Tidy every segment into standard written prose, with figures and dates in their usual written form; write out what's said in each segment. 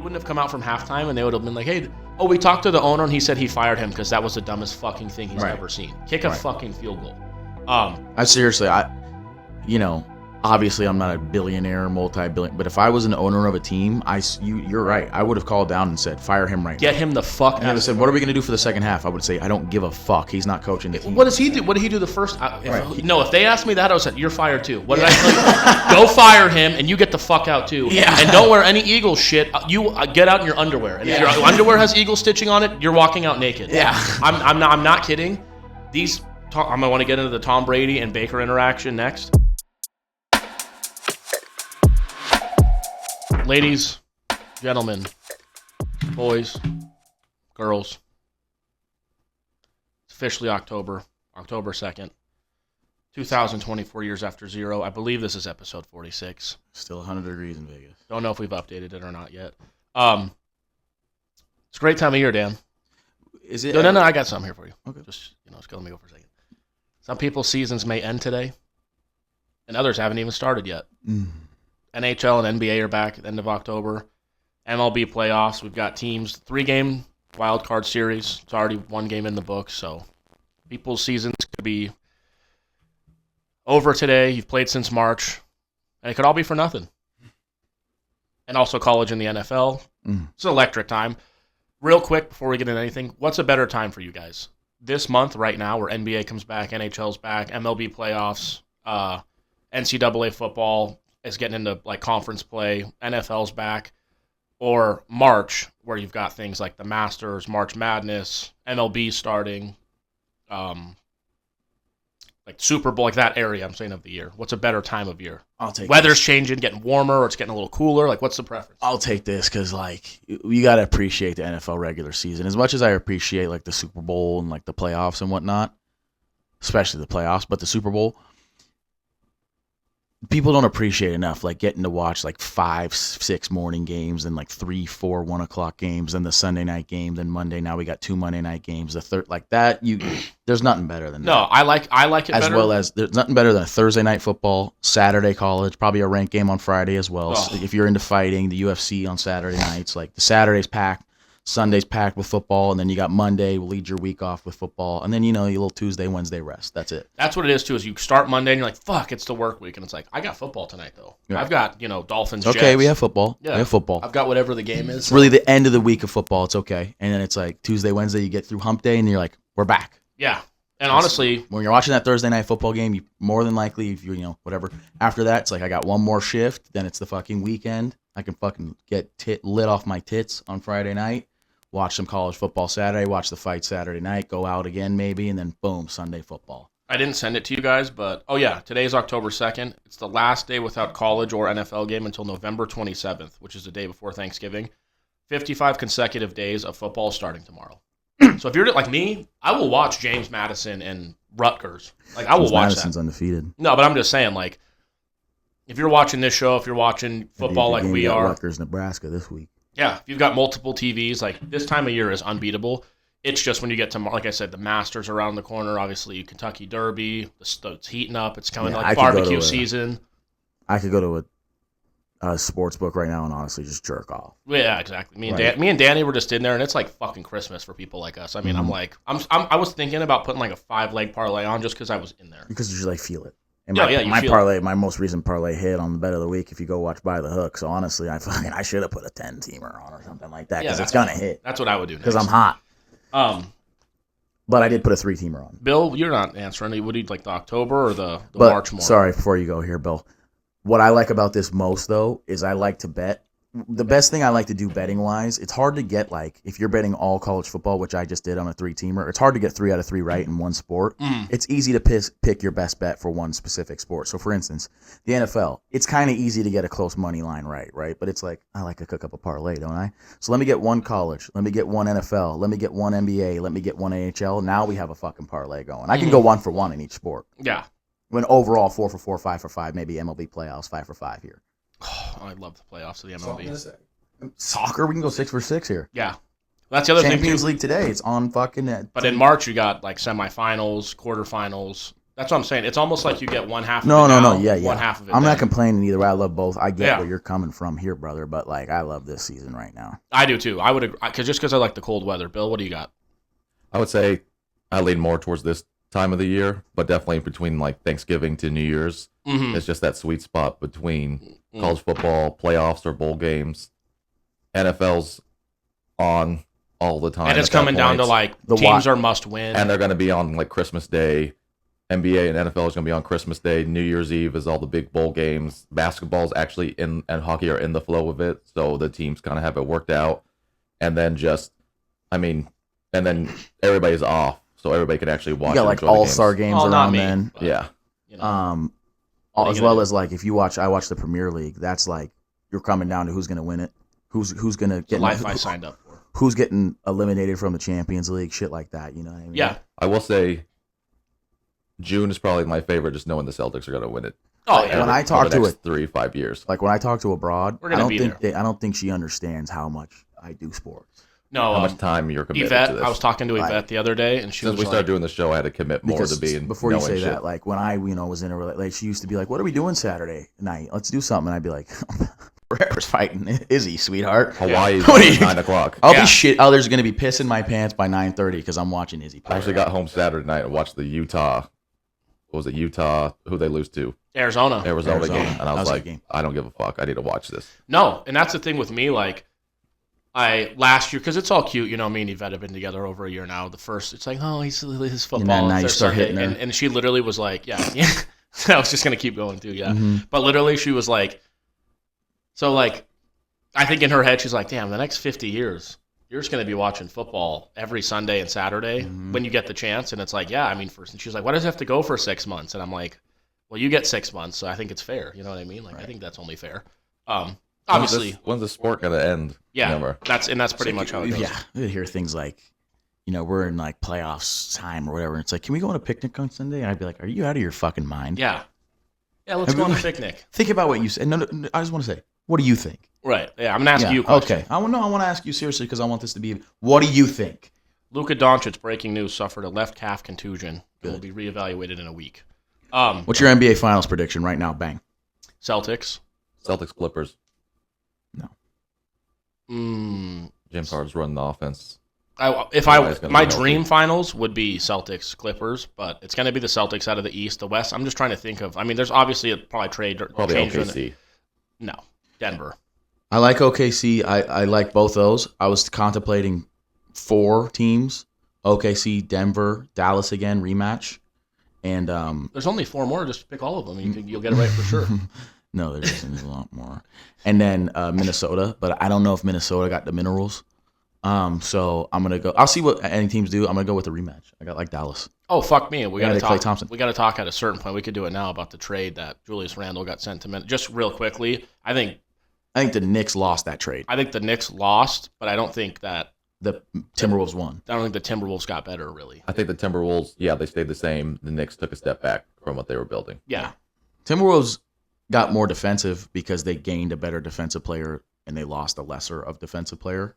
wouldn't have come out from halftime and they would have been like, hey, we talked to the owner and he said he fired him because that was the dumbest fucking thing he's ever seen. Kick a fucking field goal. Obviously I'm not a billionaire, multi-billion, but if I was an owner of a team, you're right. I would have called down and said, fire him right now. Get him the fuck out. And I said, what are we going to do for the second half? I would say, I don't give a fuck. He's not coaching the team. What does he do? What did he do the first? If they asked me that, I would have said, you're fired too. What did I say? Go fire him and you get the fuck out too. Yeah. And don't wear any Eagle shit. You get out in your underwear. And if your underwear has Eagle stitching on it, you're walking out naked. Yeah. I'm not kidding. I'm going to want to get into the Tom Brady and Baker interaction next. Ladies, gentlemen, boys, girls, it's officially October 2nd, 2024 years after zero. I believe this is episode 46. Still 100 degrees in Vegas. Don't know if we've updated it or not yet. It's a great time of year, Dan. Is it? No, I got something here for you. Okay. Just let me go for a second. Some people's seasons may end today, and others haven't even started yet. NHL and NBA are back at the end of October. MLB Playoffs, we've got teams, 3-game wild card series. It's already 1 game in the books, so people's seasons could be over today. You've played since March, and it could all be for nothing. And also college and the NFL. It's an electric time. Real quick, before we get into anything, what's a better time for you guys? This month, right now, where NBA comes back, NHL's back, MLB Playoffs, NCAA football is getting into like conference play, NFL's back, or March, where you've got things like the Masters, March Madness, MLB starting, like Super Bowl, like that area, I'm saying, of the year. What's a better time of year? I'll take Weather's this. changing, getting warmer, or it's getting a little cooler. Like, what's the preference? I'll take this because, like, you got to appreciate the NFL regular season. As much as I appreciate, like, the Super Bowl and, like, the playoffs and whatnot, especially the playoffs, but the Super Bowl, people don't appreciate enough, like, getting to watch, like, 5, 6 morning games and, like, 3, 4, 1 o'clock games, then the Sunday night game, then Monday. Now we got 2 Monday night games. The third, like that, there's nothing better than that. No, I like it as better. well as there's nothing better than a Thursday night football, Saturday college, probably a ranked game on Friday as well. So if you're into fighting, the UFC on Saturday nights, like the Saturday's packed, Sunday's packed with football, and then you got Monday will lead your week off with football, and then your little Tuesday, Wednesday rest. That's it. That's what it is too. Is you start Monday and you're like, fuck, it's the work week, and it's like, I got football tonight though. Yeah. I've got Dolphins. Okay, Jets. we have football. Yeah, we have football. I've got whatever the game is. It's really the end of the week of football. It's okay, and then it's like Tuesday, Wednesday, you get through hump day, and you're like, we're back. Yeah, and honestly, when you're watching that Thursday night football game, you more than likely, if you whatever. After that, it's like I got one more shift. Then it's the fucking weekend. I can fucking get lit off my tits on Friday night. Watch some college football Saturday, watch the fight Saturday night, go out again maybe, and then boom, Sunday football. I didn't send it to you guys, but today's October 2nd. It's the last day without college or NFL game until November 27th, which is the day before Thanksgiving. 55 consecutive days of football starting tomorrow. So if you're like me, I will watch James Madison and Rutgers. Like I will James watch Madison's that. Undefeated. No, but I'm just saying, like, if you're watching this show, if you're watching football like we are, Rutgers, Nebraska this week. Yeah, if you've got multiple TVs, like this time of year is unbeatable. It's just when you get to, like I said, the Masters around the corner, obviously Kentucky Derby, it's heating up. It's coming like barbecue season. I could go to a sports book right now and honestly just jerk off. Yeah, exactly. Me and Danny were just in there, and it's like fucking Christmas for people like us. I mean, I was thinking about putting like a 5-leg parlay on just because I was in there. Because you just like feel it. And my most recent parlay hit on the bet of the week. If you go watch By the Hook, so honestly, I should have put a 10-teamer on or something like that because it's gonna hit. That's what I would do because I'm hot. But I did put a 3-teamer on. Bill, you're not answering. Would you like the October or the March more? Sorry, before you go here, Bill. What I like about this most though is I like to bet. The best thing I like to do betting wise, it's hard to get like if you're betting all college football, which I just did on a 3-teamer. It's hard to get 3 out of 3 right in one sport. It's easy to pick your best bet for one specific sport. So for instance, the NFL, it's kind of easy to get a close money line right? But it's like I like to cook up a parlay, don't I? So let me get one college, let me get one NFL, let me get one NBA, let me get one AHL. Now we have a fucking parlay going. I can go 1 for 1 in each sport. Yeah. When overall 4 for 4, 5 for 5, maybe MLB playoffs 5 for 5 here. Oh, I love the playoffs of the MLB. Soccer, we can go 6 for 6 here. Yeah. That's the other thing. Champions League today, it's on fucking... But in March, you got like semifinals, quarterfinals. That's what I'm saying. It's almost like you get one half of No, it no, now, no. Yeah, yeah. one half of it I'm then. not complaining either way. I love both. I get Yeah. where you're coming from here, brother. But like, I love this season right now. I do too. I would agree, because I like the cold weather. Bill, what do you got? I would say I lean more towards this time of the year, but definitely between like Thanksgiving to New Year's. Mm-hmm. It's just that sweet spot between college football, playoffs, or bowl games. NFL's on all the time. And it's coming down to like teams are must win. And they're going to be on like Christmas Day. NBA and NFL is going to be on Christmas Day. New Year's Eve is all the big bowl games. Basketball's actually and hockey are in the flow of it. So the teams kind of have it worked out. And then and then everybody's off. So everybody can actually watch. You got like all-star games around then. But, yeah. You know, as well as like if you watch, I watch the Premier League. That's like you're coming down to who's going to win it, who's going to get life I signed up for. Who's getting eliminated from the Champions League, shit like that. You know what I mean? Yeah. I will say June is probably my favorite, just knowing the Celtics are going to win it. Oh yeah. When I talk to 3-5 years, like when I talk to abroad, We're gonna I don't think she understands how much I do sports. No, how much time you're committed Yvette, to this. I was talking to Yvette the other day, and she Since was we like, started doing the show, I had to commit more to being. Before you say shit. that, like when I was in a like she used to be like, "What are we doing Saturday night? Let's do something." And I'd be like, "Wherever's fighting Izzy, sweetheart." Hawaii's What are at you- 9 o'clock. I'll be shit. Oh, there's gonna be piss in my pants by 9:30 because I'm watching Izzy play. I actually got home Saturday night and watched the Utah. What was it? Utah? Who they lose to? Arizona Arizona game. And I That was was a like, good game. I don't give a fuck. I need to watch this. No, and that's the thing with me. Like, last year, because it's all cute, me and Yvette have been together over a year now. The first, it's like, oh, his football. And then now you Thursday. start hitting her. And she literally was like, yeah. I was just gonna keep going too, yeah. Mm-hmm. But literally, she was like, so like, I think in her head, she's like, damn, the next 50 years, you're just gonna be watching football every Sunday and Saturday when you get the chance. And it's like, yeah, I mean, first, and she's like, why does it have to go for 6 months? And I'm like, well, you get 6 months, so I think it's fair. You know what I mean? Like, I think that's only fair. Obviously, when's the sport gonna end? yeah, Never. that's pretty much how it goes. Yeah, we hear things like, we're in like playoffs time or whatever. And it's like, can we go on a picnic on Sunday? And I'd be like, are you out of your fucking mind? Yeah, let's go on a picnic. Think about what you said. No, I just want to say, what do you think? Right. Yeah, I'm gonna ask you a question. Okay. I want to ask you seriously because I want this to be. What do you think? Luka Doncic, breaking news, suffered a left calf contusion and will be reevaluated in a week. What's your NBA Finals prediction right now? Bang. Celtics. Celtics Clippers. No. James Harden's running the offense. My dream finals would be Celtics Clippers, but it's going to be the Celtics out of the East. The West, I'm just trying to think of. I mean, there's obviously probably trade or Probably change. OKC. No, Denver. I like OKC. I like both those. I was contemplating 4 teams: OKC, Denver, Dallas again rematch, and There's only 4 more. Just pick all of them. You'll get it right for sure. no, there's a lot more. And then Minnesota, but I don't know if Minnesota got the minerals. So I'm gonna go. I'll see what any teams do. I'm gonna go with the rematch. I got like Dallas. Oh, fuck me. We got to Klay talk. Thompson. We got to talk at a certain point. We could do it now about the trade that Julius Randle got sent to Minnesota. Just real quickly, I think the Knicks lost that trade. the Knicks lost, but I don't think that The Timberwolves won. I don't think the Timberwolves got better, really. I think the Timberwolves, they stayed the same. The Knicks took a step back from what they were building. Yeah. Timberwolves got more defensive because they gained a better defensive player and they lost a lesser of defensive player.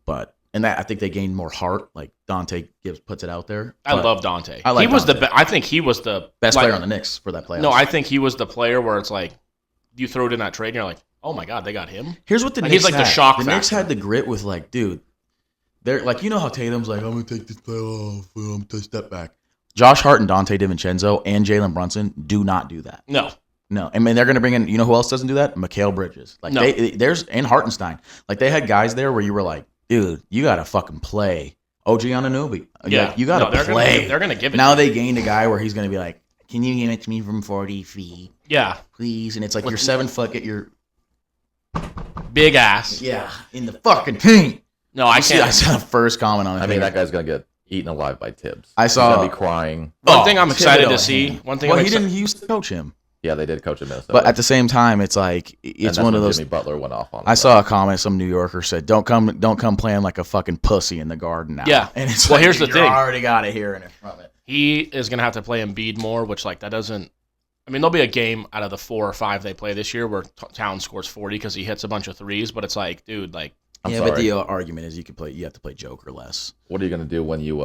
I think they gained more heart. Like Dante puts it out there. I love Dante. I like he was Dante. I think he was the Best player on the Knicks for that playoff. No, I think he was the player where it's like you throw it in that trade and you're like, oh my god, they got him. Here's what the Like, Knicks he's like the had. shock The Knicks factor. had the grit with like, dude, they're like, how Tatum's like, I'm gonna take this playoff, I'm gonna take a step back. Josh Hart and Dante DiVincenzo and Jalen Brunson do not do that. No. I mean, they're going to bring in, who else doesn't do that? Mikal Bridges. Like, No. there's, and Hartenstein. Like, they had guys there where you were like, dude, you got to fucking play. OG Anunoby. Yeah. Like, you got to play. They're gonna give it Now to they you. gained a guy where he's going to be like, can you give it to me from 40 feet, Yeah. please? And it's like, you're 7 foot, get your, Big ass. in the fucking paint. No, I I can't. saw the first comment on it. I think that guy's going to get eaten alive by Tibbs. I saw- He's going to be crying. One thing I'm excited Thibodeau to see. hand. One thing Well, I'm he used to coach him. Yeah, they did coach in Minnesota. But at the same time, it's like, And it's that's one of when those. Jimmy Butler went off on him. I saw a comment. Some New Yorker said, "Don't come playing like a fucking pussy in the Garden now." Yeah. and it's Well, like, here's the you thing. already got it here in front of it. He is gonna have to play Embiid more, which like that doesn't. I mean, there'll be a game out of the 4 or 5 they play this year where Towns scores 40 because he hits a bunch of threes. But it's like, dude, like I'm But sorry. the argument is you have to play Joker less. What are you going to do when you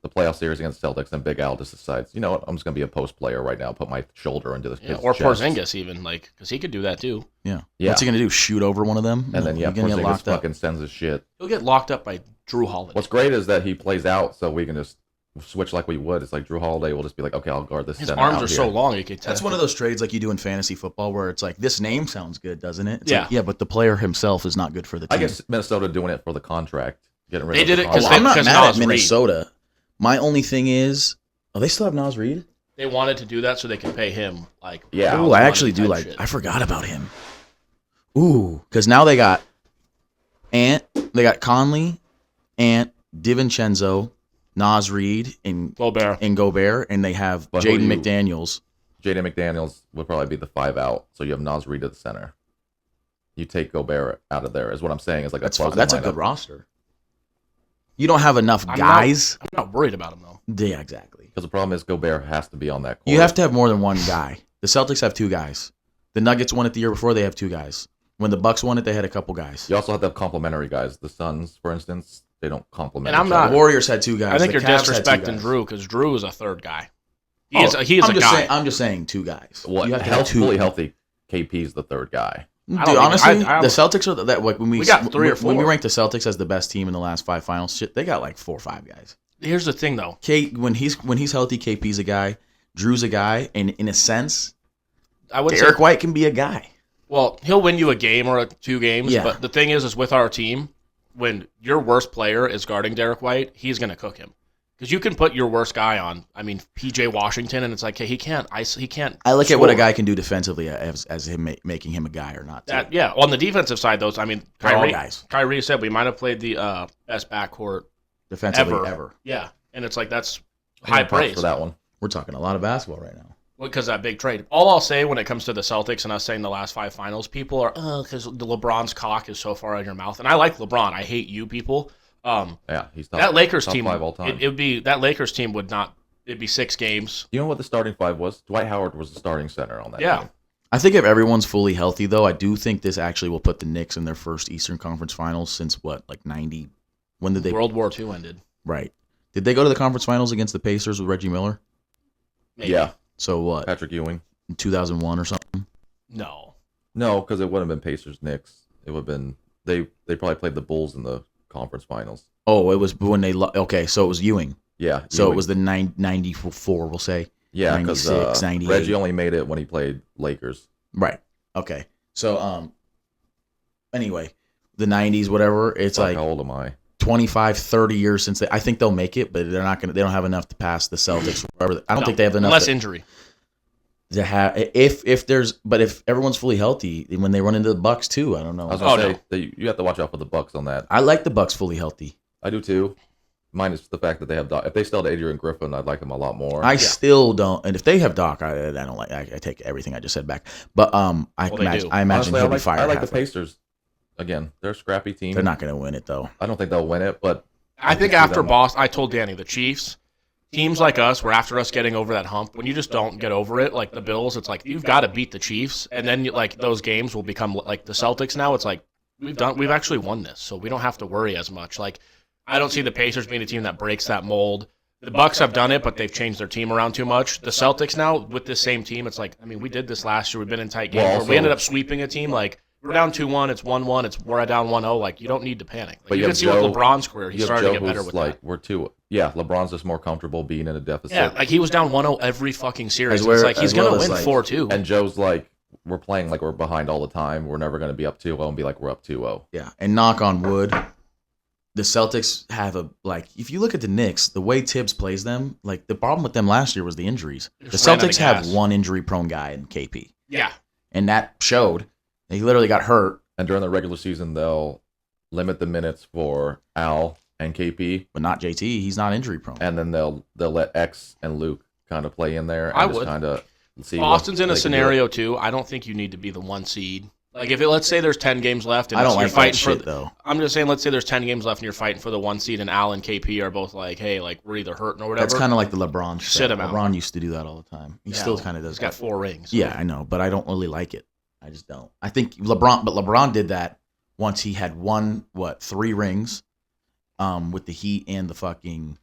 the playoff series against Celtics, and Big Al just decides, you know what, I'm just gonna be a post player right now, put my shoulder into this kid's or chest. Porzingis even, like, because he could do that too. Yeah. Yeah. What's he gonna do? Shoot over one of them? And then he's gonna get Porzingis locked up. fucking sends his shit. He'll get locked up by Drew Holiday. What's great is that he plays out, so we can just switch like we would. It's like Drew Holiday will just be like, okay, I'll guard this. His center arms out are here. so long. He could. That's one of those trades like you do in fantasy football where it's like this name sounds good, doesn't it? It's Yeah. like, yeah, but the player himself is not good for the team. I guess Minnesota doing it for the contract, getting rid They of did the it 'cause Oh, contract. I'm not because mad at Nas Reed. Minnesota. My only thing is, oh, they still have Nas Reed. They wanted to do that so they could pay him like. Yeah. Ooh, money I actually do type like. shit. I forgot about him. Ooh, because now they got Ant, they got Conley, Ant, DiVincenzo, Nas Reed, and Gobert. and they have But who Jaden do you- McDaniels. Jaden McDaniels would probably be the 5 out, so you have Nas Reed at the center. You take Gobert out of there, is what I'm saying. Is like That's a fine. closing That's a lineup. good roster. You don't have enough I'm guys. I'm not worried about him though. Yeah, exactly. Because the problem is Gobert has to be on that court. You have to have more than one guy. The Celtics have two guys. The Nuggets won it the year before. They have two guys. When the Bucks won it, they had a couple guys. You also have to have complementary guys. The Suns, for instance, they don't complement. And I'm each not- other. The Warriors had two guys. I think The you're Cavs had two disrespecting guys. Drew because Drew is a third guy. He Oh, is a I'm just guy. saying, I'm just saying two guys. Well, you have to have two. fully healthy. KP's the third guy. Dude, I don't even- honestly, I- the Celtics are that like when we got three or when we four. ranked the Celtics as the best team in the last 5 finals. Shit, they got like 4 or 5 guys. Here's the thing though. When he's healthy, KP's a guy. Drew's a guy, and in a sense, I would Derrick say, White can be a guy. well, he'll win you a game or 2 games. Yeah. But the thing is with our team, when your worst player is guarding Derrick White, he's going to cook him. Because you can put your worst guy on, PJ Washington, and it's like, hey, he can't. I look at what a score. guy can do defensively as him making him a guy or not. That, yeah, on the defensive side, those. They're all guys. Kyrie said we might have played the best backcourt Defensively, ever. ever. Yeah, and it's like that's I high give props praise for that one. We're talking a lot of basketball right now. because that big trade. All I'll say when it comes to the Celtics and us saying the last 5 finals, people are because the LeBron's cock is so far out of your mouth, and I like LeBron. I hate you people. Yeah, he's top, That Lakers top team, 5 all time. it would be that Lakers team would not. It'd be 6 games. You know what the starting 5 was? Dwight Howard was the starting center on that Yeah. team. I think if everyone's fully healthy, though, I do think this actually will put the Knicks in their first Eastern Conference Finals since what, like 90? When did they? World War II ended. Right. Did they go to the conference finals against the Pacers with Reggie Miller? Maybe. Yeah, So what? Patrick Ewing. In 2001 or something? No. No, because it wouldn't have been Pacers Knicks. It would have been they probably played the Bulls in the conference finals. Oh, it was when they. Okay, so it was Ewing. Yeah, So Ewing. it was the 94, we'll say. yeah because 96, 98. Reggie only made it when he played Lakers. Right. Okay. So anyway, the 90s, whatever. It's Fuck, like how old am I? 25, 30 years since I think they'll make it, but they're not gonna. They don't have enough to pass the Celtics. Whatever. I don't think they have enough unless injury. to have. If there's, but if everyone's fully healthy, when they run into the Bucks too, I don't know. I was gonna Oh, say that you have to watch out for the Bucks on that. I like the Bucks fully healthy. I do too. Minus the fact that they have Doc. If they still had Adrian Griffin, I'd like him a lot more. I still don't. And if they have Doc, I don't like. I take everything I just said back. But I Well, they do. imagine Honestly, he'll be fired. I like the halfway. Pacers. Again, they're a scrappy team. They're not going to win it though. I don't think they'll win it, but I think can see after them. Boston, I told Danny the Chiefs, teams like us, where after us getting over that hump, when you just don't get over it, like the Bills, it's like you've got to beat the Chiefs, and then like those games will become like the Celtics. Now it's like we've actually won this, so we don't have to worry as much. Like I don't see the Pacers being a team that breaks that mold. The Bucks have done it, but they've changed their team around too much. The Celtics now with this same team, it's like we did this last year. We've been in tight games. Well, where also- we ended up sweeping a team like. We're down 2-1. It's 1-1. We're down 1-0. Like you don't need to panic. Like, But you you can have see Joe- with LeBron's career, he you have started Joe to get better who's with like that. we're too. Yeah, LeBron's just more comfortable being in a deficit. Yeah, like he was down 1-0 every fucking series. As well- It's like he's as well gonna as, win like- 4-2. And Joe's like, we're playing like we're behind all the time. We're never going to be up 2-0 and be like we're up 2-0. Yeah, and knock on wood, the Celtics have if you look at the Knicks, the way Tibbs plays them, like the problem with them last year was the injuries. The Just ran out of Celtics have gas. one injury-prone guy in KP, Yeah, and that showed. He literally got hurt, And during the regular season, they'll limit the minutes for Al and KP, but not JT. He's not injury-prone. and then they'll let X and Luke kind of play in there. And I just would. kind of see. Boston's what in a they can do. scenario too. I don't think you need to be the 1 seed. Like if let's say there's 10 games left, and I don't you're like that fighting shit for. though. I'm just saying, let's say there's 10 games left, and you're fighting for the 1 seed, and Al and KP are both like, hey, like we're either hurting or whatever. That's kind of like the LeBron shit. Sit him out. LeBron used to do that all the time. He Yeah, still kind of does. He's got that. 4 rings. Yeah, I know, but I don't really like it. I just don't. I think LeBron did that once he had won 3 rings, with the Heat and the fucking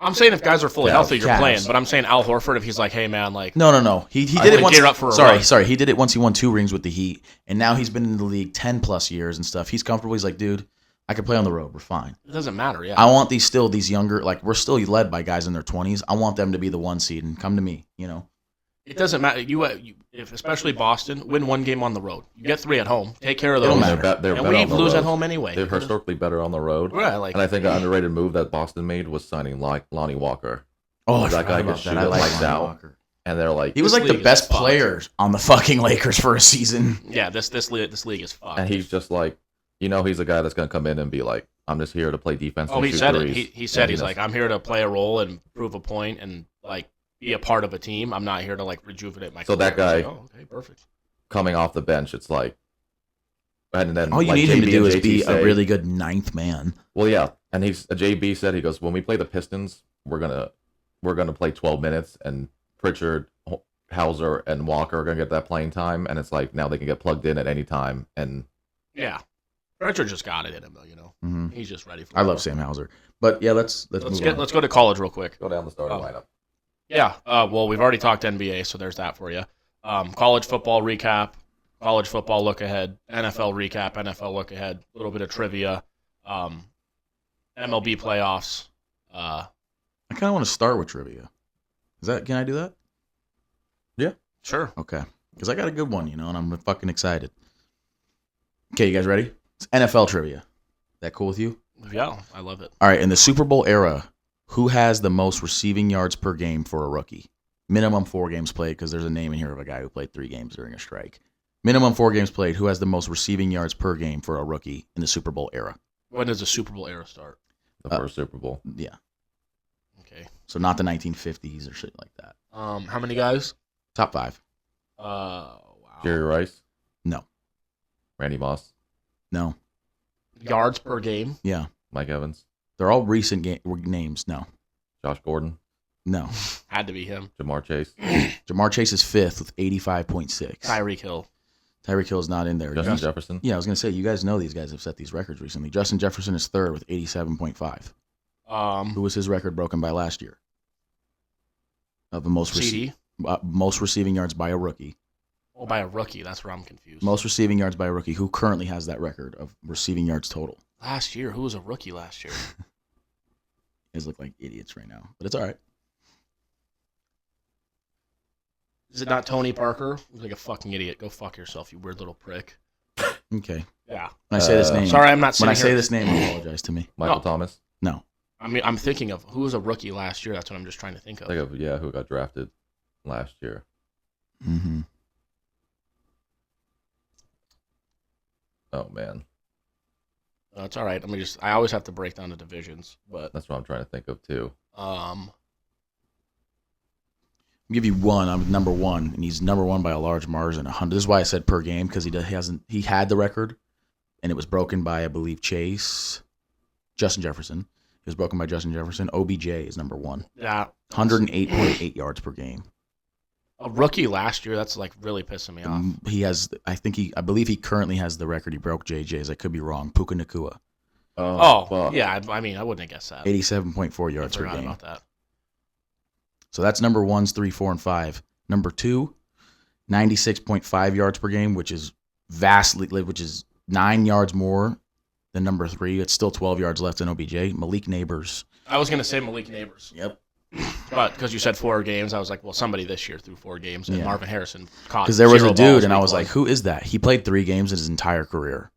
I'm saying if guys are fully healthy, you're Cavs. playing. But I'm saying Al Horford, if he's like, hey, man, like. No. He I did it would once. gear up for a run. Sorry. He did it once he won 2 rings with the Heat. And now he's been in the league 10+ years and stuff. He's comfortable. He's like, dude, I can play on the road. We're fine. It doesn't matter, yeah. I want these younger, like, we're still led by guys in their 20s. I want them to be the 1 seed and come to me, you know? It doesn't matter. If especially Boston, win 1 game on the road. You get 3 at home. Take care of those. It don't matter. They're And better we on the lose road. at home anyway. They're historically better on the road. Right, like, And I think an underrated move that Boston made was signing Lonnie Walker. Oh, that guy about gets that. shoot I it like lights Lonnie out. Walker. And they're like, He was This like the league is best fucked. player on the fucking Lakers for a season. yeah, this league is fucked. and he's just like, he's a guy that's going to come in and be like, I'm just here to play defense. Oh, and he shoot said it. threes. He said he's just- like, I'm here to play a role and prove a point and like be a part of a team. I'm not here to like rejuvenate my. So that career. guy- Like, oh, okay, perfect. coming off the bench, it's like, and then All you like need him to JB do and is be JT say- a really good 9th man. Well, yeah, and JB said, he goes, when we play the Pistons, we're gonna play 12 minutes, and Pritchard, Hauser, and Walker are gonna get that playing time, and it's like now they can get plugged in at any time, and Yeah, Richard just got it in him though. You know, Mm-hmm. he's just ready for. I it. love Sam Hauser. But yeah, let's move on. Let's go to college real quick. go down the starting Oh. lineup. Yeah. Well, we've already talked NBA, so there's that for you. College football recap, college football look ahead, NFL recap, NFL look ahead, a little bit of trivia, MLB playoffs. I kind of want to start with trivia. Can I do that? Sure. Okay. Because I got a good one, and I'm fucking excited. Okay, you guys ready? It's NFL trivia. That cool with you? Yeah, I love it. All right, in the Super Bowl era, who has the most receiving yards per game for a rookie? Minimum 4 games played, because there's a name in here of a guy who played 3 games during a strike. Minimum 4 games played. Who has the most receiving yards per game for a rookie in the Super Bowl era? When does the Super Bowl era start? The first Super Bowl. Yeah. Okay. So not the 1950s or shit like that. How many guys? Top 5. Wow. Jerry Rice. No. Randy Moss. No. Yards per game. Yeah. Mike Evans. They're all recent names. No. Josh Gordon. No. Had to be him. Jamar Chase. Jamar Chase is 5th with 85.6. Tyreek Hill. Tyreek Hill is not in there. Justin Jefferson. Yeah, I was going to say, you guys know these guys have set these records recently. Justin Jefferson is 3rd with 87.5. Who was his record broken by last year? Of the most CD. most receiving yards by a rookie. Oh, by a rookie. That's where I'm confused. Most receiving yards by a rookie. Who currently has that record of receiving yards total? Last year, who was a rookie last year? You guys look like idiots right now, but it's all right. Is it not Tony Parker? He's like a fucking idiot. Go fuck yourself, you weird little prick. Okay. Yeah. When I say this name, Sorry, I'm not. when I sitting say here- this name, apologize to me. Michael No. Thomas. No. I mean, I'm thinking of who was a rookie last year. That's what I'm just trying to think of. Who got drafted last year. Mm-hmm. Oh man, It's all right. I always have to break down the divisions, but that's what I'm trying to think of too. I'll give you one. I'm number 1, and he's number 1 by a large margin. 100. This is why I said per game, because he had the record, and it was broken by, I believe, Justin Jefferson. It was broken by Justin Jefferson. OBJ is number 1. yeah, 108.8 yards per game. a rookie last year. That's like really pissing me off. He has, I believe he currently has the record. He broke JJ's. I could be wrong. Puka Nakua, Oh, fuck. yeah. I mean, I wouldn't have guessed that. 87.4 I yards per forgot game. about that. So that's number 1's 3, 4, and 5. Number 2, 96.5 yards per game, which is 9 yards more than number 3. It's still 12 yards left in OBJ. Malik Neighbors. I was gonna say Malik Neighbors, Yep. but because you said 4 games, I was like, well, somebody this year threw 4 games, and Yeah. Marvin Harrison caught. Because there was 0 a dude, balls and I week was like, 1. who is that? He played 3 games in his entire career.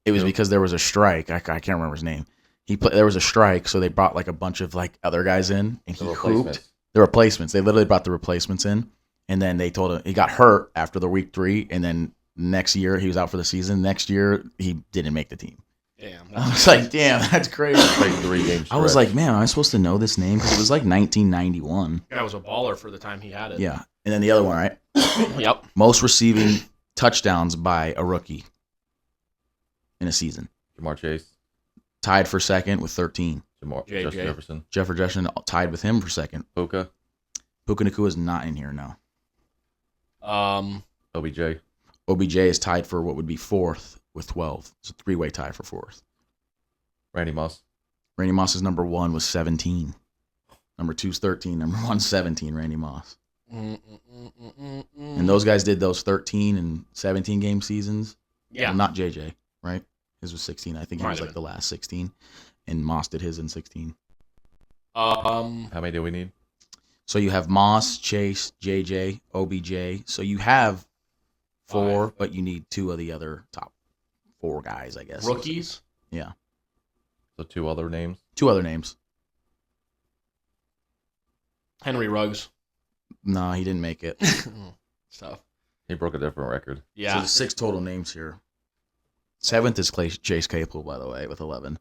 It was Who? because there was a strike. I can't remember his name. There was a strike, so they brought like a bunch of like other guys in, and he hooped. The replacements. They literally brought the replacements in, and then they told him he got hurt after the week 3, and then next year he was out for the season. Next year he didn't make the team. Damn. I was like, damn, that's crazy. Played 3 games. I was like, man, am I supposed to know this name? Because it was like 1991. That was a baller for the time he had it. Yeah. And then the other one, right? Yep. Most receiving touchdowns by a rookie in a season. Jamar Chase. Tied for second with 13. JJ. Justin Jefferson. Jefferson tied with him for second. Puka. Puka Nakua is not in here now. OBJ. OBJ is tied for what would be 4th with 12. It's a 3-way tie for 4th. Randy Moss. Randy Moss's number 1 was 17. Number 2's 13. Number 1's 17, Randy Moss. And those guys did those 13 and 17 game seasons. Yeah. Well, not JJ, right? His was 16. I think he Might was have like the last 16. And Moss did his in 16. How many do we need? So you have Moss, Chase, JJ, OBJ. So you have 4, but you need 2 of the other top 4 guys, I guess. Rookies? Yeah. So 2 other names? 2 other names. Henry Ruggs. No, he didn't make it. Stuff. He broke a different record. So Yeah. there's 6 total names here. 7th is Chase Claypool, by the way, with 11.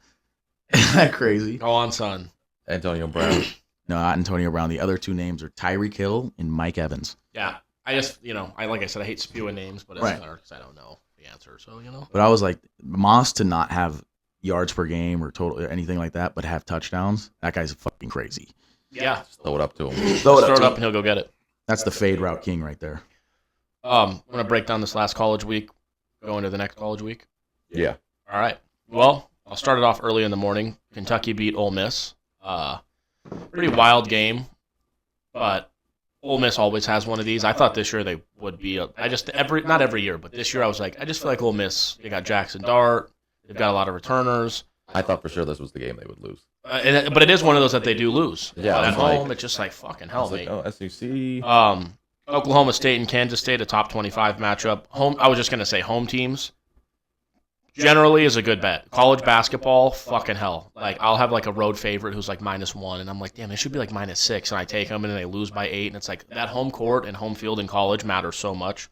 Isn't that crazy? Go on, son. Antonio Brown. No, not Antonio Brown. The other 2 names are Tyreek Hill and Mike Evans. Yeah. I just, like I said, I hate spewing names, but it's Right. hard because I don't know the answer. So, But I was like, Moss to not have yards per game or total or anything like that, but have touchdowns, that guy's fucking crazy. Yeah. Just throw it up to him. Throw Throw it to up him. and he'll go get it. That's the fade route king right there. I'm going to break down this last college week, go into the next college week. Yeah. All right. Well, I'll start it off early in the morning. Kentucky beat Ole Miss. Pretty wild game, but Ole Miss always has one of these. I thought this year they would be. Not every year, but this year I was like, I just feel like Ole Miss. They got Jackson Dart. They've got a lot of returners. I thought for sure this was the game they would lose. But it is one of those that they do lose. Yeah, But at it's like- home, it's just like fucking I hell, was like, mate. oh, SEC. Oklahoma State and Kansas State, a top 25 matchup. I was just going to say home teams generally is a good bet. College basketball, fucking hell. Like, I'll have like a road favorite who's like -1, and I'm like, damn, it should be like -6, and I take them, and then they lose by 8, and it's like that home court and home field in college matters so much.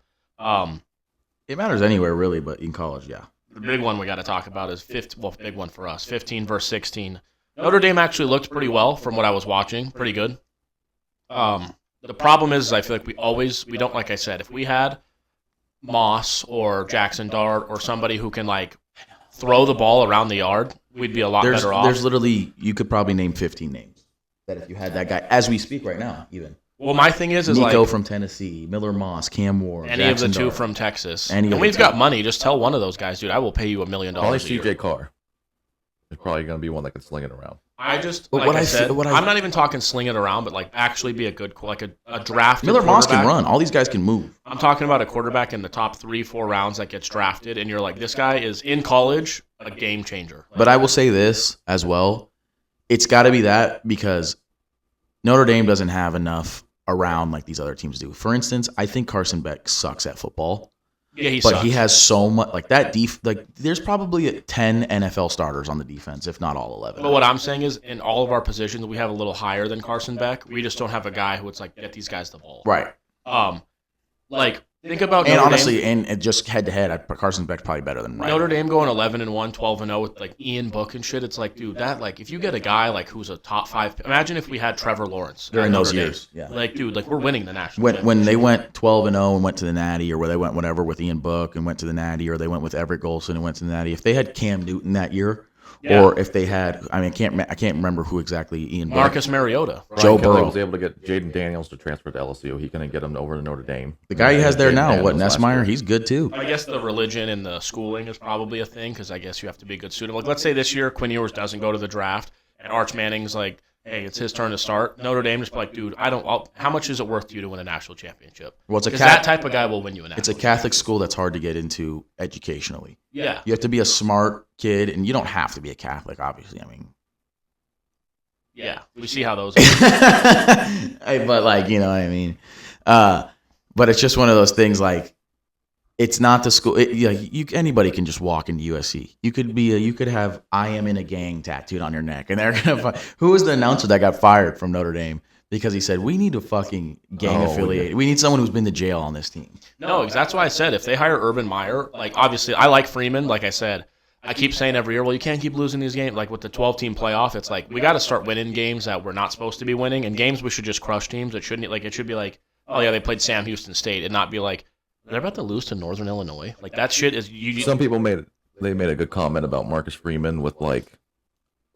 It matters anywhere, really, but in college, yeah. The big one we got to talk about is big one for us, 15 versus 16. Notre Dame actually looked pretty well from what I was watching, pretty good. The problem is I feel like we don't, like I said, if we had Moss or Jackson Dart or somebody who can like throw the ball around the yard, we'd be a lot better off. There's literally, you could probably name 15 names that if you had that guy, as we speak right now, even. Well, my thing is Nico like from Tennessee, Miller Moss, Cam Ward, any Jackson of the 2 Dart. from Texas. Any of And the we've 2. got money. Just tell one of those guys, dude, I will pay you $1 million Probably a year. CJ Carr. He's probably going to be one that can sling it around. I just, But like what I I said, feel- what I- I'm not even talking sling it around, but like actually be a good, like a drafted Miller Moss can quarterback. run. All these guys can move. I'm talking about a quarterback in the top 3-4 rounds that gets drafted, and you're like, this guy is in college a game changer. But I will say this as well. It's got to be that because Notre Dame doesn't have enough around like these other teams do. For instance, I think Carson Beck sucks at football. Yeah, he But sucks. he has so much like that. There's probably 10 NFL starters on the defense, if not all 11. But what I'm saying is, in all of our positions, we have a little higher than Carson Beck. We just don't have a guy who would like get these guys the ball. Right. Like think about And Notre honestly, Dame. and just head to head, Carson Beck's probably better than Ryan. Notre Dame going 11-1, 12-0 with like Ian Book and shit. It's like, dude, that like if you get a guy like who's a top 5, imagine if we had Trevor Lawrence During at those Notre Dame. years, yeah. Like, dude, like we're winning the national. When they went 12-0 and went to the Natty, or where they went whatever with Ian Book and went to the Natty, or they went with Everett Golson and went to the Natty. If they had Cam Newton that year, Yeah. or if they had, I can't remember who exactly Ian Book. Marcus Mariota. Joe Brian Kelly Burrow. was able to get Jaden Daniels to transfer to LSU. He couldn't get him over to Notre Dame. The guy he has there Jaden now, what, Daniels last Nessmeyer, year. he's good too. I guess the religion and the schooling is probably a thing because I guess you have to be a good student. Like, let's say this year Quinn Ewers doesn't go to the draft and Arch Manning's like, hey, it's his turn to start. Notre Dame just be like, dude, how much is it worth to you to win a national championship? Well, it's a Because that type of guy will win you a national It's a Catholic school that's hard to get into educationally. Yeah. You have to be a smart kid, and you don't have to be a Catholic, obviously. I mean, Yeah. We see how those but like, you know what I mean. But it's just one of those things. Like, it's not the school. Anybody can just walk into USC. You could have "I am in a gang" tattooed on your neck, and they're gonna. Who was the announcer that got fired from Notre Dame because he said we need a fucking gang affiliate. Yeah. We need someone who's been to jail on this team. No, that's why I said if they hire Urban Meyer, like obviously I like Freeman, like I said. I keep saying every year, well, you can't keep losing these games. Like with the 12-team playoff, it's like we got to start winning games that we're not supposed to be winning, and games we should just crush teams. It shouldn't like it should be like, oh yeah, they played Sam Houston State, and not be like they're about to lose to Northern Illinois. Like that shit is you. Some people made a good comment about Marcus Freeman with like,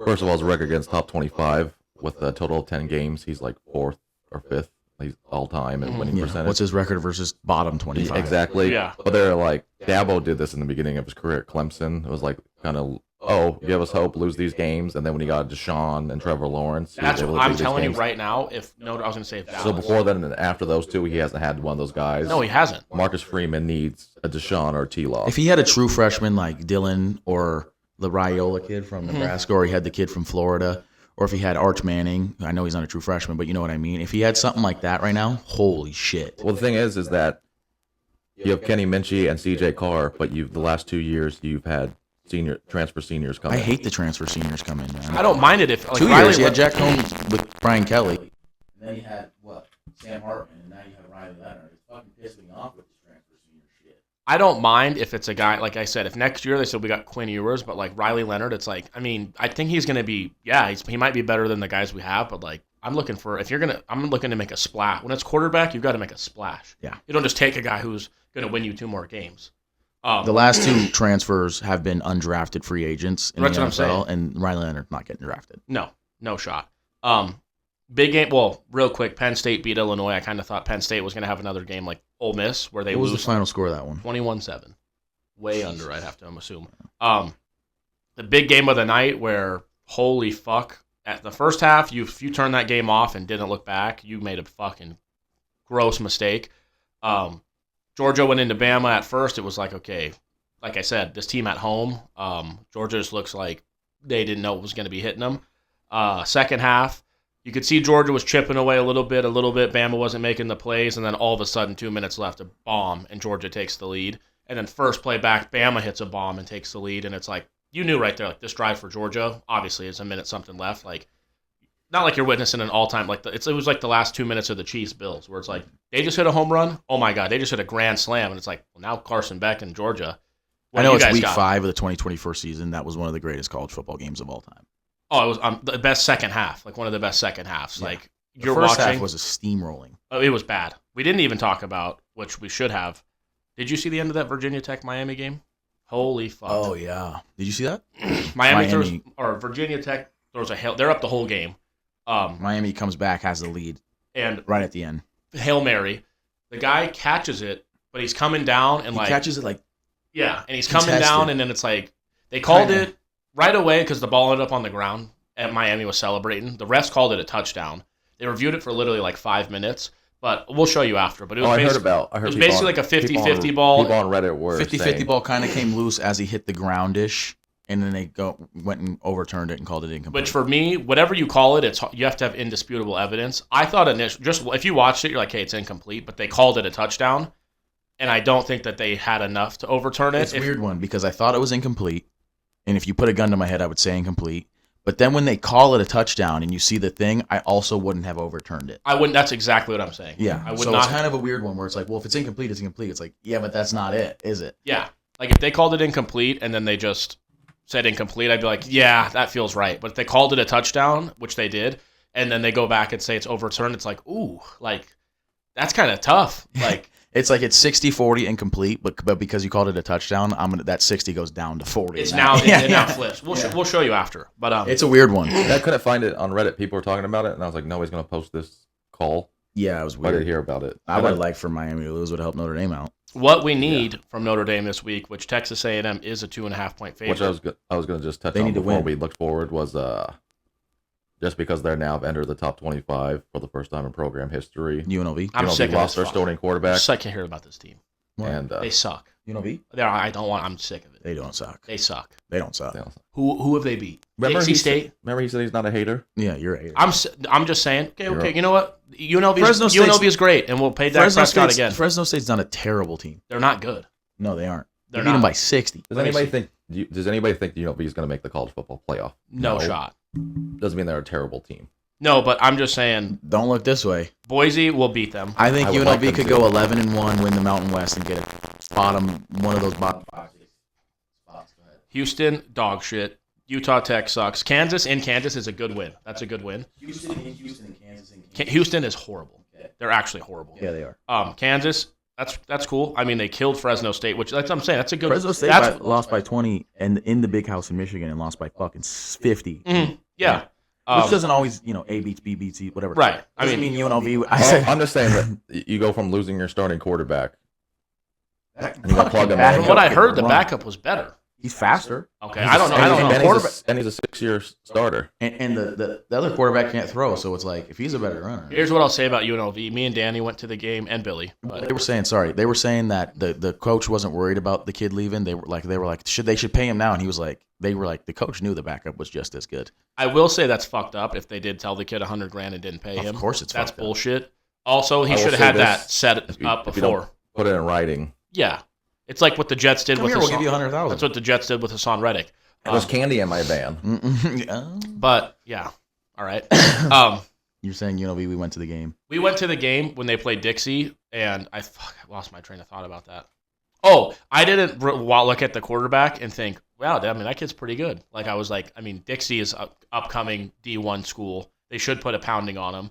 first of all, his record against top 25 with a total of 10 games. He's like 4th or 5th. He's all time in winning Yeah. percentage. What's his record versus bottom 25? Exactly. Yeah. But they're like, Dabo did this in the beginning of his career at Clemson. It was like kind of oh, give us hope, lose these games, and then when you got Deshaun and Trevor Lawrence, he was That's able what to I'm take these telling you games. right now. I was going to say if Dallas. So before then and after those two, he hasn't had one of those guys. No, he hasn't. Marcus Freeman needs a Deshaun or a T-Law. If he had a true freshman like Dylan or the Raiola kid from Nebraska, or he had the kid from Florida, or if he had Arch Manning, I know he's not a true freshman, but you know what I mean. If he had something like that right now, holy shit. Well, the thing is that you have Kenny Minchie and C.J. Carr, but the last 2 years you've had transfer seniors come I in. hate the transfer seniors come in, man. I don't mind it if like, 2 Riley years, you had Leonard- Jack Combs with Brian Kelly. And then you had, Sam Hartman, and now you have Riley Leonard. It's fucking pissing me off with this transfer senior shit. I don't mind if it's a guy, like I said, if next year they said we got Quinn Ewers, but like Riley Leonard, it's like, I mean, I think he's going to be, he might be better than the guys we have, but like, I'm looking to make a splash. When it's quarterback, you've got to make a splash. Yeah. You don't just take a guy who's going to win you 2 more games. The last 2 transfers have been undrafted free agents in That's the what I'm saying. NFL, and Riley Leonard not getting drafted. No shot. Big game. Well, real quick, Penn State beat Illinois. I kind of thought Penn State was going to have another game like Ole Miss where they What was the lose final score of that one? 21-7. Way under, I'd have to assume. The big game of the night where, holy fuck, at the first half, if you turned that game off and didn't look back, you made a fucking gross mistake. Georgia went into Bama at first. It was like, okay, like I said, this team at home, Georgia just looks like they didn't know what was going to be hitting them. Second half, you could see Georgia was chipping away a little bit. Bama wasn't making the plays, and then all of a sudden, 2 minutes left, a bomb, and Georgia takes the lead. And then first play back, Bama hits a bomb and takes the lead, and it's like, you knew right there, like, this drive for Georgia, obviously, it's a minute something left. Like, not like you're witnessing an all-time, like, it was like the last 2 minutes of the Chiefs-Bills, where it's like, they just hit a home run. Oh, my God, they just hit a grand slam, and it's like, well, now Carson Beck in Georgia. I know it's week 5 of the 2024 season. That was one of the greatest college football games of all time. Oh, it was the best second half, like one of the best second halves. Yeah. Like, you're watching. The first half was a steamrolling. Oh, it was bad. We didn't even talk about, which we should have. Did you see the end of that Virginia Tech-Miami game? Holy fuck. Oh, yeah. Did you see that? Virginia Tech throws a Hail. They're up the whole game. Miami comes back, has the lead. And right at the end. Hail Mary. The guy catches it, but he's coming down and he catches it like. Yeah, and he's coming down, and then it's like, they called it right away because the ball ended up on the ground and Miami was celebrating. The refs called it a touchdown. They reviewed it for literally like 5 minutes. But we'll show you after. But it was I heard it was basically like a 50-50 ball. People on Reddit were 50-50 ball kind of came loose as he hit the groundish, and then they went and overturned it and called it incomplete. Which for me, whatever you call it, you have to have indisputable evidence. I thought just if you watched it, you're like, hey, it's incomplete. But they called it a touchdown, and I don't think that they had enough to overturn it. It's a weird one because I thought it was incomplete, and if you put a gun to my head, I would say incomplete. But then when they call it a touchdown and you see the thing, I also wouldn't have overturned it. I wouldn't. That's exactly what I'm saying. Yeah. I would so not. It's kind of a weird one where it's like, well, if it's incomplete, it's incomplete. It's like, yeah, but that's not it, is it? Yeah. Like if they called it incomplete and then they just said incomplete, I'd be like, yeah, that feels right. But if they called it a touchdown, which they did, and then they go back and say it's overturned, it's like, ooh, like that's kind of tough. Like. It's like it's 60-40 incomplete, but because you called it a touchdown, that 60 goes down to 40. It's now it now flips. We'll show you after, but it's a weird one. I couldn't find it on Reddit. People were talking about it, and I was like, nobody's gonna post this call. Yeah, it was weird. I did hear about it. I would like for Miami to lose. Would help Notre Dame out. What we need from Notre Dame this week, which Texas A&M is a 2.5-point favorite. Which I was gonna just touch on before we looked forward was just because they're now entered the top 25 for the first time in program history. UNLV. I'm sick of lost this their starting quarterback. I'm sick to hear about this team. What? And they suck. UNLV? I'm sick of it. They don't suck. They suck. They don't suck. Who have they beat? Remember NC State? Remember he said he's not a hater? Yeah, you're a hater. I'm just saying, okay, you know what? UNLV is great, and we'll pay Dak Prescott again. Fresno State's not a terrible team. They're not good. No, they aren't. They're beat them by 60. Does anybody think UNLV is going to make the college football playoff? No shot. Doesn't mean they're a terrible team. No, but I'm just saying. Don't look this way. Boise will beat them. I think UNLV could go 11-1, win the Mountain West, and get one of those bottom 5 spots. Houston, dog shit. Utah Tech sucks. Kansas is a good win. That's a good win. Houston and Kansas. Houston is horrible. Okay. They're actually horrible. Yeah, they are. Kansas, that's cool. I mean, they killed Fresno State, which that's what I'm saying. That's a good. Fresno State lost by 20 and in the big house in Michigan and lost by fucking 50. Mm-hmm. Yeah. Which doesn't always, A beats B beats C, whatever. Right. I mean UNLV. I'm just saying that you go from losing your starting quarterback. From what I heard, the backup was better. He's faster. Okay, I don't know. And he's a 6-year starter. And the other quarterback can't throw, so it's like if he's a better runner. Here's what I'll say about UNLV. Me and Danny went to the game, and Billy. They were saying that the coach wasn't worried about the kid leaving. They were like they should pay him now, and he was like the coach knew the backup was just as good. I will say that's fucked up if they did tell the kid $100,000 and didn't pay him. Of course, that's bullshit. Also, he should have had that set up before. Put it in writing. Yeah. It's like what the Jets did with we'll give you $100,000. That's what the Jets did with Hassan Reddick. There's candy in my van. But yeah, all right. You're saying UNLV? We went to the game. We went to the game when they played Dixie, and I lost my train of thought about that. Oh, I didn't look at the quarterback and think, wow, I mean that kid's pretty good. Like I was like, I mean Dixie is an upcoming D1 school. They should put a pounding on him.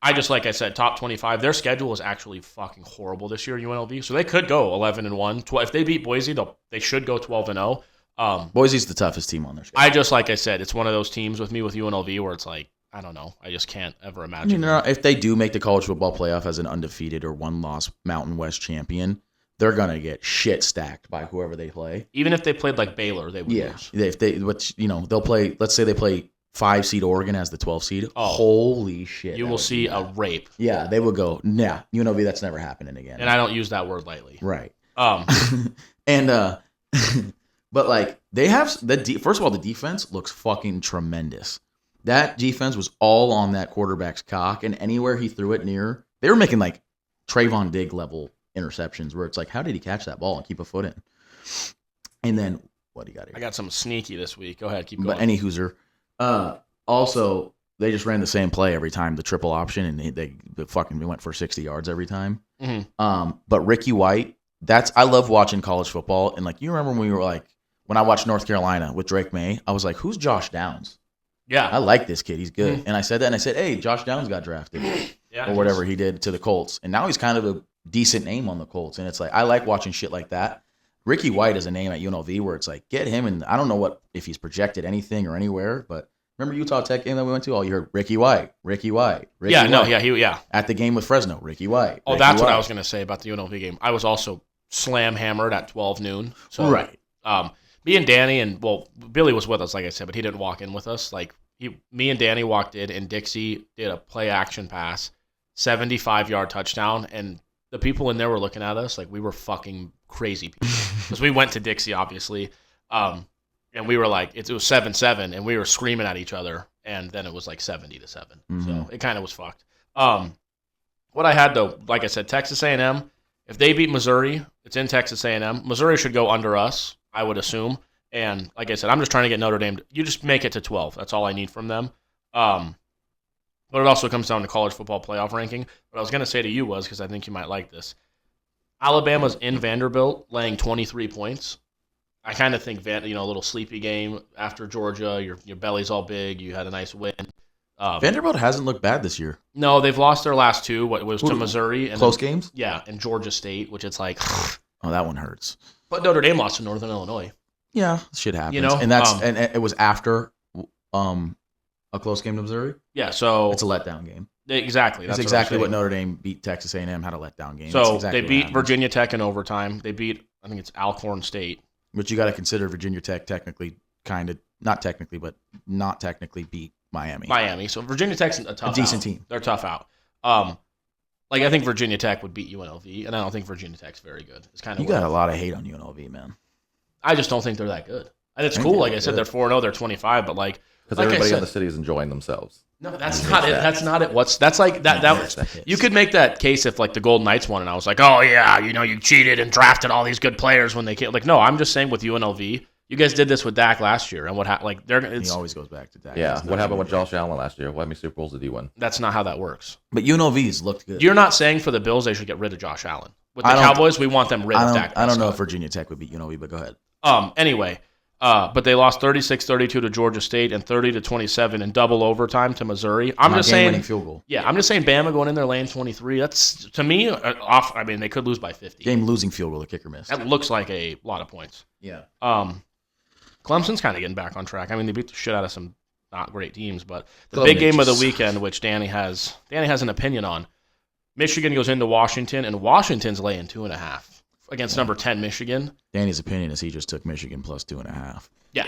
I just, like I said, top 25. Their schedule is actually fucking horrible this year, UNLV. So they could go 11-1. If they beat Boise, they should go 12-0. Boise's the toughest team on their schedule. I just, like I said, it's one of those teams with UNLV where it's like, I don't know. I just can't ever imagine. If they do make the college football playoff as an undefeated or one-loss Mountain West champion, they're gonna get shit stacked by whoever they play. Even if they played like Baylor, they would lose. They'll play. Let's say they play 5-seed Oregon as the 12 seed. Oh, holy shit! You will see a rape. Yeah, they will go. Nah, UNLV, that's never happening again. And I don't use that word lightly. Right. And but like they have first of all, the defense looks fucking tremendous. That defense was all on that quarterback's cock, and anywhere he threw it near, they were making like Trayvon Digg level interceptions where it's like, how did he catch that ball and keep a foot in? And then what do you got here? I got some sneaky this week. Go ahead, keep going. But any Hoosier. Also, they just ran the same play every time, the triple option, and they fucking went for 60 yards every time. Mm-hmm. But Ricky White, I love watching college football, and like you remember when we were like when I watched North Carolina with Drake May, I was like, who's Josh Downs? Yeah, I like this kid. He's good. Mm-hmm. And I said that, and I said, hey, Josh Downs got drafted or whatever he did to the Colts, and now he's kind of a decent name on the Colts, and it's like I like watching shit like that. Ricky White is a name at UNLV where it's like, get him, and I don't know if he's projected anything or anywhere, but remember Utah Tech game that we went to? Oh, you heard Ricky White. At the game with Fresno, Ricky White. Oh, that's what I was going to say about the UNLV game. I was also slam hammered at 12 noon. So, right. Me and Danny Billy was with us, like I said, but he didn't walk in with us. Like me and Danny walked in, and Dixie did a play action pass, 75-yard touchdown, and the people in there were looking at us like we were fucking crazy people because we went to Dixie, obviously. And we were like, it was 7-7, and we were screaming at each other, and then it was like 70-7. Mm-hmm. So it kind of was fucked. What I had though, like I said, Texas A&M. If they beat Missouri, it's in Texas A&M. Missouri should go under us, I would assume. And like I said, I'm just trying to get Notre Dame. You just make it to 12. That's all I need from them. But it also comes down to college football playoff ranking. What I was going to say to you was, because I think you might like this, Alabama's in Vanderbilt laying 23 points. I kind of think a little sleepy game after Georgia. Your belly's all big. You had a nice win. Vanderbilt hasn't looked bad this year. No, they've lost their last two. What was to Missouri and close games? Yeah, and Georgia State, which it's like, oh, that one hurts. But Notre Dame lost to Northern Illinois. Yeah, shit happens. And and it was after a close game to Missouri. Yeah, so it's a letdown game. Exactly. That's exactly what Notre Dame beat Texas A&M, had a letdown game. So exactly they beat Virginia Tech in overtime. They beat, I think it's Alcorn State. But you got to consider Virginia Tech not technically beat Miami. So Virginia Tech's a decent team. They're tough out. I think Virginia Tech would beat UNLV, and I don't think Virginia Tech's very good. It's kind of got a lot of hate on UNLV, man. I just don't think they're that good. And it's cool. Like I said, they're 4-0, they're 25, but like because everybody in the city is enjoying themselves. No, that's not it. That's not it. That's like that. You could make that case if like the Golden Knights won, and I was like, oh yeah, you cheated and drafted all these good players when they can't. Like, no, I'm just saying with UNLV, you guys did this with Dak last year, and what happened? Like, he always goes back to Dak. Yeah, what happened with Josh Allen last year? How many Super Bowls did he win? That's not how that works. But UNLV's looked good. You're not saying for the Bills they should get rid of Josh Allen. With the Cowboys, we want them rid of Dak. I don't know if Virginia Tech would beat UNLV, but go ahead. Anyway. But they lost 36-32 to Georgia State and 30-27 in double overtime to Missouri. I'm just saying, game-winning field goal. Yeah, I'm just saying, Bama going in there laying 23. That's to me off. I mean, they could lose by 50. Game-losing field goal, the kicker missed. That looks like a lot of points. Yeah. Clemson's kind of getting back on track. I mean, they beat the shit out of some not great teams, but the big game of the weekend, which Danny has an opinion on. Michigan goes into Washington, and Washington's laying 2.5. against number 10 Michigan. Danny's opinion is he just took Michigan plus 2.5. Yeah.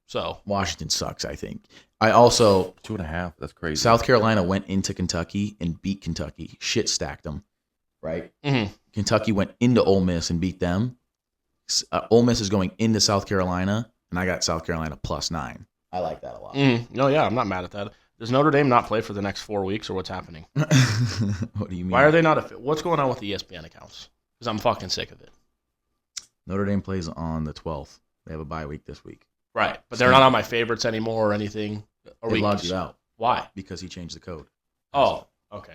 So Washington sucks, I think. I also 2.5. That's crazy. South Carolina went into Kentucky and beat Kentucky. Shit stacked them, right? Mm-hmm. Kentucky went into Ole Miss and beat them. Ole Miss is going into South Carolina, and I got South Carolina plus 9. I like that a lot. No, yeah, I'm not mad at that. Does Notre Dame not play for the next 4 weeks, or what's happening? What do you mean? Why are they not? What's going on with the ESPN accounts? Because I'm fucking sick of it. Notre Dame plays on the 12th. They have a bye week this week. Right, but they're not on my favorites anymore or anything. Or They logged you out Why? because he changed the code. Oh, okay.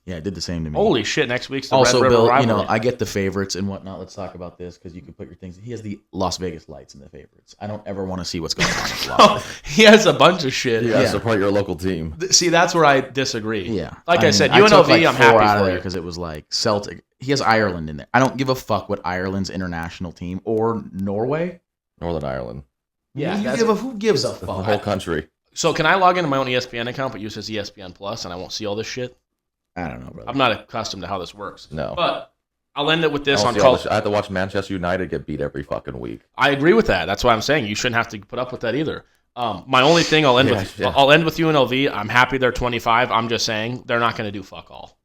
Yeah, it did the same to me. Holy shit! Next week's the Also, Red River Bill, rivalry. I get the favorites and whatnot. Let's talk about this because you can put your things. He has the Las Vegas lights in the favorites. I don't ever want to see what's going on with Las Vegas. He has a bunch of shit. You gotta Yeah. support your local team. See, that's where I disagree. Yeah. Like I said, took UNLV, like I'm 4 happy out of for there you. because it was like Celtic. He has Ireland in there. I don't give a fuck what Ireland's international team or Norway. Northern Ireland. Yeah, Who gives a The fuck? whole country. So can I log into my own ESPN account but use his ESPN Plus and I won't see all this shit? I don't know, brother. I'm not accustomed to how this works. No. But I'll end it with this I on don't see all call. this shit. I have to watch Manchester United get beat every fucking week. I agree with that. That's why I'm saying you shouldn't have to put up with that either. My only thing I'll end with UNLV. I'm happy they're 25. I'm just saying they're not going to do fuck all.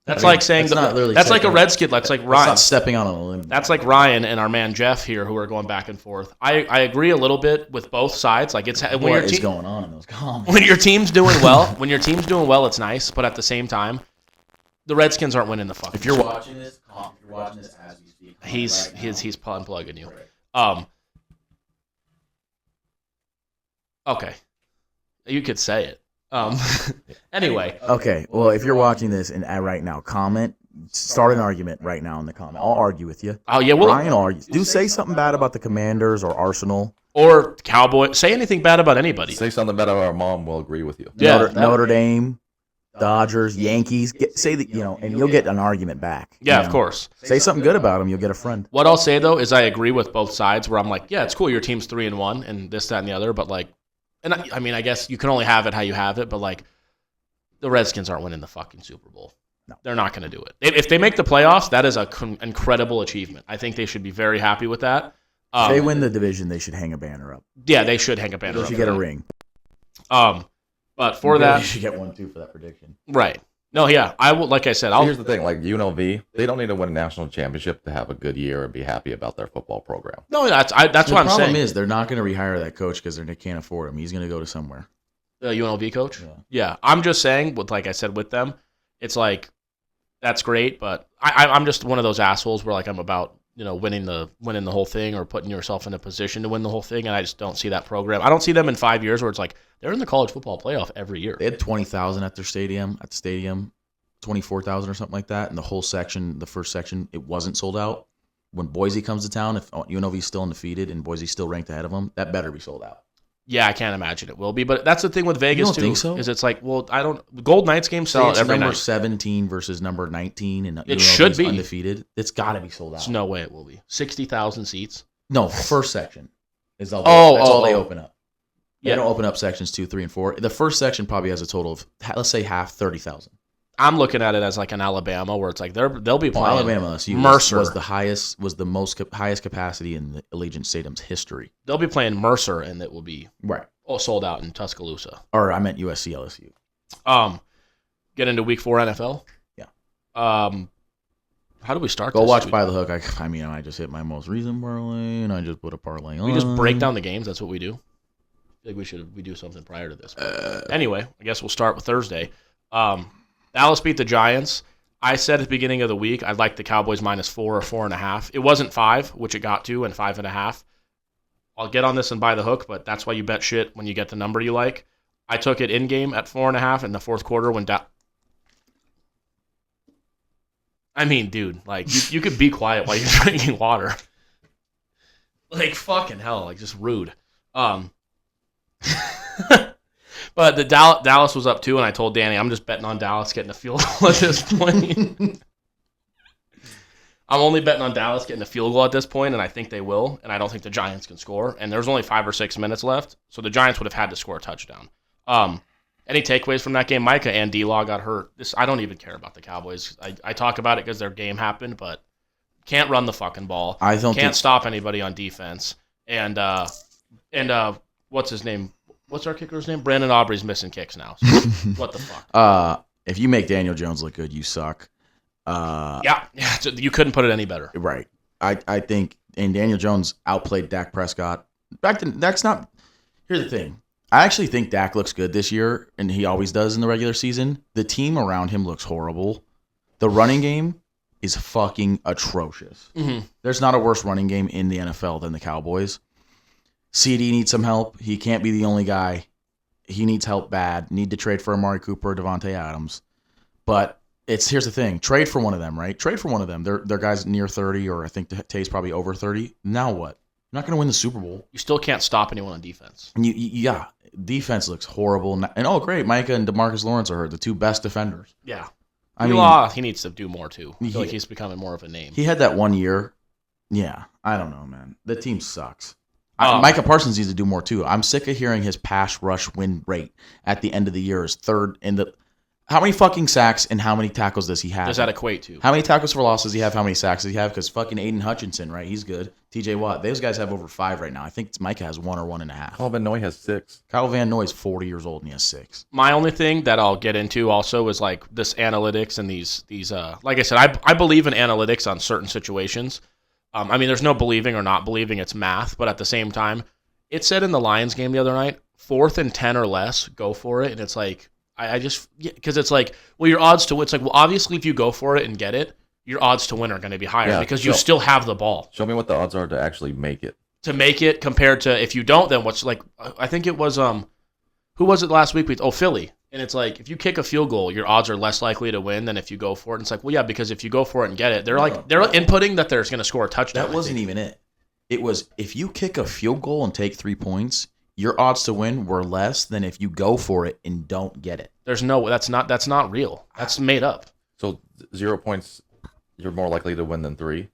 That's like saying that's not really that's like a stepping- Redskin. That's like It's Ryan. not stepping on a limb. That's like Ryan and our man Jeff here, who are going back and forth. I agree a little bit with both sides. Like it's when what your is team going on in those comments. when your team's doing well, it's nice. But at the same time, the Redskins aren't winning the fucking. If you're watching this as we speak, he's unplugging you. Okay, you could say it. Anyway, okay. Well, if you're watching this and right now, comment. Start an argument right now in the comment. I'll argue with you. oh yeah, well, Ryan argues. Do say something bad about the Commanders or Arsenal. or Cowboy. Say anything bad about anybody. Say something bad about our mom, we'll agree with you. Yeah, Notre Dame, Dodgers, Yankees. Say that and you'll get an argument back. Yeah, of course. Say something good about them, you'll get a friend. What I'll say though is I agree with both sides. Where I'm like, yeah, it's cool. Your team's 3-1 and this, that, and the other. But like, and I mean, I guess you can only have it how you have it. But like, the Redskins aren't winning the fucking Super Bowl. No. They're not going to do it. If they make the playoffs, that is an incredible achievement. I think they should be very happy with that. If they win the division, they should hang a banner up. Yeah, they should hang a banner They up should for get a that. ring. But for You that, should get one too for that prediction. right? No, yeah, I will. Like I said, Here's the thing, like UNLV, they don't need to win a national championship to have a good year and be happy about their football program. No, that's what I'm The saying. problem is they're not going to rehire that coach because they can't afford him. He's going to go to somewhere. The UNLV coach. Yeah. Yeah, I'm just saying. Like I said with them, it's like that's great, but I'm just one of those assholes where like I'm about winning the whole thing or putting yourself in a position to win the whole thing, and I just don't see that program. I don't see them in 5 years where it's like they're in the college football playoff every year. They had 20,000 at the stadium, 24,000 or something like that. And the whole section, the first section, it wasn't sold out. When Boise comes to town, if UNLV's still undefeated and Boise's still ranked ahead of them, that better be sold out. Yeah, I can't imagine it will be, but that's the thing with Vegas don't too. think so? Is it's like, well, I don't. Gold Knights games Say sell out it's every number night. 17 versus number 19, and UNLV's should be. undefeated. It's got to be sold out. There's no way it will be. 60,000 seats. No, first section is all. Oh, That's all oh, they oh. open up. They Yeah. don't open up sections 2, 3, and 4. The first section probably has a total of let's say half 30,000. I'm looking at it as like an Alabama where it's like they'll be Well, playing. Alabama LSU Mercer. was the highest highest capacity in the Allegiant Stadium's history. They'll be playing Mercer, and it will be Right. all sold out in Tuscaloosa. Or I meant USC LSU. Get into Week 4 NFL. Yeah. How do we start? Go this? watch By the Hook. I just hit my most recent parlay, and I just put a parlay on. We just break down the games. That's what we do. I think we do something prior to this. Anyway, I guess we'll start with Thursday. Dallas beat the Giants. I said at the beginning of the week I'd like the Cowboys -4 or 4.5. It wasn't 5, which it got to, and 5.5. I'll get on this and By the Hook, but that's why you bet shit when you get the number you like. I took it in game at 4.5 in the fourth quarter when I mean, dude, like you could be quiet while you're drinking water. Like fucking hell, like just rude. But the Dallas was up 2, and I told Danny I'm just betting on Dallas getting a field goal at this point. I'm only betting on Dallas getting a field goal at this point, and I think they will, and I don't think the Giants can score. And there's only 5 or 6 minutes left, so the Giants would have had to score a touchdown. Any takeaways from that game? Micah and D-Law got hurt. I don't even care about the Cowboys. I talk about it because their game happened, but Can't run the fucking ball. Can't stop anybody on defense. And what's his name? What's our kicker's name? Brandon Aubrey's missing kicks now. So what the fuck? If you make Daniel Jones look good, you suck. Yeah, you couldn't put it any better. Right. I think, and Daniel Jones outplayed Dak Prescott. Here's the thing. I actually think Dak looks good this year, and he always does in the regular season. The team around him looks horrible. The running game is fucking atrocious. Mm-hmm. There's not a worse running game in the NFL than the Cowboys. CD needs some help. He can't be the only guy. He needs help bad. Need to trade for Amari Cooper or Devontae Adams. But here's the thing. Trade for one of them, right? Trade for one of them. They're guys near 30, or I think Tay's probably over 30. Now what? You're not going to win the Super Bowl. You still can't stop anyone on defense. And yeah, defense looks horrible. And oh, great, Micah and DeMarcus Lawrence are the two best defenders. Yeah. I mean, he needs to do more too. I feel like he's becoming more of a name. He had that 1 year. Yeah, I don't know, man. The team sucks. Micah Parsons needs to do more too. I'm sick of hearing his pass rush win rate at the end of the year is third in the. How many fucking sacks and how many tackles does he have? Does that equate to? How many tackles for loss does he have? How many sacks does he have? Because fucking Aiden Hutchinson, right? He's good. TJ Watt. Those guys have over 5 right now. I think Micah has 1 or 1.5. Kyle Van Noy has 6. Kyle Van Noy is 40 years old and he has 6. My only thing that I'll get into also is like this analytics and these like I said, I believe in analytics on certain situations. I mean, there's no believing or not believing. It's math. But at the same time, it said in the Lions game the other night, 4th and 10 or less, go for it. And it's like, because it's like, well, your odds to win, it's like, well, obviously if you go for it and get it, your odds to win are going to be higher because you still have the ball. Show me what the odds are to actually make it. To make it compared to if you don't, then what's like, I think it was, who was it last week? Philly. And it's like, if you kick a field goal, your odds are less likely to win than if you go for it. And it's like, well, yeah, because if you go for it and get it, they're inputting that they're going to score a touchdown. That wasn't even it. It was, if you kick a field goal and take 3 points, your odds to win were less than if you go for it and don't get it. That's not real. That's made up. So 0 points, you're more likely to win than 3.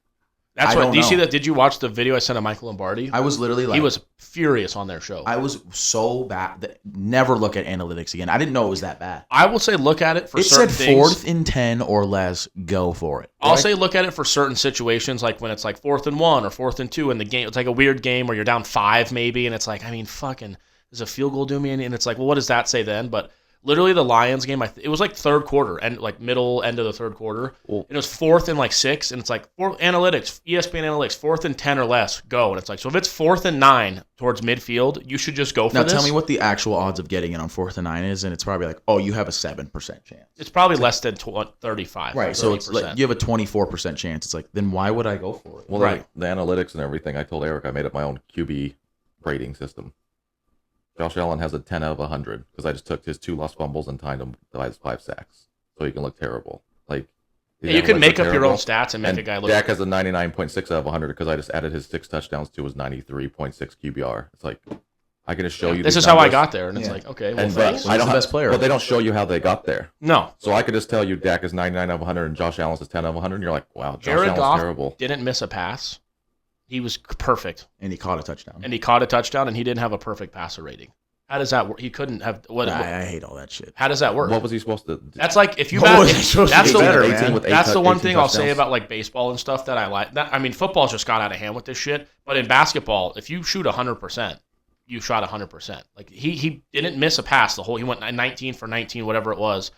That's what. Do you see that? Did you watch the video I sent to Michael Lombardi? I was literally like, he was furious on their show. I was so bad that never look at analytics again. I didn't know it was that bad. I will say look at it for certain things. It said 4th and 10 or less, go for it. I'll say look at it for certain situations, like when it's like 4th and 1 or 4th and 2 in the game. It's like a weird game where you're down 5 maybe, and it's like, I mean, fucking, does a field goal do me any? And it's like, well, what does that say then? But literally the Lions game, it was like 3rd quarter and like middle end of the 3rd quarter. And it was 4th and like 6, and it's like analytics, ESPN analytics, 4th and 10 or less, go. And it's like, so if it's 4th and 9 towards midfield, you should just go for this. Now tell me what the actual odds of getting it on 4th and 9 is, and it's probably like, oh, you have a 7% chance. It's probably less than 35. Right, so it's like you have a 24% chance. It's like, then why would I go for it? Well, right. The analytics and everything, I told Eric I made up my own QB rating system. Josh Allen has a 10 out of 100 because I just took his 2 lost fumbles and tied him by his 5 sacks, so he can look terrible. Like you can make up your own stats and make a guy look. Dak has a 99.6 out of 100 because I just added his 6 touchdowns to his 93.6 QBR. It's like I can just show you. This is how I got there, and it's like, okay, well, thanks. I don't have the best player, but they don't show you how they got there. No, so I could just tell you Dak is 99 out of 100 and Josh Allen's is 10 out of 100, and you're like, wow, Josh Allen's Goff terrible. Didn't miss a pass. He was perfect, and he caught a touchdown. And he didn't have a perfect passer rating. How does that work? He couldn't have. I hate all that shit. How does that work? What was he supposed to do? That's like if you. That's the one thing I'll say about like baseball and stuff that I like. I mean, football just got out of hand with this shit. But in basketball, if you shoot 100%, you shot 100%. Like he didn't miss a pass the whole. He went 19 for 19, whatever it was.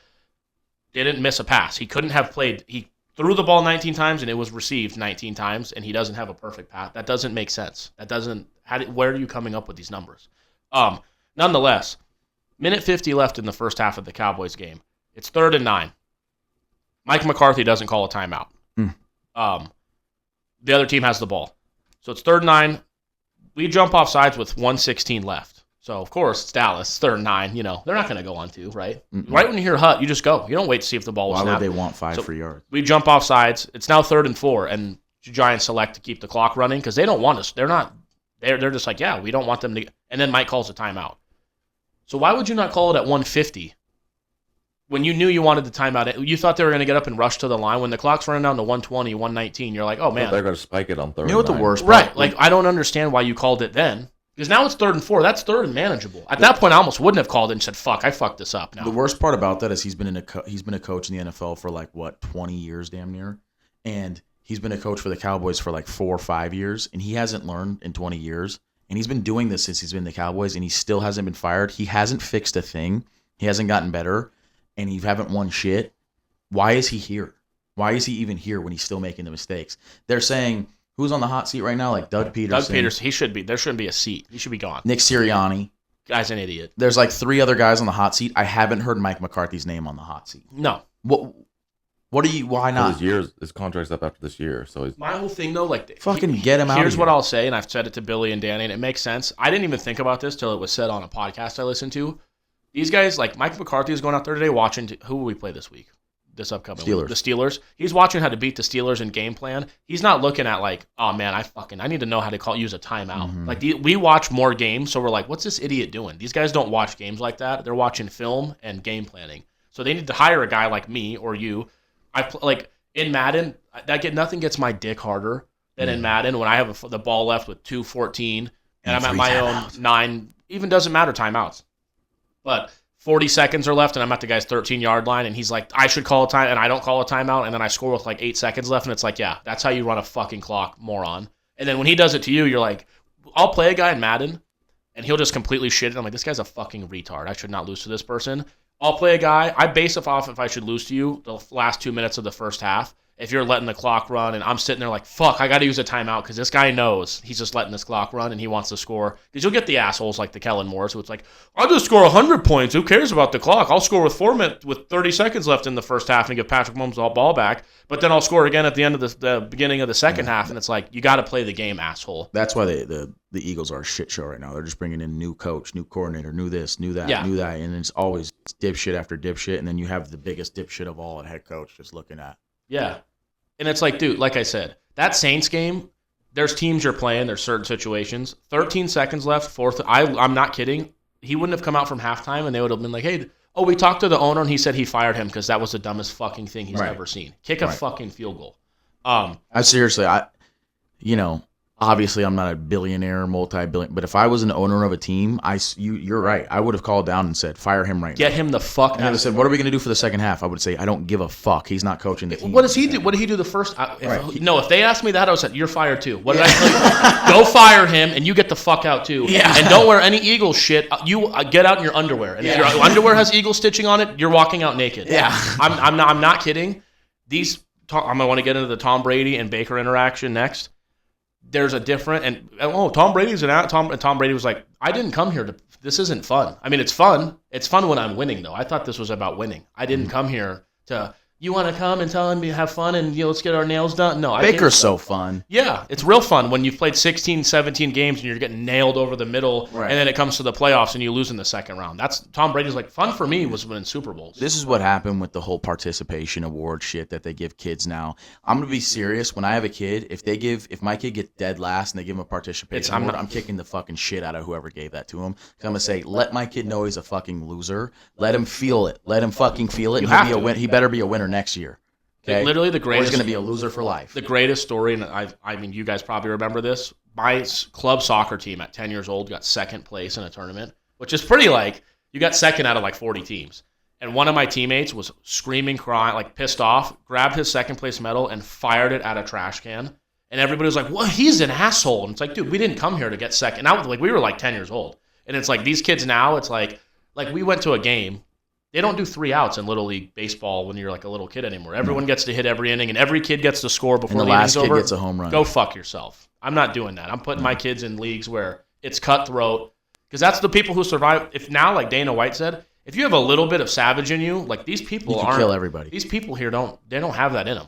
Didn't miss a pass. He couldn't have played. He threw the ball 19 times and it was received 19 times, and he doesn't have a perfect pass. That doesn't make sense. That doesn't. Where are you coming up with these numbers? Nonetheless, minute 50 left in the first half of the Cowboys game. It's 3rd and 9. Mike McCarthy doesn't call a timeout. The other team has the ball. So it's 3rd and 9. We jump off sides with 1:16 left. So, of course, it's Dallas. It's 3rd and 9. You know, they're not going to go on 2, right? Mm-mm. Right when you hear Hut, you just go. You don't wait to see if the ball was snapped. Why would they want 5 free yards? We jump off sides. It's now 3rd and 4, and the Giants select to keep the clock running because they don't want us. They're just like, yeah, we don't want them to. And then Mike calls a timeout. So why would you not call it at 150 when you knew you wanted the timeout? You thought they were going to get up and rush to the line. When the clock's running down to 120, 119, you're like, oh, man. They're going to spike it on 3rd. You know what the worst part? Right. Like, I don't understand why you called it then. Because now it's 3rd and 4. That's 3rd and manageable. At that point, I almost wouldn't have called it and said, fuck, I fucked this up now. The worst part about that is he's been a coach in the NFL for 20 years damn near. And He's been a coach for the Cowboys for like 4 or 5 years, and he hasn't learned in 20 years. And he's been doing this since he's been the Cowboys, and he still hasn't been fired. He hasn't fixed a thing. He hasn't gotten better, and he haven't won shit. Why is he here? Why is he even here when he's still making the mistakes? They're saying, who's on the hot seat right now? Like Doug Peterson. Doug Peterson, he should be. There shouldn't be a seat. He should be gone. Nick Sirianni. Guy's an idiot. There's like 3 other guys on the hot seat. I haven't heard Mike McCarthy's name on the hot seat. No. What are you? Why not? His contract's up after this year, so he's My whole thing though, like fucking get him out. Here's of what here. I'll say, and I've said it to Billy and Danny, and it makes sense. I didn't even think about this till it was said on a podcast I listened to. These guys, like Mike McCarthy, is going out there today watching. Who will we play this week? This upcoming Steelers. week? The Steelers. He's watching how to beat the Steelers in game plan. He's not looking at like, oh man, I need to know how to use a timeout. Mm-hmm. Like we watch more games, so we're like, what's this idiot doing? These guys don't watch games like that. They're watching film and game planning. So they need to hire a guy like me or you. Like in Madden, nothing gets my dick harder than in Madden when I have the ball left with 2:14 and I'm at my own 9. Even doesn't matter timeouts, but 40 seconds are left and I'm at the guy's 13-yard line and he's like, I should call a time, and I don't call a timeout, and then I score with like 8 seconds left, and it's like, yeah, that's how you run a fucking clock, moron. And then when he does it to you, you're like, I'll play a guy in Madden and he'll just completely shit it. I'm like, this guy's a fucking retard. I should not lose to this person. I'll play a guy. I base it off if I should lose to you the last 2 minutes of the first half. If you're letting the clock run and I'm sitting there like, fuck, I got to use a timeout because this guy knows he's just letting this clock run and he wants to score. Because you'll get the assholes like the Kellen Moores who it's like, I'll just score 100 points. Who cares about the clock? I'll score with 30 seconds left in the first half and give Patrick Mahomes the ball back. But then I'll score again at the end of the beginning of the second half. And it's like, you got to play the game, asshole. That's why the Eagles are a shit show right now. They're just bringing in new coach, new coordinator, new this, new that, new that. And it's always dipshit after dipshit. And then you have the biggest dipshit of all, a head coach just looking at. Yeah. And it's like, dude, like I said, that Saints game, there's teams you're playing, there's certain situations. 13 seconds left, fourth. I'm not kidding. He wouldn't have come out from halftime, and they would have been like, hey, we talked to the owner, and he said he fired him because that was the dumbest fucking thing he's ever seen. Kick a fucking field goal. Obviously I'm not a billionaire, multi-billion, but if I was an owner of a team, you're right. I would have called down and said, fire him right now. Get him the fuck out. And they said, what are we going to do for the second half? I would say, I don't give a fuck. He's not coaching the team. What does he do? What did he do the first? If they asked me that, I would say, you're fired too. What did I tell you? Go fire him, and you get the fuck out too. Yeah. And don't wear any Eagle shit. You get out in your underwear, and if your underwear has Eagle stitching on it, you're walking out naked. Yeah. I'm not kidding. I'm gonna want to get into the Tom Brady and Baker interaction next. There's a different, Tom Brady's Tom Brady was like, I didn't come here this isn't fun. I mean, it's fun. It's fun when I'm winning, though. I thought this was about winning. I didn't come here to, you want to come and tell him to have fun and let's get our nails done? No. Baker's so fun. Yeah, it's real fun when you've played 16, 17 games and you're getting nailed over the middle, and then it comes to the playoffs and you lose in the second round. That's Tom Brady's like, fun for me was winning Super Bowls. This is what happened with the whole participation award shit that they give kids now. I'm gonna be serious. When I have a kid, if my kid gets dead last and they give him a participation award, I'm kicking the fucking shit out of whoever gave that to him. I'm gonna say, let my kid know he's a fucking loser. Let him feel it. Let him fucking feel it. He better be a winner next year. Okay? Literally the greatest. Or he's going to be a loser for life. The greatest story, and I mean, you guys probably remember this. My club soccer team at 10 years old got second place in a tournament, which is pretty you got second out of 40 teams. And one of my teammates was screaming, crying, pissed off, grabbed his second place medal and fired it at a trash can. And everybody was like, well, he's an asshole. And it's like, dude, we didn't come here to get second. Now, we were 10 years old. And it's like these kids now, it's like we went to a game. They don't do 3 outs in Little League baseball when you're a little kid anymore. Everyone gets to hit every inning, and every kid gets to score before the inning's last kid over. gets a home run. Go fuck yourself. I'm not doing that. I'm putting my kids in leagues where it's cutthroat, because that's the people who survive. If now, like Dana White said, if you have a little bit of savage in you, these people you can kill everybody. These people here don't have that in them.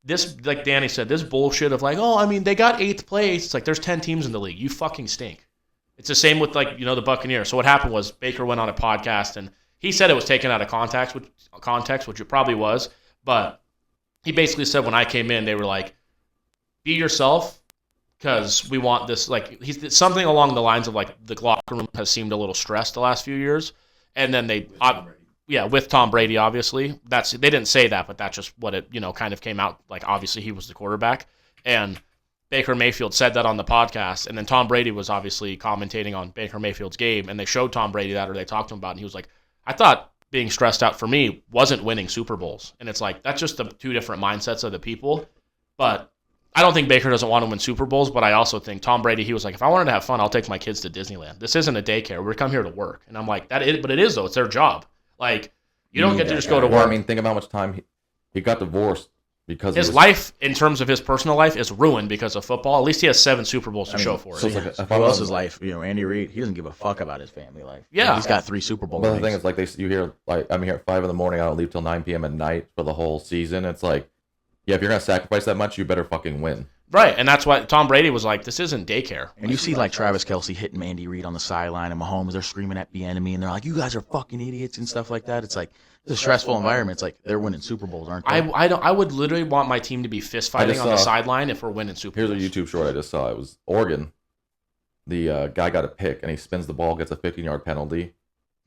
This, like Danny said, this bullshit of they got 8th place. It's there's 10 teams in the league. You fucking stink. It's the same with the Buccaneers. So what happened was Baker went on a podcast and he said it was taken out of context, which it probably was. But he basically said when I came in, they were like, be yourself because we want this. He's something along the lines of the locker room has seemed a little stressed the last few years. And then with Tom Brady, obviously. They didn't say that, but that's just what it, kind of came out. Obviously he was the quarterback. And Baker Mayfield said that on the podcast, and then Tom Brady was obviously commentating on Baker Mayfield's game, and they showed Tom Brady that, or they talked to him about it, and he was like, I thought being stressed out for me wasn't winning Super Bowls. And it's like, that's just the two different mindsets of the people. But I don't think Baker doesn't want to win Super Bowls, but I also think Tom Brady, he was like, if I wanted to have fun, I'll take my kids to Disneyland. This isn't a daycare. We come here to work. And I'm like, but it is, though. It's their job. Like, you don't get to just go to work. Well, I mean, think about how much time he got divorced because his life, in terms of his personal life, is ruined because of football. At least he has 7 Super Bowls to show for it. So it's like, Who else's life? Andy Reid, he doesn't give a fuck about his family life. Yeah. He's got 3 Super Bowl But rings. the thing is, like, you hear, like, I'm here at 5 in the morning, I don't leave till 9 p.m. at night for the whole season. It's like, yeah, if you're going to sacrifice that much, you better fucking win. Right, and that's why Tom Brady was like, this isn't daycare. And you see, like, Travis Kelce hitting Andy Reid on the sideline, and Mahomes, they're screaming at the enemy, and they're like, you guys are fucking idiots and stuff like that. It's like, it's a stressful environment. It's like, they're winning Super Bowls, aren't they? I would literally want my team to be fist fighting on the sideline if we're winning Super Bowls. Here's a YouTube short I just saw. It was Oregon. The guy got a pick, and he spins the ball, gets a 15-yard penalty,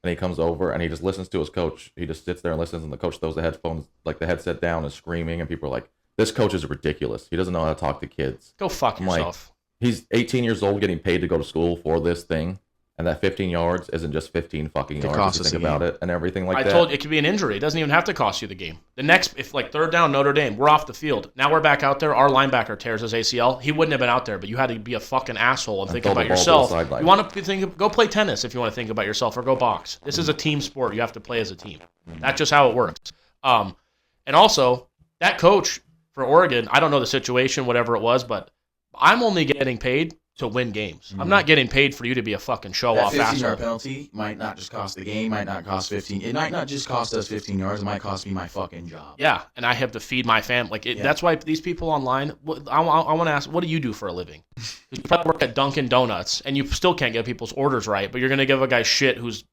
and he comes over, and he just listens to his coach. He just sits there and listens, and the coach throws the headphones, like the headset down, and screaming, and people are like, this coach is ridiculous. He doesn't know how to talk to kids. Go fuck yourself. Like, he's 18 years old getting paid to go to school for this thing, and that 15 yards isn't just 15 fucking yards if you think about it and everything like that. I told you, it could be an injury. It doesn't even have to cost you the game. The next, if like third down, Notre Dame, we're off the field. Now we're back out there. Our linebacker tears his ACL. He wouldn't have been out there, but you had to be a fucking asshole and think about yourself. You want to go play tennis if you want to think about yourself, or go box. This is a team sport. You have to play as a team. That's just how it works. And also, that coach for Oregon, I don't know the situation, whatever it was, but I'm only getting paid to win games. I'm not getting paid for you to be a fucking show-off asshole. That 15-yard penalty might not just cost the game, might not cost 15. It might not just cost us 15 yards. It might cost me my fucking job. Yeah, and I have to feed my family. That's why these people online, I want to ask, what do you do for a living? You probably work at Dunkin' Donuts, and you still can't get people's orders right, but you're going to give a guy shit who's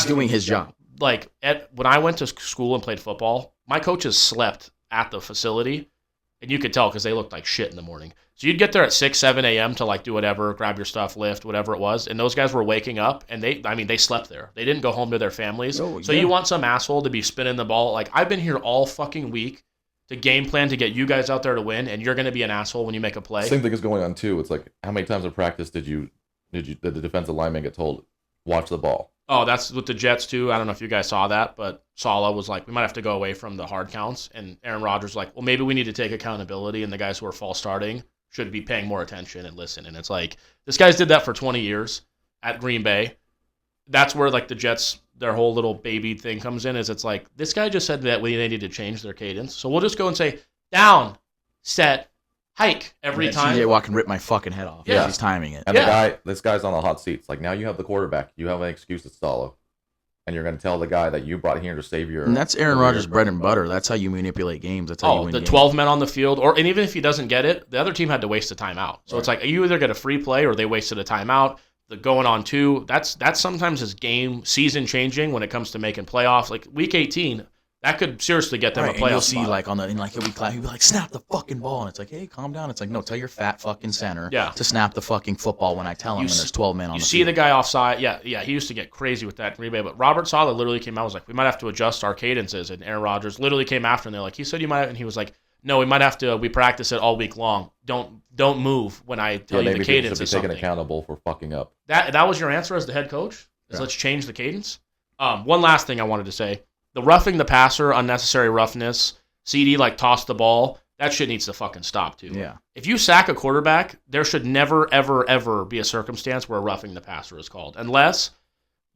doing his job. Like, when I went to school and played football, my coaches slept at the facility, and you could tell because they looked like shit in the morning. So you'd get there at 6, 7 a.m. to like do whatever, grab your stuff, lift, whatever it was. And those guys were waking up, and they slept there. They didn't go home to their families. So you want some asshole to be spinning the ball. Like, I've been here all fucking week to game plan to get you guys out there to win, and you're going to be an asshole when you make a play. Same thing is going on too. It's like, how many times in practice did the defensive lineman get told, watch the ball? Oh, that's with the Jets too. I don't know if you guys saw that, but Saleh was like, we might have to go away from the hard counts. And Aaron Rodgers was like, well, maybe we need to take accountability, and the guys who are false starting should be paying more attention and listen. And it's like, this guy's did that for 20 years at Green Bay. That's where like the Jets, their whole little baby thing comes in, is it's like, this guy just said that they need to change their cadence. So we'll just go and say, down, set, hike every time. TJ Watt can rip my fucking head off. Yeah. He's timing it. And this guy's on the hot seat. It's like, now you have the quarterback. You have an excuse to Saleh. And you're going to tell the guy that you brought here to save your... And that's Aaron Rodgers' bread and butter. That's how you manipulate games. That's how you win games. 12 men on the field. And even if he doesn't get it, the other team had to waste a timeout. So It's like, you either get a free play or they wasted a timeout. The going on 2, that's sometimes is game season changing when it comes to making playoffs. Like week 18, that could seriously get them a playoff. You'll see like he'll be like, snap the fucking ball, and it's like, hey, calm down. It's like, no, tell your fat fucking center to snap the fucking football when I tell him when there's 12 men on the field. You see the guy offside. Yeah, he used to get crazy with that in Green Bay, but Robert Saleh literally came out and was like, we might have to adjust our cadences, and Aaron Rodgers literally came after, and they're like, he said you might, and he was like, no, we might have to. We practice it all week long. Don't move when I tell you the cadence is something. Taken accountable for fucking up. That was your answer as the head coach? Let's change the cadence? One last thing I wanted to say. The roughing the passer, unnecessary roughness, CD like toss the ball, that shit needs to fucking stop too. Yeah. If you sack a quarterback, there should never, ever, ever be a circumstance where roughing the passer is called. Unless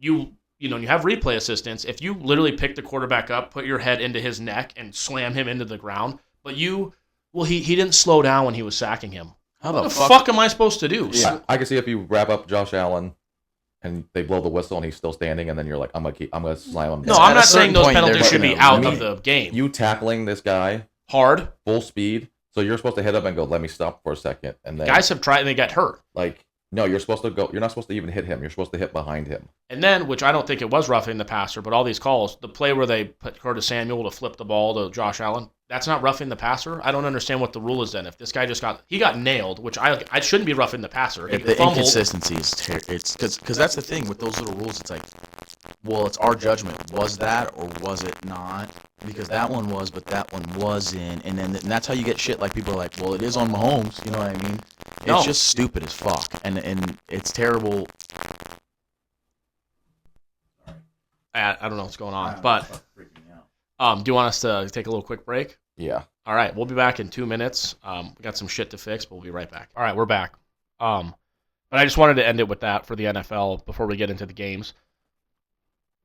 you have replay assistance. If you literally pick the quarterback up, put your head into his neck and slam him into the ground, but he didn't slow down when he was sacking him. What the fuck am I supposed to do? Yeah, I can see if you wrap up Josh Allen and they blow the whistle and he's still standing, and then you're like, I'm gonna slam him. No, I'm not saying those penalties should be out of the game. You tackling this guy hard, full speed, so you're supposed to hit up and go, let me stop for a second, and then guys have tried and they get hurt. Like, no, you're supposed to go. You're not supposed to even hit him. You're supposed to hit behind him. And then, which I don't think it was roughing the passer, but all these calls, the play where they put Curtis Samuel to flip the ball to Josh Allen, that's not roughing the passer. I don't understand what the rule is then. If this guy got nailed, which I shouldn't be roughing the passer. The inconsistency is it's because that's the thing with those little rules. It's like, well, it's our judgment. Was that or was it not? Because that one was, but that one wasn't. And that's how you get shit. Like people are like, well, it is on Mahomes. You know what I mean? It's just stupid as fuck, and it's terrible. I don't know what's going on. But do you want us to take a little quick break? Yeah. All right, we'll be back in 2 minutes. We got some shit to fix, but we'll be right back. All right, we're back. But I just wanted to end it with that for the NFL before we get into the games.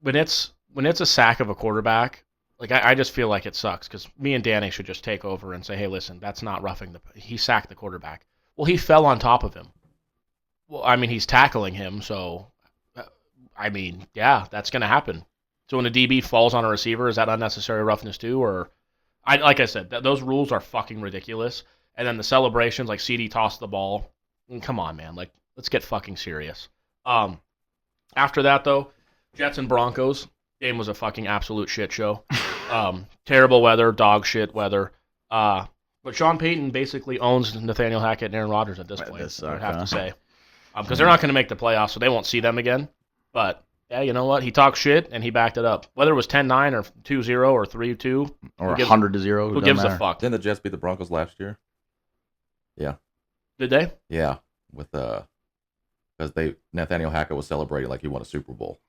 When it's a sack of a quarterback, like I just feel like it sucks because me and Danny should just take over and say, hey, listen, that's not roughing he sacked the quarterback. Well, he fell on top of him. Well, I mean, he's tackling him, so I mean, yeah, that's going to happen. So when a DB falls on a receiver, is that unnecessary roughness too? Or, like I said, those rules are fucking ridiculous. And then the celebrations, like CD tossed the ball. Come on, man. Like, let's get fucking serious. After that, though, Jets and Broncos. Game was a fucking absolute shit show. Terrible weather, dog shit weather. But Sean Payton basically owns Nathaniel Hackett and Aaron Rodgers at this point, I would have to say. Because they're not going to make the playoffs, so they won't see them again. But, yeah, you know what? He talked shit, and he backed it up. Whether it was 10-9 or 2-0 or 3-2. Or 100-0. Who gives a fuck? Didn't the Jets beat the Broncos last year? Yeah. Did they? Yeah. Because Nathaniel Hackett was celebrating like he won a Super Bowl.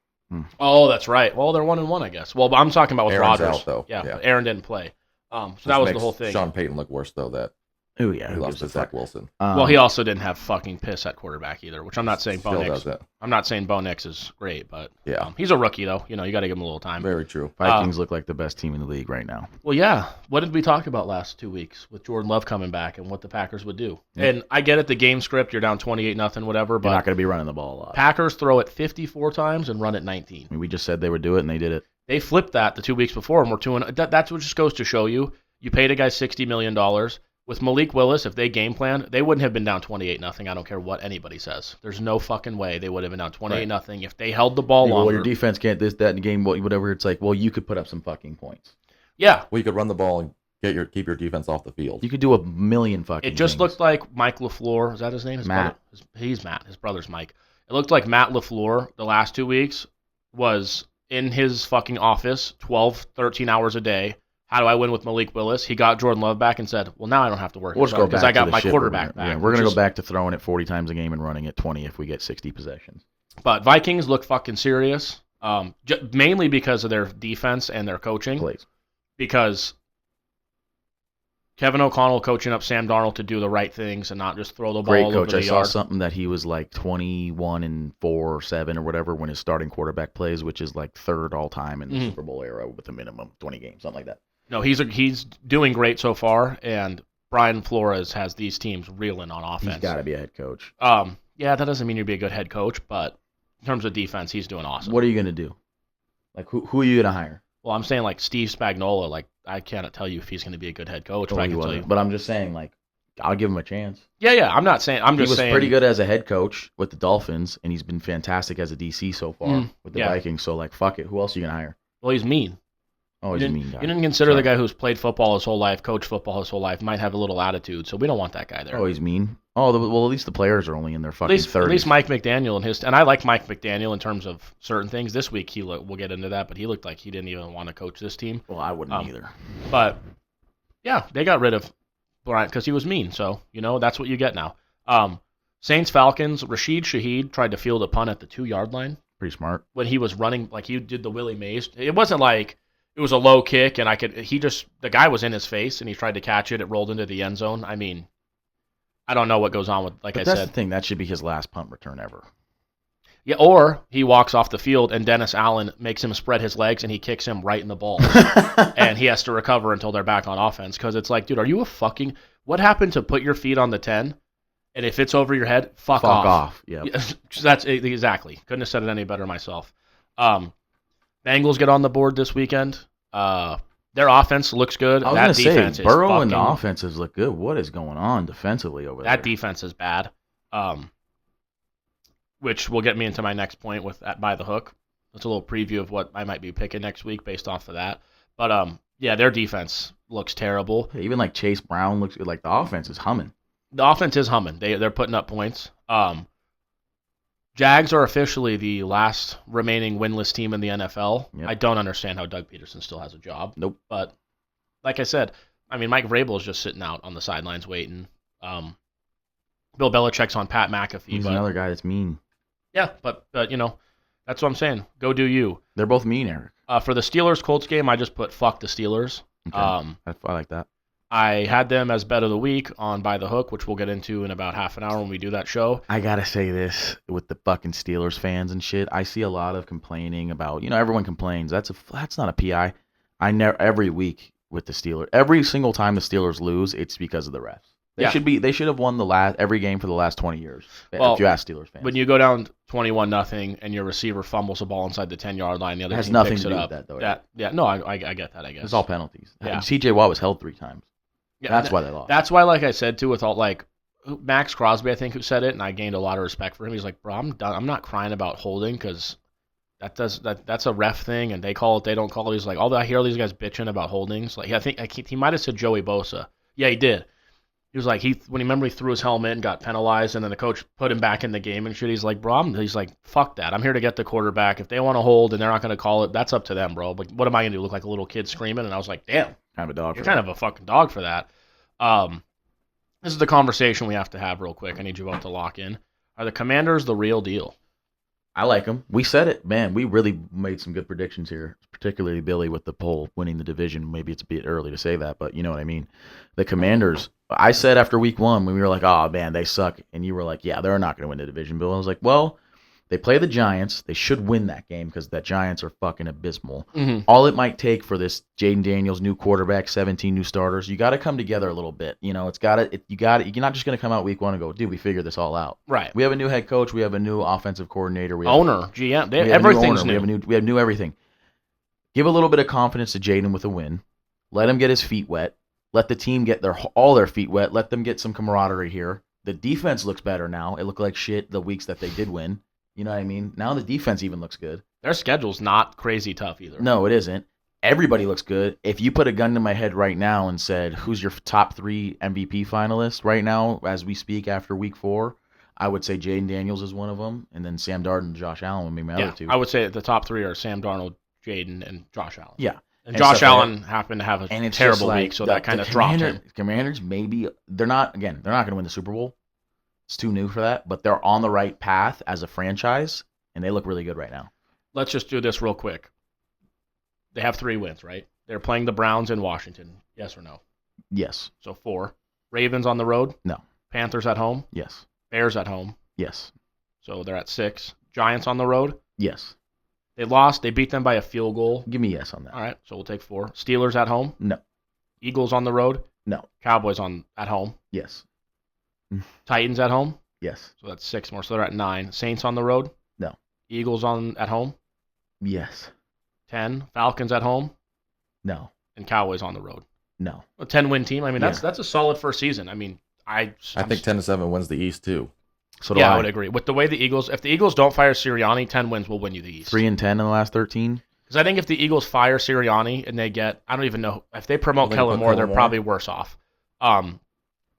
Oh, that's right. Well, they're 1-1, I guess. Well, I'm talking about with Aaron's Rodgers. out, though. Yeah, but Aaron didn't play. So that was the whole thing. Sean Payton look worse, though, that oh yeah, he lost to Zach Wilson. Well, he also didn't have fucking piss at quarterback either, which I'm not saying Bo Still Nix. does it. I'm not saying Bo Nix is great, but Yeah. he's a rookie, though. You know, you got to give him a little time. Very true. Vikings look like the best team in the league right now. Well, yeah. What did we talk about last 2 weeks with Jordan Love coming back and what the Packers would do? Yeah. And I get it, the game script, you're down 28-0, whatever, You're but not going to be running the ball a lot. Packers throw it 54 times and run it 19. I mean, we just said they would do it, and they did it. They flipped that the 2 weeks before, and we're 2-0. That's what just goes to show you. You paid a guy $60 million. With Malik Willis, if they game planned, they wouldn't have been down 28-0. I don't care what anybody says. There's no fucking way they would have been down 28-0 if they held the ball longer. Well, your defense can't this, that, in the game, whatever. It's like, well, you could put up some fucking points. Yeah. Well, you could run the ball and keep your defense off the field. You could do a million fucking It just things. looked like Mike LaFleur. Is that his name? Matt. He's Matt. His brother's Mike. It looked like Matt LaFleur the last 2 weeks was in his fucking office 12, 13 hours a day. How do I win with Malik Willis? He got Jordan Love back and said, well, now I don't have to work We'll just go back because I got to the my shit quarterback back. Yeah, we're going to go back to throwing it 40 times a game and running it 20 if we get 60 possessions. But Vikings look fucking serious, mainly because of their defense and their coaching. Please. Because Kevin O'Connell coaching up Sam Darnold to do the right things and not just throw the ball Great all coach. over I the saw yard. something that he was like 21-4 or 7 or whatever when his starting quarterback plays, which is like third all time in the Super Bowl era with a minimum 20 games, something like that. No, he's doing great so far, and Brian Flores has these teams reeling on offense. He's got to be a head coach. Yeah, that doesn't mean you'd be a good head coach, but in terms of defense, he's doing awesome. What are you going to do? Like, who are you going to hire? Well, I'm saying like Steve Spagnuolo. Like I cannot tell you if he's going to be a good head coach, but I can tell you. But I'm just saying, like, I'll give him a chance. Yeah. I'm not saying. He was pretty good as a head coach with the Dolphins, and he's been fantastic as a DC so far with the Vikings. So, like, fuck it. Who else are you going to hire? Well, he's mean. Oh, he's a mean guy. You didn't consider the guy who's played football his whole life, coached football his whole life, might have a little attitude, so we don't want that guy there. Oh, he's mean. Oh, well, at least the players are only in their fucking 30s. At least Mike McDaniel and I like Mike McDaniel in terms of certain things. This week we'll get into that, but he looked like he didn't even want to coach this team. Well, I wouldn't either. But yeah, they got rid of Bryant because he was mean. So that's what you get now. Saints Falcons. Rashid Shaheed tried to field a punt at the 2-yard line. Pretty smart. When he was running, like he did the Willie Mays. It wasn't like it was a low kick, and the guy was in his face, and he tried to catch it. It rolled into the end zone. I mean, I don't know what goes on with, But that's the thing. That should be his last punt return ever. Yeah, or he walks off the field, and Dennis Allen makes him spread his legs, and he kicks him right in the balls. And he has to recover until they're back on offense, because it's like, dude, are you what happened to put your feet on the 10, and if it's over your head, fuck off. Yeah. That's exactly. Couldn't have said it any better myself. Bengals get on the board this weekend. Their offense looks good. I was going to say, Burrow and the offenses look good. What is going on defensively over there? That defense is bad, which will get me into my next point with by the hook. That's a little preview of what I might be picking next week based off of that. But, yeah, their defense looks terrible. Even like Chase Brown looks good. Like the offense is humming. The offense is humming. They're putting up points. Jags are officially the last remaining winless team in the NFL. Yep. I don't understand how Doug Peterson still has a job. Nope. But like I said, I mean, Mike Vrabel is just sitting out on the sidelines waiting. Bill Belichick's on Pat McAfee. He's another guy that's mean. Yeah, but that's That's what I'm saying. Go do you. They're both mean, Eric. For the Steelers-Colts game, I just put fuck the Steelers. Okay. I like that. I had them as bet of the week on By the Hook, which we'll get into in about half an hour when we do that show. I gotta say this with the fucking Steelers fans and shit. I see a lot of complaining about, everyone complains. That's not a PI. Every week with the Steelers, every single time the Steelers lose, it's because of the refs. They should have won every game for the last 20 years. Well, if you ask Steelers fans. When you go down 21-0 and your receiver fumbles the ball inside the 10-yard line, the other team picks it up. With that, though. I get that. I guess it's all penalties. Yeah. CJ Watt was held 3 times. Yeah, that's why they lost. That's why, like I said, too, with all Max Crosby, I think, who said it, and I gained a lot of respect for him. He's like, bro, I'm done. I'm not crying about holding because that's a ref thing, and they call it, they don't call it. He's like, I hear all these guys bitching about holdings. Like, I think he might have said Joey Bosa. Yeah, he did. He was like, he threw his helmet and got penalized, and then the coach put him back in the game and shit. He's like, bro, he's like, fuck that. I'm here to get the quarterback. If they want to hold and they're not going to call it, that's up to them, bro. But what am I going to do? Look like a little kid screaming? And I was like, damn. Kind of a dog. You're kind of a fucking dog for that. This is the conversation we have to have real quick. I need you both to lock in. Are the Commanders the real deal? I like them. We said it, man. We really made some good predictions here, particularly Billy with the poll winning the division. Maybe it's a bit early to say that, but you know what I mean. The Commanders, I said after week 1 when we were like, oh, man, they suck. And you were like, yeah, they're not going to win the division, Bill. I was like, well, they play the Giants. They should win that game because the Giants are fucking abysmal. Mm-hmm. All it might take for this Jaden Daniels, new quarterback, 17 new starters, you got to come together a little bit. You're not just going to come out week 1 and go, dude, we figured this all out. Right. We have a new head coach. We have a new offensive coordinator. Owner, GM. Everything's new. We have new everything. Give a little bit of confidence to Jaden with a win. Let him get his feet wet. Let the team get all their feet wet. Let them get some camaraderie here. The defense looks better now. It looked like shit the weeks that they did win. You know what I mean? Now the defense even looks good. Their schedule's not crazy tough either. No, it isn't. Everybody looks good. If you put a gun to my head right now and said, who's your top 3 MVP finalists right now as we speak after week 4, I would say Jaden Daniels is one of them, and then Sam Darnold and Josh Allen would be my other 2. I would say the top 3 are Sam Darnold, Jaden, and Josh Allen. Yeah. And Josh Allen happened to have a terrible week, so that kind of dropped him. Commanders, maybe, they're not going to win the Super Bowl. It's too new for that, but they're on the right path as a franchise, and they look really good right now. Let's just do this real quick. They have 3 wins, right? They're playing the Browns in Washington. Yes or no? Yes. So 4. Ravens on the road? No. Panthers at home? Yes. Bears at home? Yes. So they're at 6. Giants on the road? Yes. They lost. They beat them by a field goal. Give me yes on that. All right, so we'll take 4. Steelers at home? No. Eagles on the road? No. Cowboys at home? Yes. Titans at home? Yes. So that's 6 more. So they're at 9. Saints on the road? No. Eagles at home? Yes. 10. Falcons at home? No. And Cowboys on the road? No. A 10-win team. I mean, that's a solid first season. I mean, I think 10-7 wins the East too. So do I. I would agree. With the way the Eagles, if the Eagles don't fire Sirianni, 10 wins will win you the East. 3-10 in the last 13. Because I think if the Eagles fire Sirianni and they get, I don't even know, if they promote Kellen Moore, they're probably worse off.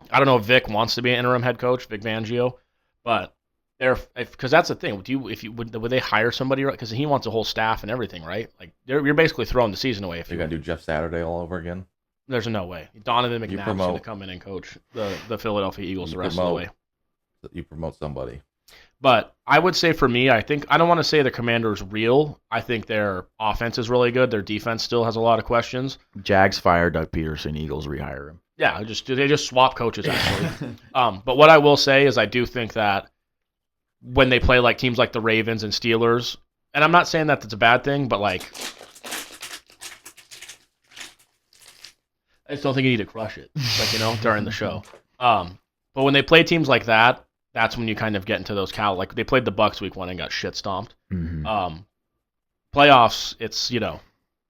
I don't know if Vic wants to be an interim head coach, Vic Fangio, but because that's the thing. Would they hire somebody? Because he wants a whole staff and everything, right? Like you're basically throwing the season away. You're gonna do Jeff Saturday all over again. There's no way. Donovan McNabb's going to come in and coach the Philadelphia Eagles the rest of the way. You promote somebody. But I would say for me, I don't want to say the Commanders real. I think their offense is really good. Their defense still has a lot of questions. Jags fire Doug Peterson. Eagles rehire him. Yeah, they just swap coaches actually. But what I will say is I do think that when they play like teams like the Ravens and Steelers, and I'm not saying that that's a bad thing, but like I just don't think you need to crush it, during the show. But when they play teams like that, that's when you kind of get into those like they played the Bucs week 1 and got shit stomped. Mm-hmm. Playoffs, it's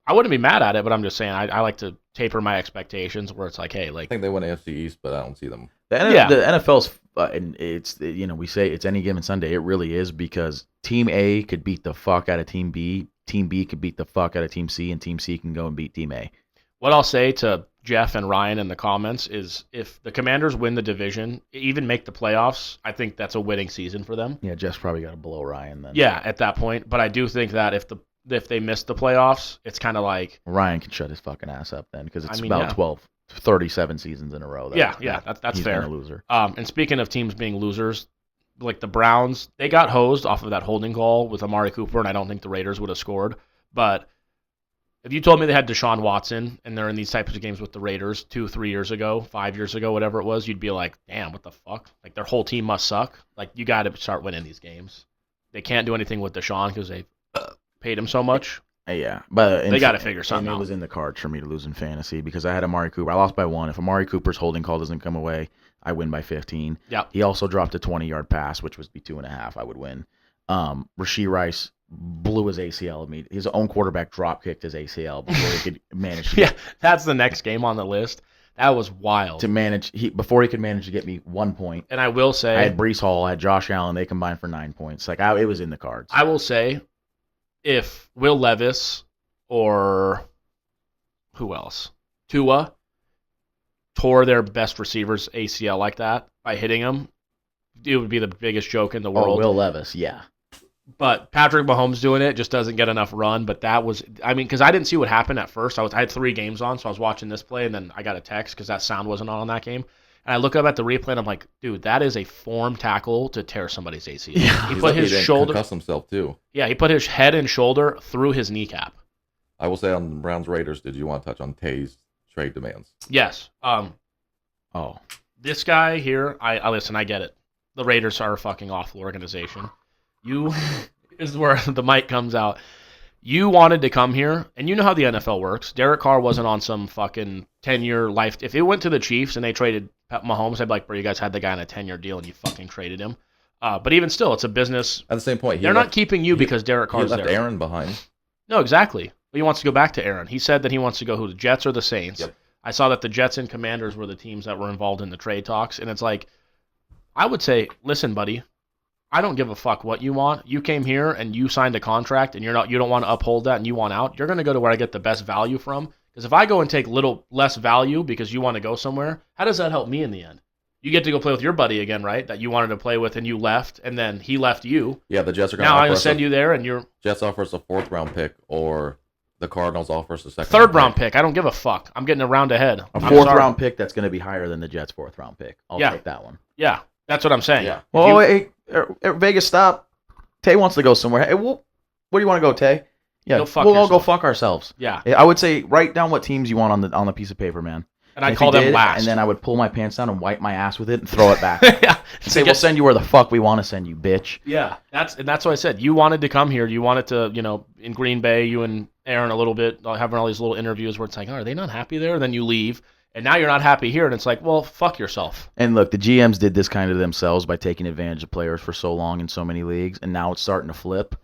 I wouldn't be mad at it, but I'm just saying I like to taper my expectations where it's like, hey, like I think they win AFC East, but I don't see them. The NFL's and it's we say it's any given Sunday. It really is because Team A could beat the fuck out of Team B. Team B could beat the fuck out of Team C, and Team C can go and beat Team A. What I'll say to Jeff and Ryan in the comments is if the Commanders win the division, even make the playoffs, I think that's a winning season for them. Yeah, Jeff's probably got to blow Ryan then. Yeah, at that point. But I do think that if they miss the playoffs, it's kind of like Ryan can shut his fucking ass up then because it's 37 seasons in a row. That's fair. A loser. And speaking of teams being losers, like the Browns, they got hosed off of that holding call with Amari Cooper, and I don't think the Raiders would have scored. But if you told me they had Deshaun Watson and they're in these types of games with the Raiders 2-3 years ago, 5 years ago, whatever it was, you'd be like, damn, what the fuck? Like, their whole team must suck. Like, you got to start winning these games. They can't do anything with Deshaun because they paid him so much. Yeah, but they got to figure something out. It was in the cards for me to lose in fantasy because I had Amari Cooper. I lost by 1. If Amari Cooper's holding call doesn't come away, I win by 15. Yeah. He also dropped a 20-yard pass, which would be 2.5. I would win. Rashee Rice blew his ACL immediately. His own quarterback drop kicked his ACL before he could manage to yeah, that's the next game on the list. That was wild. Before he could manage to get me 1 point. And I will say, I had Breece Hall, I had Josh Allen. They combined for 9 points. Like it was in the cards. I will say, if Will Levis or who else, Tua, tore their best receiver's ACL like that by hitting him, it would be the biggest joke in the world. Will Levis, yeah. But Patrick Mahomes doing it just doesn't get enough run. But that was, I mean, because I didn't see what happened at first. I had 3 games on, so I was watching this play, and then I got a text because that sound wasn't on that game. And I look up at the replay, and I'm like, dude, that is a form tackle to tear somebody's ACL. Yeah. He put his shoulder. Concuss himself too. Yeah, he put his head and shoulder through his kneecap. I will say on Browns Raiders, did you want to touch on Tay's trade demands? Yes. This guy here, I listen, I get it. The Raiders are a fucking awful organization. You is where the mic comes out. You wanted to come here, and you know how the NFL works. Derek Carr wasn't on some fucking 10-year life. If it went to the Chiefs and they traded Mahomes, I'd be like, bro, you guys had the guy on a 10-year deal and you fucking traded him. But even still, it's a business. At the same point, they're not keeping you because Derek Carr's there. He left Aaron behind. No, exactly. But he wants to go back to Aaron. He said that he wants to go the Jets or the Saints. Yep. I saw that the Jets and Commanders were the teams that were involved in the trade talks, and it's like, I would say, listen, buddy, I don't give a fuck what you want. You came here and you signed a contract, and you don't want to uphold that, and you want out. You're going to go to where I get the best value from. Because if I go and take little less value because you want to go somewhere, how does that help me in the end? You get to go play with your buddy again, right? That you wanted to play with, and you left, and then he left you. Yeah, the Jets are going to now I'm going to send you there, and you're Jets offer us a 4th round pick, or the Cardinals offer us a 2nd. 3rd round pick. I don't give a fuck. I'm getting a round ahead. A 4th round pick that's going to be higher than the Jets' 4th round pick. I'll take that one. Yeah, that's what I'm saying. Yeah. Well, hey, Vegas, stop. Tay wants to go somewhere. Hey, where do you want to go, Tay? Yeah, we'll all go fuck ourselves. Yeah. I would say write down what teams you want on the piece of paper, man. And I'd call them last. And then I would pull my pants down and wipe my ass with it and throw it back. Yeah. Say, we'll send you where the fuck we want to send you, bitch. Yeah. That's what I said. You wanted to come here. You wanted to, in Green Bay, you and Aaron a little bit, having all these little interviews where it's like, oh, are they not happy there? And then you leave. And now you're not happy here. And it's like, well, fuck yourself. And look, the GMs did this kind of themselves by taking advantage of players for so long in so many leagues. And now it's starting to flip.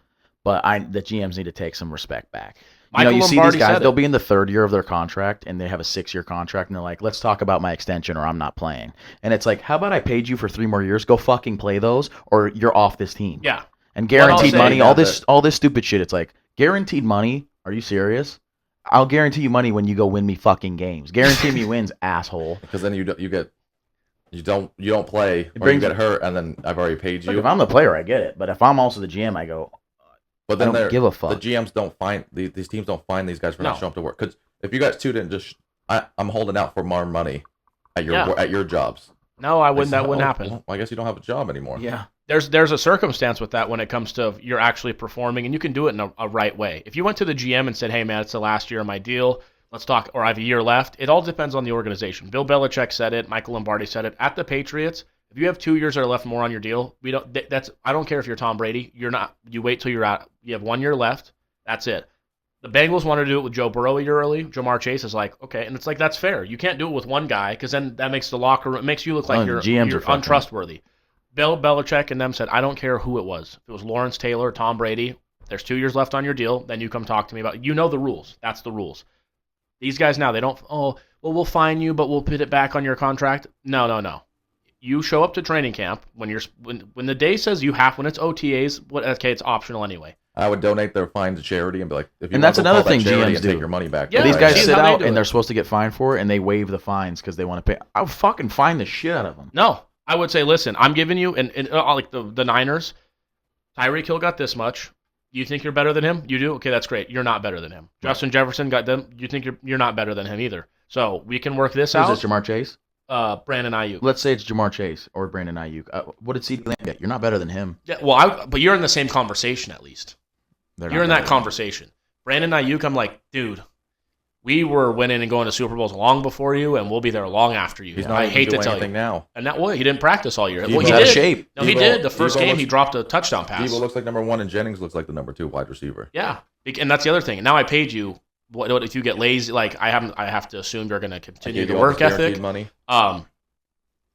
But the GMs need to take some respect back. You see these guys, they'll be in the 3rd year of their contract, and they have a 6-year contract, and they're like, let's talk about my extension or I'm not playing. And it's like, how about I paid you for 3 more years? Go fucking play those, or you're off this team. Yeah. And guaranteed money, all this stupid shit. It's like, guaranteed money? Are you serious? I'll guarantee you money when you go win me fucking games. Guarantee me wins, asshole. Because then you don't play, or you get hurt, and then I've already paid you. Look, if I'm the player, I get it. But if I'm also the GM, I go, but then I don't give a fuck. The GMs don't find these teams don't find these guys for not showing up to work. Because if you guys two didn't I'm holding out for more money at your jobs. No, I wouldn't. That wouldn't happen. Well, I guess you don't have a job anymore. Yeah. There's a circumstance with that when it comes to you're actually performing, and you can do it in a right way. If you went to the GM and said, hey, man, it's the last year of my deal, let's talk, or I have a year left, it all depends on the organization. Bill Belichick said it. Michael Lombardi said it. At the Patriots, if you have 2 years or left more on your deal, I don't care if you're Tom Brady. You're not. You wait till you're out. You have 1 year left. That's it. The Bengals wanted to do it with Joe Burrow a year early. Jamar Chase is like, okay, and it's like that's fair. You can't do it with one guy because then that makes the locker room. It makes you look like you're untrustworthy. Bill Belichick and them said, I don't care who it was. If it was Lawrence Taylor, Tom Brady, there's 2 years left on your deal. Then you come talk to me about it. You know the rules. That's the rules. These guys now, they don't, we'll fine you, but we'll put it back on your contract. No. You show up to training camp when the day says you have, when it's OTAs, okay, it's optional anyway. I would donate their fine to charity and be like, if you and that's another thing GMs do. Take your money back. Yeah, these guys sit out and they're supposed to get fined for it, and they waive the fines because they want to pay. I would fucking fine the shit out of them. No, I would say, listen, I'm giving you, and like the Niners, Tyreek Hill got this much. You think you're better than him? You do? Okay, that's great. You're not better than him. Right. Justin Jefferson got them. You think you're not better than him either. So we can work this out. Is this Jamar Chase? Brandon Ayuk. Let's say it's Jamar Chase or Brandon Ayuk. What did CeeDee Lamb get? You're not better than him. Yeah, well, but you're in the same conversation at least. They're You're not in better that than him. conversation. Brandon Ayuk, I'm like, dude, we were winning and going to Super Bowls long before you, and we'll be there long after you. He's not I even hate to doing tell you. anything now. And that he didn't practice all year. He's Well, he out of did. shape. No, he Debo- did. The first Debo game, looks- he dropped a touchdown pass. Debo looks like number 1, and Jennings looks like the number 2 wide receiver. Yeah, and that's the other thing. Now I paid you. What if you get lazy? Like I have to assume you're going to continue the work ethic. Money.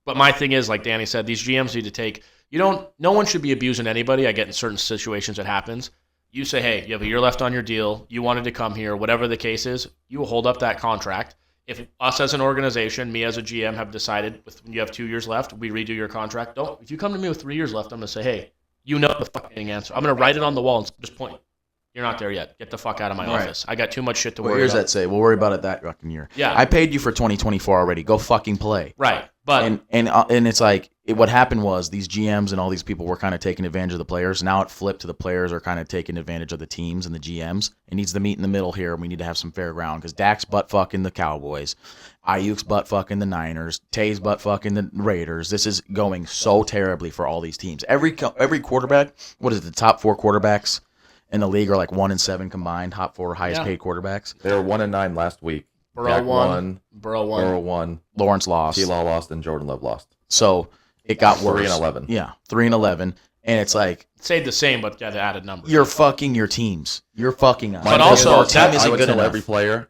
But my thing is, like Danny said, these GMs need to take. No one should be abusing anybody. I get in certain situations it happens. You say, hey, you have a year left on your deal. You wanted to come here, whatever the case is. You will hold up that contract. If us as an organization, me as a GM, have decided you have 2 years left, we redo your contract. If you come to me with 3 years left, I'm going to say, hey, you know the fucking answer. I'm going to write it on the wall and just point. You're not there yet. Get the fuck out of my office. I got too much shit to worry What year does about. that say? We'll worry about it that fucking year. Yeah. I paid you for 2024 already. Go fucking play. Right. But And it's like what happened was these GMs and all these people were kind of taking advantage of the players. Now it flipped to the players are kind of taking advantage of the teams and the GMs. It needs to meet in the middle here, and we need to have some fair ground because Dak's butt fucking the Cowboys, Ayuk's butt fucking the Niners, Tay's butt fucking the Raiders. This is going so terribly for all these teams. Every quarterback, what is it? The top 4 quarterbacks in the league are like 1-7 combined. Top 4 highest paid quarterbacks. They were 1-9 last week. Burrow Dak won. Burrow won. Lawrence lost. T-Law lost, and Jordan Love lost. So it got worse. 3-11. Yeah, 3-11, and it's like Stayed the same, but got added numbers. you're fucking your teams. You're fucking us. But also, our team that- isn't I would good tell enough. every player,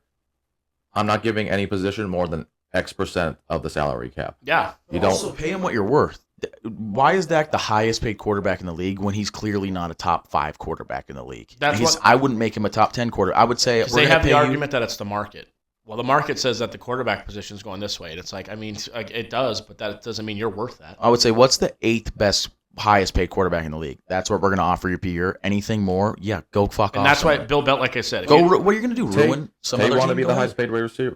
I'm not giving any position more than X% of the salary cap. Yeah. You Also, don't. pay him what you're worth. Why is Dak the highest paid quarterback in the league when he's clearly not a top 5 quarterback in the league? I wouldn't make him a top 10 quarter. I would say Because they have the argument that it's the market. Well, the market says that the quarterback position is going this way, and it's like, I mean, it does, but that doesn't mean you're worth that. I would say, what's the 8th best, highest paid quarterback in the league? That's what we're going to offer you per year. Anything more? Yeah, go fuck off. And that's why somewhere. Bill Belt, like I said, What are you going to do? Ruin some Tay other wanted to team? be Go the ahead. highest paid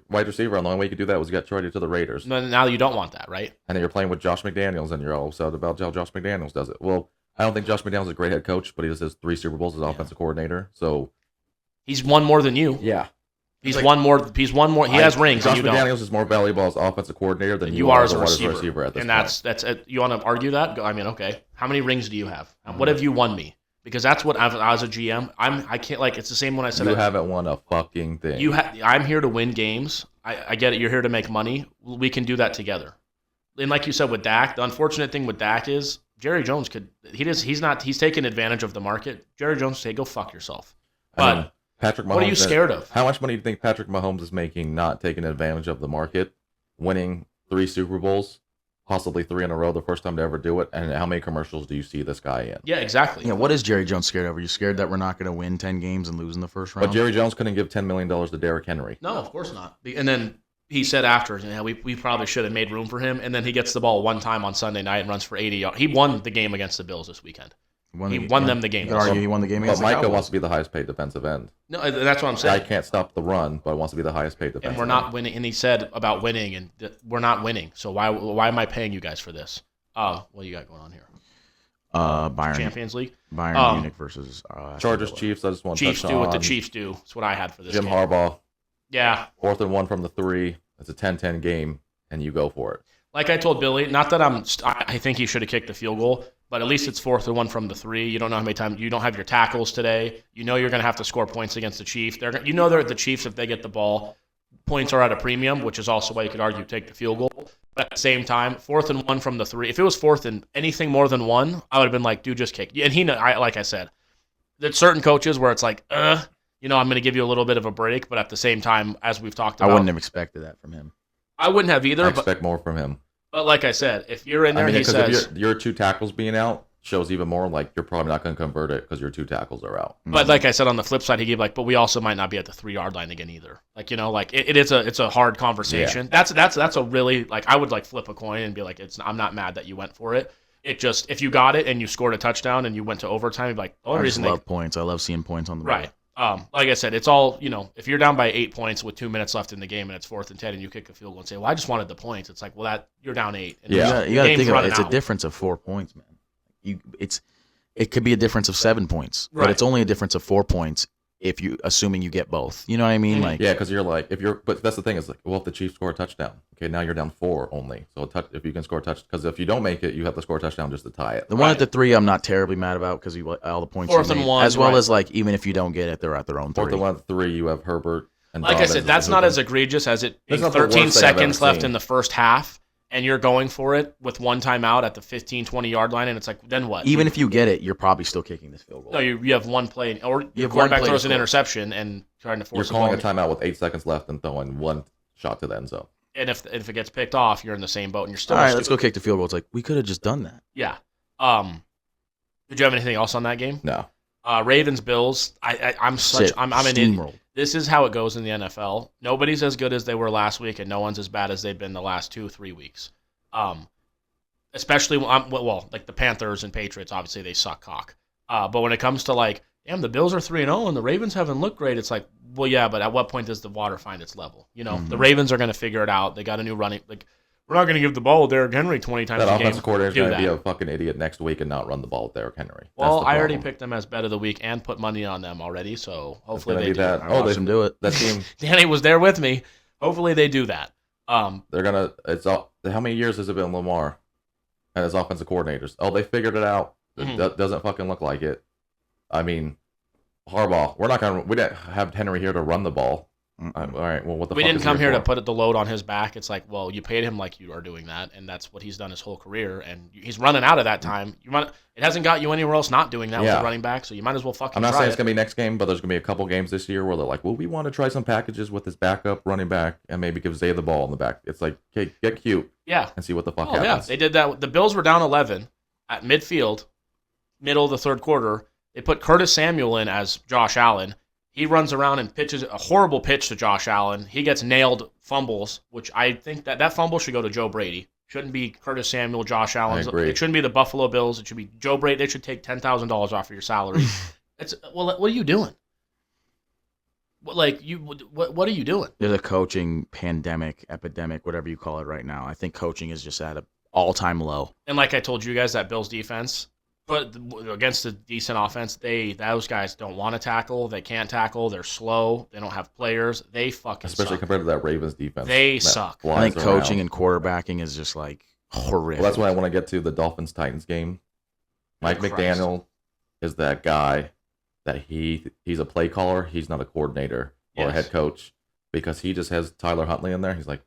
wide receiver, and the only way you could do that was get traded to the Raiders. now you don't want that, right? And then you're playing with Josh McDaniels, and you're all upset about how Josh McDaniels does it. Well, I don't think Josh McDaniels is a great head coach, but he just has 3 Super Bowls as offensive coordinator. So He's won more than you. yeah, He's won more. He has rings, Josh and you don't. McDaniels is more valuable as offensive coordinator than You are as a wide receiver. at this And point. that's you want to argue that? I mean, okay. How many rings do you have? What have you won me? Because that's what as a GM, I can't like. It's the same when I said You haven't won a fucking thing. I'm here to win games. I get it. You're here to make money. We can do that together. And like you said with Dak, the unfortunate thing with Dak is Jerry Jones he's taking advantage of the market. Jerry Jones say go fuck yourself. But Patrick Mahomes, what are you scared of? How much money do you think Patrick Mahomes is making not taking advantage of the market, winning 3 Super Bowls, possibly 3 in a row, the first time to ever do it, and how many commercials do you see this guy in? Yeah, exactly. Yeah, what is Jerry Jones scared of? Are you scared that we're not going to win 10 games and lose in the first round? But Jerry Jones couldn't give $10 million to Derrick Henry. No, of course not. And then he said after, we probably should have made room for him. And then he gets the ball one time on Sunday night and runs for 80 yards. He won the game against the Bills this weekend. He won them the game. You could argue he won the game But against the Micah Cowboys. wants to be the highest paid defensive end. No, that's what I'm Guy saying. can't stop the run, but wants to be the highest paid defensive And we're end. not winning. And he said about winning, and we're not winning. So why am I paying you guys for this? What do you got going on here? Bayern Champions League. Munich versus Chargers, Chiefs, I just want to Chiefs touch do what on the Chiefs do. That's what I had for this Jim game. Harbaugh, Yeah. 4th and 1 from the 3. It's a 10-10 game, and you go for it. Like I told Billy, not that I think he should have kicked the field goal, but at least it's 4th and 1 from the 3. You don't know how many times you don't have your tackles today. You know you're going to have to score points against the Chiefs. They're the Chiefs if they get the ball. Points are at a premium, which is also why you could argue take the field goal. But at the same time, 4th and 1 from the 3. If it was 4th and anything more than 1, I would have been like, dude, just kick. And like I said, there's certain coaches where it's like, I'm going to give you a little bit of a break, but at the same time, as we've talked about, I wouldn't have expected that from him. I wouldn't have either. I expect more from him. But like I said, if you're in there, I mean, he because says. if your 2 tackles being out shows even more like you're probably not going to convert it because your 2 tackles are out. But like I said, on the flip side, he gave but we also might not be at the 3-yard line again either. It's a hard conversation. Yeah. That's a really I would flip a coin and be like, I'm not mad that you went for it. It just if you got it and you scored a touchdown and you went to overtime, you'd be like, the only reason love points. I love seeing points on the board. Right. Like I said, it's all if you're down by 8 points with 2 minutes left in the game and it's 4th and 10 and you kick a field goal and say, well, I just wanted the points. It's like, well, that you're down 8. And you got to think about it. It's a difference of 4 points, man. It could be a difference of 7 points, but it's only a difference of 4 points assuming you get both. You know what I mean? Like, Yeah, because you're like, but that's the thing is like, well, if the Chiefs score a touchdown, okay, now you're down 4 only. So if you can score a touchdown, because if you don't make it, you have to score a touchdown just to tie it. the one at the 3, I'm not terribly mad about because all the points. 4th and 1, as well as like even if you don't get it, they're at their own 3. 4th and 1 at 3, you have Herbert and like Dobbins I said, that's not as egregious as it being That's not the 13 worst thing I've seconds ever left seen. in the first half, and you're going for it with one timeout at the 15, 20-yard line, and it's like, then what? Even if you get it, you're probably still kicking this field goal. No, you have one play, or your have one quarterback play to throws an score. interception and trying to You're force calling a a ball. timeout with 8 seconds left and throwing one shot to the end zone. And if it gets picked off, you're in the same boat, and you're still All right, let's go kick the field goal. It's like we could have just done that. Yeah. Did you have anything else on that game? No. Ravens Bills. I'm an idiot. Steamrolled. This is how it goes in the NFL. Nobody's as good as they were last week, and no one's as bad as they've been the last 2-3 weeks. Especially like the Panthers and Patriots. Obviously, they suck cock. But when it comes to like, damn, the Bills are 3-0 and the Ravens haven't looked great. It's like, well, yeah, but at what point does the water find its level? You know, the Ravens are going to figure it out. They got a new running. Like, we're not going to give the ball to Derrick Henry 20 times That a game. offensive coordinator is Do going to be that. a fucking idiot next week and not run the ball with Derrick Henry. Well, That's the I already problem. picked them as bet of the week and put money on them already, so hopefully gonna they be do. that. I watched them do it. That team, Danny was there with me. Hopefully they do that. they're gonna. It's all. How many years has it been Lamar and his offensive coordinators? Oh, they figured it out. It doesn't fucking look like it. I mean, Harbaugh. We didn't have Henry here to run the ball. All right. Well, what the? We fuck didn't is come here to for? put the load on his back. It's like, well, you paid him like you are doing that, and that's what he's done his whole career, and he's running out of that time. It hasn't got you anywhere else not doing that with Yeah. the running back, so you might as well fucking I'm not try saying it. it's gonna be next game, but there's gonna be a couple games this year where they're like, well, we want to try some packages with his backup running back and maybe give Zay the ball in the back. It's like, okay, get cute Yeah. and see what the fuck Oh, yeah. happens. They did that. The Bills were down 11 at midfield, middle of the third quarter. They put Curtis Samuel in as Josh Allen. He runs around and pitches a horrible pitch to Josh Allen. He gets nailed fumbles, which I think that fumble should go to Joe Brady. Shouldn't be Curtis Samuel, Josh Allen. agree. It shouldn't be the Buffalo Bills. It should be Joe Brady. They should take $10,000 off of your salary. What are you doing? What are you doing? There's a coaching pandemic, epidemic, whatever you call it right now. I think coaching is just at an all-time low. And like I told you guys, that Bills defense, but against a decent offense, those guys don't want to tackle. They can't tackle. They're slow. They don't have players. They fucking Especially suck. compared to that Ravens defense. They that suck. I flies think coaching around. and quarterbacking is just like horrific. Well, that's why I want to get to the Dolphins-Titans game. Mike Christ. McDaniel is that guy that he's a play caller. He's not a coordinator or a Yes. head coach because he just has Tyler Huntley in there. He's like,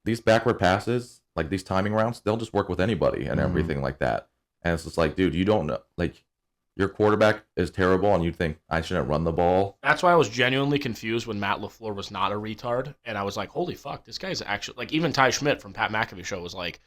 these backward passes, like these timing routes, they'll just work with anybody and everything like that. And it's just like, dude, you don't know. Like, your quarterback is terrible and you think I shouldn't run the ball. That's why I was genuinely confused when Matt LaFleur was not a retard. And I was like, holy fuck, this guy's actually, like, even Ty Schmidt from Pat McAfee show was like,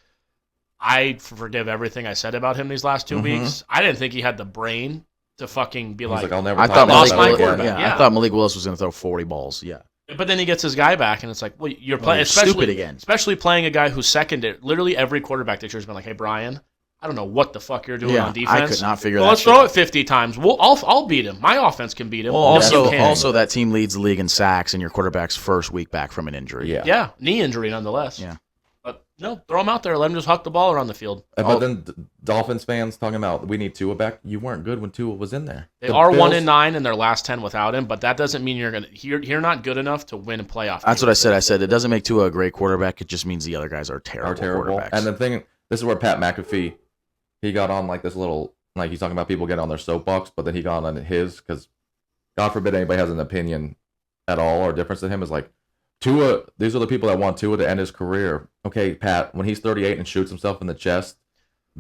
I forgive everything I said about him these last 2 weeks. I didn't think he had the brain to fucking be He's like, like, I'll never I talk thought about lost that my again. quarterback. Yeah, Yeah. I thought Malik Willis was going to throw 40 balls. Yeah. But then he gets his guy back, and it's like, well, you're Well, playing, you're especially stupid again. especially playing a guy who's secondary. Literally every quarterback this year has been like, hey, Brian, I don't know what the fuck you're doing Yeah, on defense. I could not figure Well, that let's shit throw out. it 50 times. I'll beat him. My offense can beat him. Well, No, you can't. also that team leads the league in sacks, and your quarterback's first week back from an injury. Yeah. Yeah, knee injury nonetheless. Yeah. But no, throw him out there. Let him just huck the ball around the field. But then Dolphins fans talking about we need Tua back. You weren't good when Tua was in there. They The are Bills- 1-9 in their last 10 without him, but that doesn't mean you're not good enough to win a playoff. That's game. what I said. I said it doesn't make Tua a great quarterback. It just means the other guys are terrible, are terrible. quarterbacks. And the thing, this is where Pat McAfee, he got on like this little, like he's talking about people getting on their soapbox, but then he got on his because, God forbid anybody has an opinion at all or difference than him is like, Tua, these are the people that want Tua to end his career. Okay, Pat, when he's 38 and shoots himself in the chest,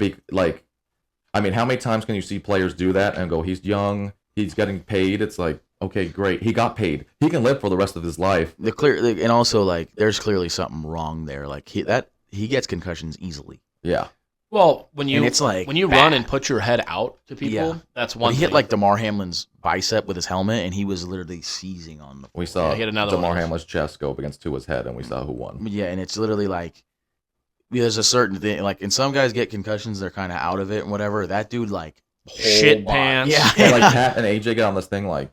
I mean, how many times can you see players do that and go, he's young, he's getting paid? It's like, okay, great. He got paid. He can live for the rest of his life. and also like there's clearly something wrong there. Like he gets concussions easily. Yeah. Well, when you And it's like when you bad. run and put your head out to people, Yeah. that's Well, one. he hit thing. like DeMar Hamlin's bicep with his helmet, and he was literally seizing on the. We saw he had another DeMar one. Hamlin's chest go up against Tua's head, and we saw who won. Yeah, and it's literally like there's a certain thing. Like, and some guys get concussions, they're kind of out of it and whatever. That dude like Shit whole body- pants. Yeah, And like Pat and AJ get on this thing like,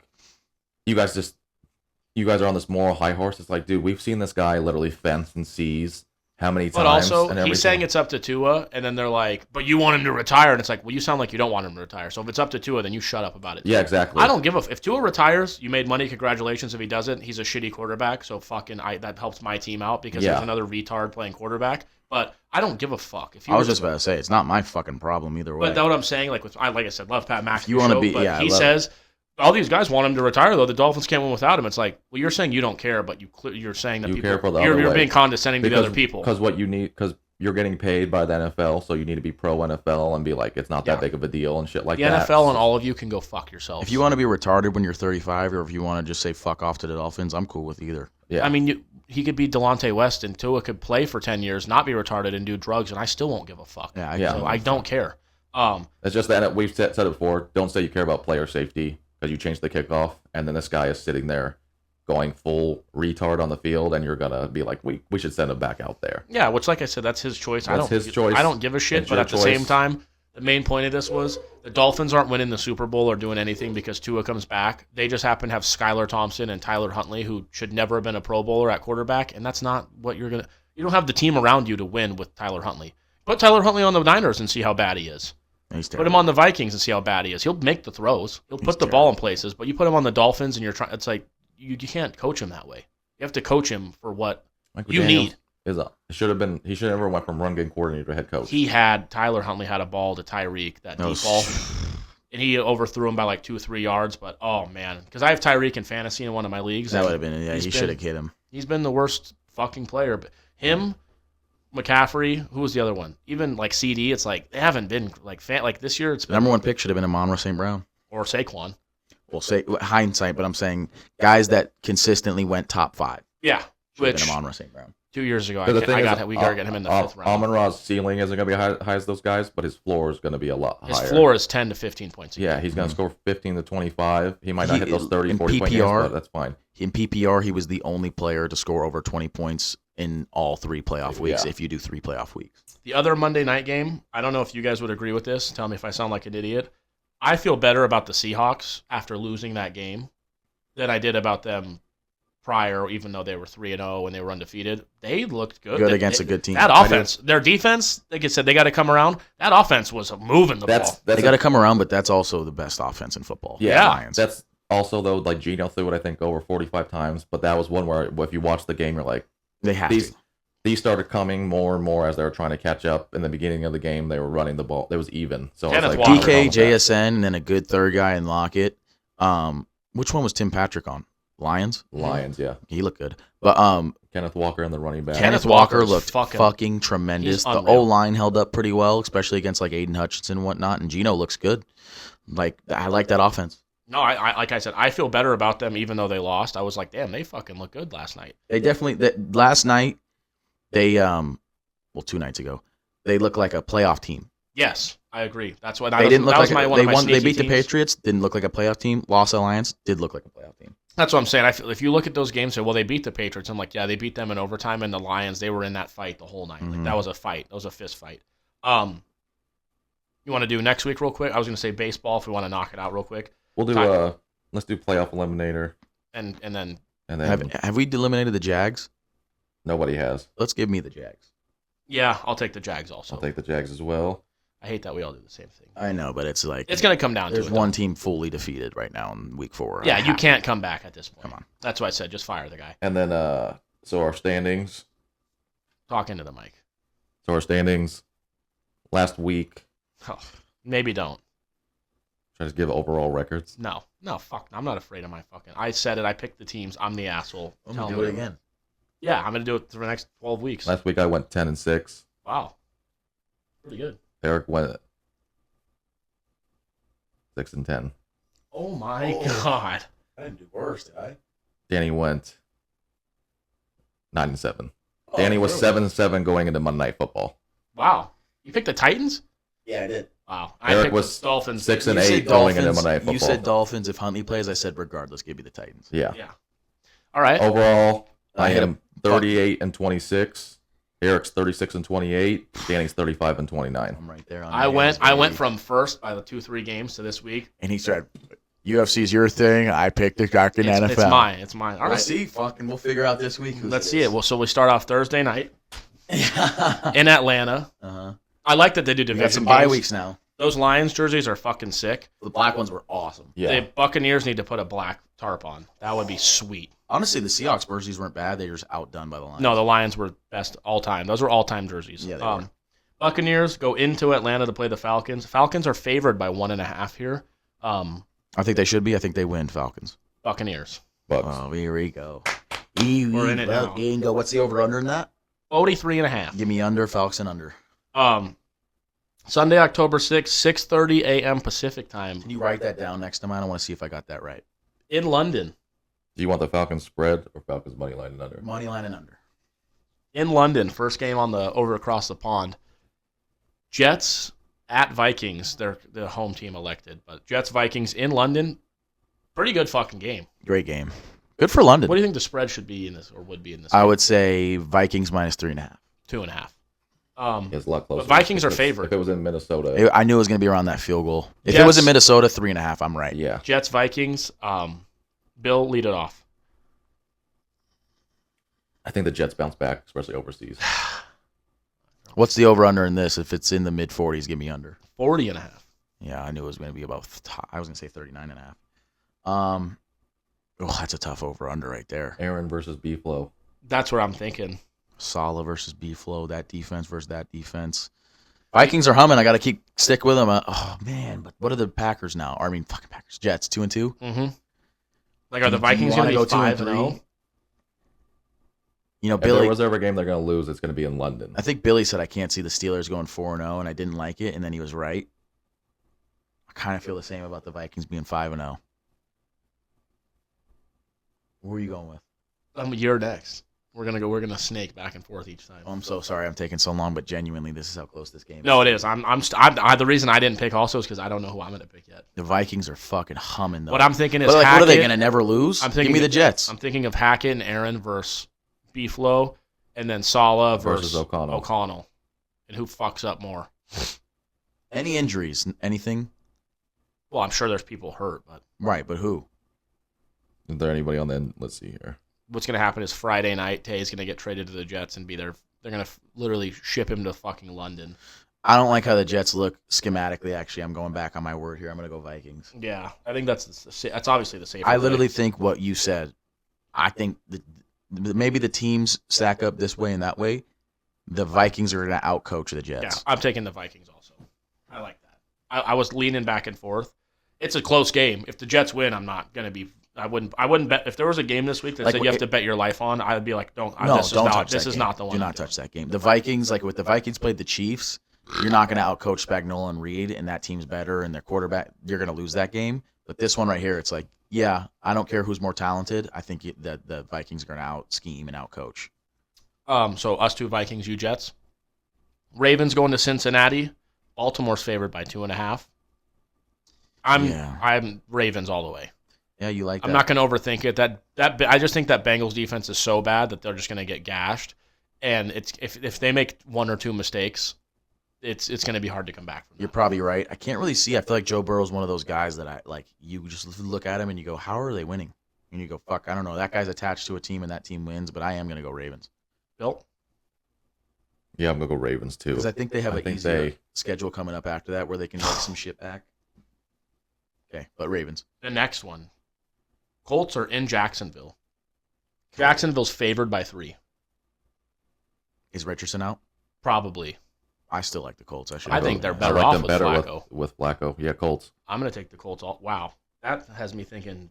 you guys are on this moral high horse. It's like, dude, we've seen this guy literally fence and seize how many times. But also, and he's everything. saying it's up to Tua, and then they're like, but you want him to retire. And it's like, well, you sound like you don't want him to retire. So if it's up to Tua, then you shut up about it. Yeah, exactly. I don't give a if Tua retires, you made money, congratulations. If he doesn't, he's a shitty quarterback. So that helps my team out because there's another retard playing quarterback. But I don't give a fuck. I was just about to say, it's not my fucking problem either way. But that's what I'm saying. Like I said, love Pat McAfee. You want to be, but he says all these guys want him to retire, though. The Dolphins can't win without him. It's like, well, you're saying you don't care, but you're saying that you people care for the other you're way. being condescending to the other people. Because you're getting paid by the NFL, so you need to be pro NFL and be like, it's not that big of a deal and shit like the that. The NFL and all of you can go fuck yourselves. If you want to be retarded when you're 35, or if you want to just say fuck off to the Dolphins, I'm cool with either. Yeah. I mean, he could be Delonte West, and Tua could play for 10 years, not be retarded, and do drugs, and I still won't give a fuck. So I don't care. It's just that we've said it before. Don't say you care about player safety because you changed the kickoff, and then this guy is sitting there going full retard on the field, and you're gonna be like, we should send him back out there. Yeah, which, like I said, that's his choice. That's his choice. I don't give a shit, It's but your at the choice. same time, the main point of this was the Dolphins aren't winning the Super Bowl or doing anything because Tua comes back. They just happen to have Skylar Thompson and Tyler Huntley, who should never have been a Pro Bowler at quarterback, and that's not what you're gonna. You don't have the team around you to win with Tyler Huntley. Put Tyler Huntley on the Niners and see how bad he is. Put him on the Vikings and see how bad he is. He'll make the throws. He'll put the ball in places, but you put him on the Dolphins and you're trying. It's like you can't coach him that way. You have to coach him for what you need. He should have never went from run game coordinator to head coach. Tyler Huntley had a ball to Tyreek, that deep ball, and he overthrew him by like 2-3 yards. But oh man, because I have Tyreek in fantasy in one of my leagues. That would have been he should have hit him. He's been the worst fucking player. But him, McCaffrey, who was the other one? Even like CD, it's like they haven't been like this year. It's been Number one pick should have been Amon-Ra St. Brown or Saquon. Well, say hindsight, but I'm saying guys that consistently went top 5. Yeah, which Amon-Ra St. Brown. 2 years ago, we got to get him in the 5th round. Amon-Ra's ceiling isn't going to be high as those guys, but his floor is going to be a lot higher. His floor is 10 to 15 points. Yeah, he's going to score 15 to 25. He might not hit those 30, 40 point games, but that's fine. In PPR, he was the only player to score over 20 points in all 3 playoff weeks, if you do 3 playoff weeks. The other Monday night game, I don't know if you guys would agree with this. Tell me if I sound like an idiot. I feel better about the Seahawks after losing that game than I did about them prior, even though they were 3-0 and they were undefeated. They looked good. Against a good team. That offense, their defense, like I said, they got to come around. That offense was moving the ball. They got to come around, but that's also the best offense in football. Yeah, Lions. That's also, though, like Geno threw it, I think, over 45 times, but that was one where if you watch the game, you're like, these started coming more and more as they were trying to catch up. In the beginning of the game, they were running the ball. It was even. So Kenneth it's like Walker. DK, JSN, and then a good third guy in Lockett. Which one was Tim Patrick on? Lions, yeah. He looked good. But Kenneth Walker and the running back. Kenneth Walker looked fucking tremendous. The O-line held up pretty well, especially against like Aiden Hutchinson and whatnot. And Geno looks good. Like I like that offense. No, I like I said, I feel better about them even though they lost. I was like, damn, they fucking look good last night. They definitely last night. They 2 nights ago, they looked like a playoff team. Yes, I agree. That's what they didn't look like. They beat teams. The Patriots. Didn't look like a playoff team. Lost Alliance. Did look like a playoff team. That's what I'm saying. I feel if you look at those games, say, well, they beat the Patriots. I'm like, yeah, they beat them in overtime, and the Lions, they were in that fight the whole night. Mm-hmm. Like that was a fight. That was a fist fight. You want to do next week real quick? I was going to say baseball if we want to knock it out real quick. We'll do let's do playoff eliminator. And then have we eliminated the Jags? Nobody has. Let's give me the Jags. Yeah, I'll take the Jags also. I'll take the Jags as well. I hate that we all do the same thing. I know, but it's like it's going to come down to it. There's one team fully defeated right now in week 4. Yeah, you can't come back at this point. Come on. That's why I said just fire the guy. And then so our standings. Talk into the mic. So our standings last week. Oh, maybe don't. Try to give overall records. No, fuck. I'm not afraid of my fucking. I said it. I picked the teams. I'm the asshole. I'm gonna do it again. Yeah, I'm gonna do it for the next 12 weeks. Last week I went 10-6. Wow, pretty good. Derrick went 6-10. Oh my god! I didn't do worse, did I? Danny went 9-7. Danny was 7-7 going into Monday Night Football. Wow, you picked the Titans? Yeah, I did. Wow, Derrick was Dolphins 6-8 going into Monday Night Football. You said Dolphins if Huntley plays. I said regardless, give me the Titans. Yeah. All right. Overall, I hit him 38-26. Eric's 36-28. Danny's 35-29. I'm right there. I went from first by the 2-3 games to this week. And he said, "UFC's your thing. I picked the fucking NFL. It's mine. All right. We'll see. We'll figure out this week. Let's see it. Well, so we start off Thursday night. in Atlanta. Uh-huh. I like that they do We division got some games. bye weeks now. Those Lions jerseys are fucking sick. The black ones were awesome. Yeah. The Buccaneers need to put a black tarp on. That would be sweet. Honestly, the Seahawks jerseys weren't bad. They were just outdone by the Lions. No, the Lions were best all time. Those were all time jerseys. Yeah, they were. Buccaneers go into Atlanta to play the Falcons. Falcons are favored by 1.5 here. I think they should be. I think they win, Falcons. Buccaneers. Bucks. Oh, here we go. We're in it now. Go. What's the over-under in that? 43.5. Give me under, Falcons under. Sunday, October 6th, 6:30 a.m. Pacific time. Can you write that down next time? I don't want to see if I got that right. In London. Do you want the Falcons spread or Falcons money line and under? Money line and under. In London, first game on the over across the pond. Jets at Vikings. They're the home team elected, but Jets Vikings in London. Pretty good fucking game. Great game. Good for London. What do you think the spread should be in this, or would be in this? I game? would say Vikings minus 3.5. 2.5. It's a lot closer. But Vikings are If favored. If it was in Minnesota. I knew it was going to be around that field goal. If Jets- it was in Minnesota, 3.5, I'm right. Yeah. Jets Vikings. Bill, lead it off. I think the Jets bounce back, especially overseas. What's the over-under in this? If it's in the mid-40s, give me under. 40.5. Yeah, I knew it was going to be about, I was going to say 39.5. Oh, that's a tough over-under right there. Aaron versus B-Flow. That's what I'm thinking. Sala versus B-Flow, that defense versus that defense. Vikings are humming. I got to stick with them. Oh, man, but what are the Packers now? I mean, fucking Packers. Jets, 2-2? Mm-hmm. Like, are the Do you Vikings going to wanna be go 5-0? You know, If Billy, there was ever a game they're going to lose, it's going to be in London. I think Billy said I can't see the Steelers going 4-0, and I didn't like it, and then he was right. I kind of feel the same about the Vikings being 5-0. Where are you going with? You're next. We're gonna snake back and forth each time. Oh, I'm so sorry I'm taking so long, but genuinely, this is how close this game is. No, it is. The reason I didn't pick also is because I don't know who I'm gonna pick yet. The Vikings are fucking humming, though. What I'm thinking is But, like, Hackett. what are they going to never lose? I'm thinking Give me the Jets. I'm thinking of Hackett and Aaron versus B-Flow, and then Sala versus O'Connell. And who fucks up more? Any injuries? Anything? Well, I'm sure there's people hurt, but Right, but who? Is there anybody on the end? Let's see here. what's going to happen is Friday night, Tay's going to get traded to the Jets and be there. They're going to literally ship him to fucking London. I don't like how the Jets look schematically. Actually, I'm going back on my word here. I'm going to go Vikings. Yeah, I think that's obviously the safer I way. literally think what you said. I think maybe the teams stack up this way and that way. The Vikings are going to outcoach the Jets. Yeah, I'm taking the Vikings also. I like that. I was leaning back and forth. It's a close game. If the Jets win, I'm not going to be. I wouldn't bet. If there was a game this week that said you have to bet your life on, I'd be like, don't. No, this don't is touch not. that This is game. not the one. Do not touch that game. The Vikings, like with the Vikings played the Chiefs, you're not going to outcoach Spagnuolo and Reed, and that team's better, and their quarterback, you're going to lose that game. But this one right here, it's like, yeah, I don't care who's more talented. I think that the Vikings are going to out-scheme and out-coach. So us two Vikings, you Jets. Ravens going to Cincinnati. Baltimore's favored by 2.5. I'm Ravens all the way. Yeah, you like that. I'm not going to overthink it. I just think that Bengals defense is so bad that they're just going to get gashed, and it's if they make one or two mistakes, it's going to be hard to come back from that. You're probably right. I can't really see. I feel like Joe Burrow's one of those guys that I like. You just look at him and you go, "How are they winning?" And you go, "Fuck, I don't know." That guy's attached to a team and that team wins, but I am going to go Ravens Bill? Yeah, I'm gonna go Ravens too. because I think they have I an think easier schedule coming up after that where they can take some shit back. Okay, but Ravens. The next one. Colts are in Jacksonville. Jacksonville's favored by 3. Is Richardson out? Probably. I still like the Colts. I think they're I better like off them with better Flacco. with Flacco. Yeah, Colts. I'm going to take the Colts. Wow. That has me thinking.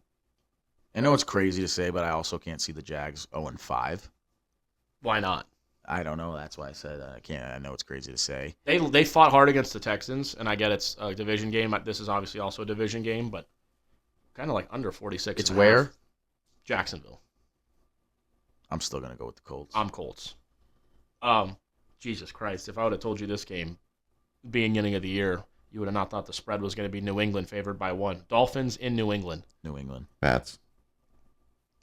I know it's crazy to say, but I also can't see the Jags 0-5. Why not? I don't know. That's why I said I can't. I know it's crazy to say. They fought hard against the Texans, and I get it's a division game. This is obviously also a division game, but kind of like under 46. It's and a half. where? Jacksonville. I'm still gonna go with the Colts. I'm Colts. Jesus Christ! If I would have told you this game, beginning of the year, you would have not thought the spread was going to be New England favored by 1. Dolphins in New England. New England. Pats.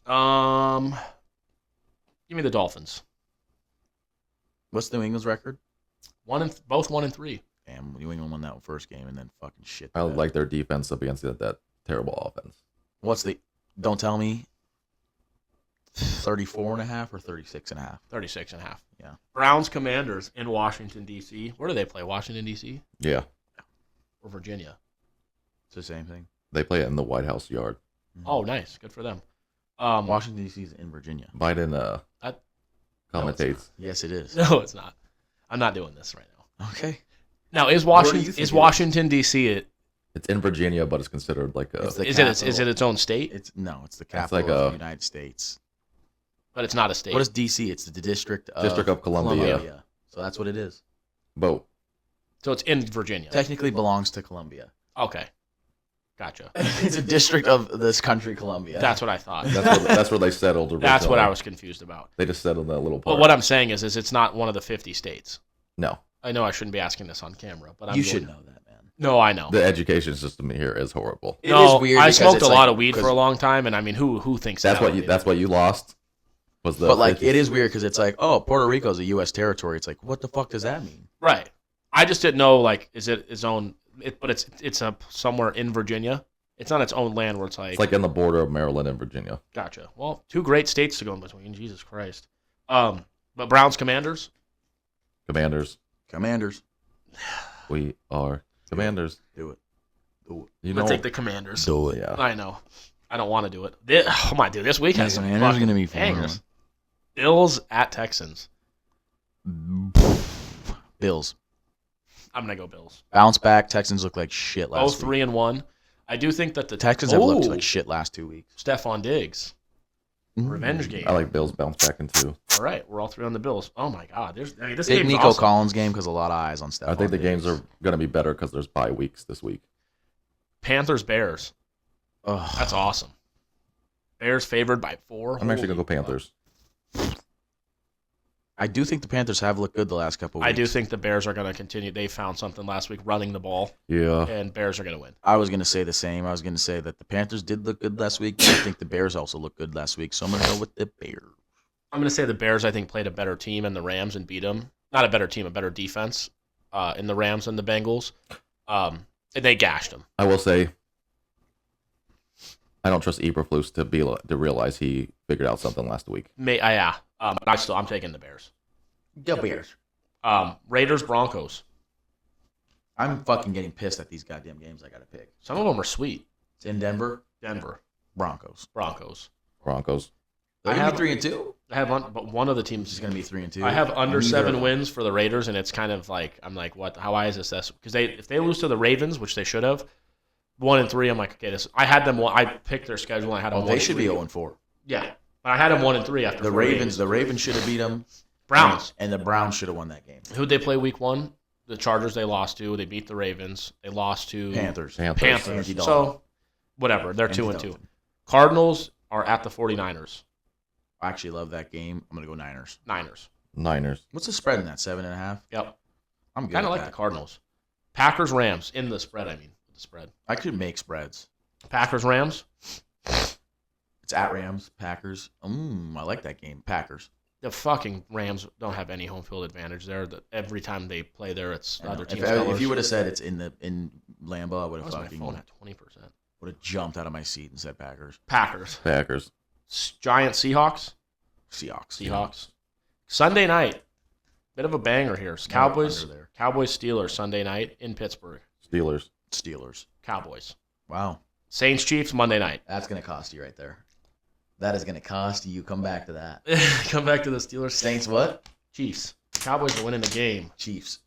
Give me the Dolphins. What's New England's record? Both 1-3. Damn, New England won that first game and then fucking shit. I like their defense up against that terrible offense. What's the? Don't tell me. 34.5 or 36.5. 36.5. Yeah. Browns Commanders in Washington, D.C. Where do they play? Washington, D.C.? Yeah. Or Virginia? It's the same thing. They play it in the White House yard. Oh, nice. Good for them. Washington, D.C. is in Virginia. Biden commentates. Yes, it is. No, it's not. I'm not doing this right now. Okay. Now, is Where do you Washington think it Washington D.C. It's in Virginia, but it's considered like a. It's the Is capital. it its own state? It's the It's capital like of a- the United States. But it's not a state. What is D.C.? It's the District District of Columbia. So that's what it is. Vote. So it's in Virginia. Technically belongs to Columbia. Okay. Gotcha. It's a district of this country, Columbia. That's what I thought. That's where they settled. Originally. That's what I was confused about. They just settled that little part. But what I'm saying is it's not one of the 50 states. No, I know I shouldn't be asking this on camera, but You should know that, man. No, I know. the education system here is horrible. It no, is weird I because smoked it's a lot like- of weed for a because- long time, and I mean, who thinks That's that? what you lost. Was the But like, 50s. it is weird because it's like, oh, Puerto Rico is a U.S. territory. It's like, what the fuck does that mean? Right. I just didn't know, like, is it its own? But it's somewhere in Virginia. It's not its own land where it's like. It's like in the border of Maryland and Virginia. Gotcha. Well, two great states to go in between. Jesus Christ. But Browns Commanders. Commanders. We are Commanders. Do it. You I'm know. gonna take the Commanders. Do it. Yeah. I know. I don't want to do it. Oh my dude, this week has some Commanders fucking gonna be fun. bangers. Bills at Texans. Bills. I'm gonna go Bills. Bounce back. Texans look like shit Both last week. 3-1. I do think that the Texans have looked like shit last 2 weeks. Stephon Diggs. Revenge game. I like Bills bounce back in too. All right, we're all three on the Bills. Oh my God, this Big game's Nico awesome. Collins game because a lot of eyes on Stephon. I think the Diggs. games are going to be better because there's bye weeks this week. Panthers Bears. Ugh. That's awesome. Bears favored by 4. I'm actually going to Holy go Panthers. I do think the Panthers have looked good the last couple of weeks. I do think the Bears are going to continue. They found something last week running the ball, Yeah. and Bears are going to win. I was going to say the same. I was going to say that the Panthers did look good last week. But I think the Bears also looked good last week. So I'm going to go with the Bears. I'm going to say the Bears, I think, played a better team in the Rams and beat them. Not a better team, a better defense in the Rams and the Bengals. And they gashed them. I will say, I don't trust Eberflus to realize he figured out something last week. Yeah. But I'm taking the Bears. Go Bears. Raiders Broncos. I'm fucking getting pissed at these goddamn games I got to pick. Some of them are sweet. It's in Denver. Denver Broncos. Broncos. Broncos. They're I going have- to be 3-2. I have but one of the teams It's going to be 3-2. I have under Neither 7 of them. wins for the Raiders, and it's kind of like I'm like, what? How high is this? Because if they lose to the Ravens, which they should have, 1-3, I'm like, okay, this. I had them. I picked their schedule. And I had them. Oh, they should be 1-3. 0-4. Yeah, but I had them 1-3 after The 4 Ravens. games. The Ravens should have beat them. Browns. And the Browns should have won that game. Who'd they play week 1? The Chargers. They lost to. They beat the Ravens. They lost to Panthers. Panthers. Andy Dalton. So whatever. They're Andy 2-2. Dalton. Cardinals are at the 49ers. I actually love that game. I'm going to go Niners. Niners. What's the spread in that? 7.5? Yep. I'm good. Kind of with like that. the Cardinals. Packers Rams in the spread. I mean the spread. I could make spreads. Packers Rams. It's at Rams, Packers. I like that game. Packers. The fucking Rams don't have any home field advantage there. Every time they play there, it's I know. other If, teams' colors. if you would have said it's in Lambeau, I would Why have was my fucking phone at 20%? would have jumped out of my seat and said Packers. Packers. Packers. Giants Seahawks. Seahawks. Sunday night. Bit of a banger here. Cowboys. Under there. Cowboys Steelers Sunday night in Pittsburgh. Steelers. Cowboys. Wow. Saints Chiefs Monday night. That's going to cost you right there. That is going to cost you. Come back to that. Come back to the Steelers. Saints what? Cowboys are winning the game. Chiefs.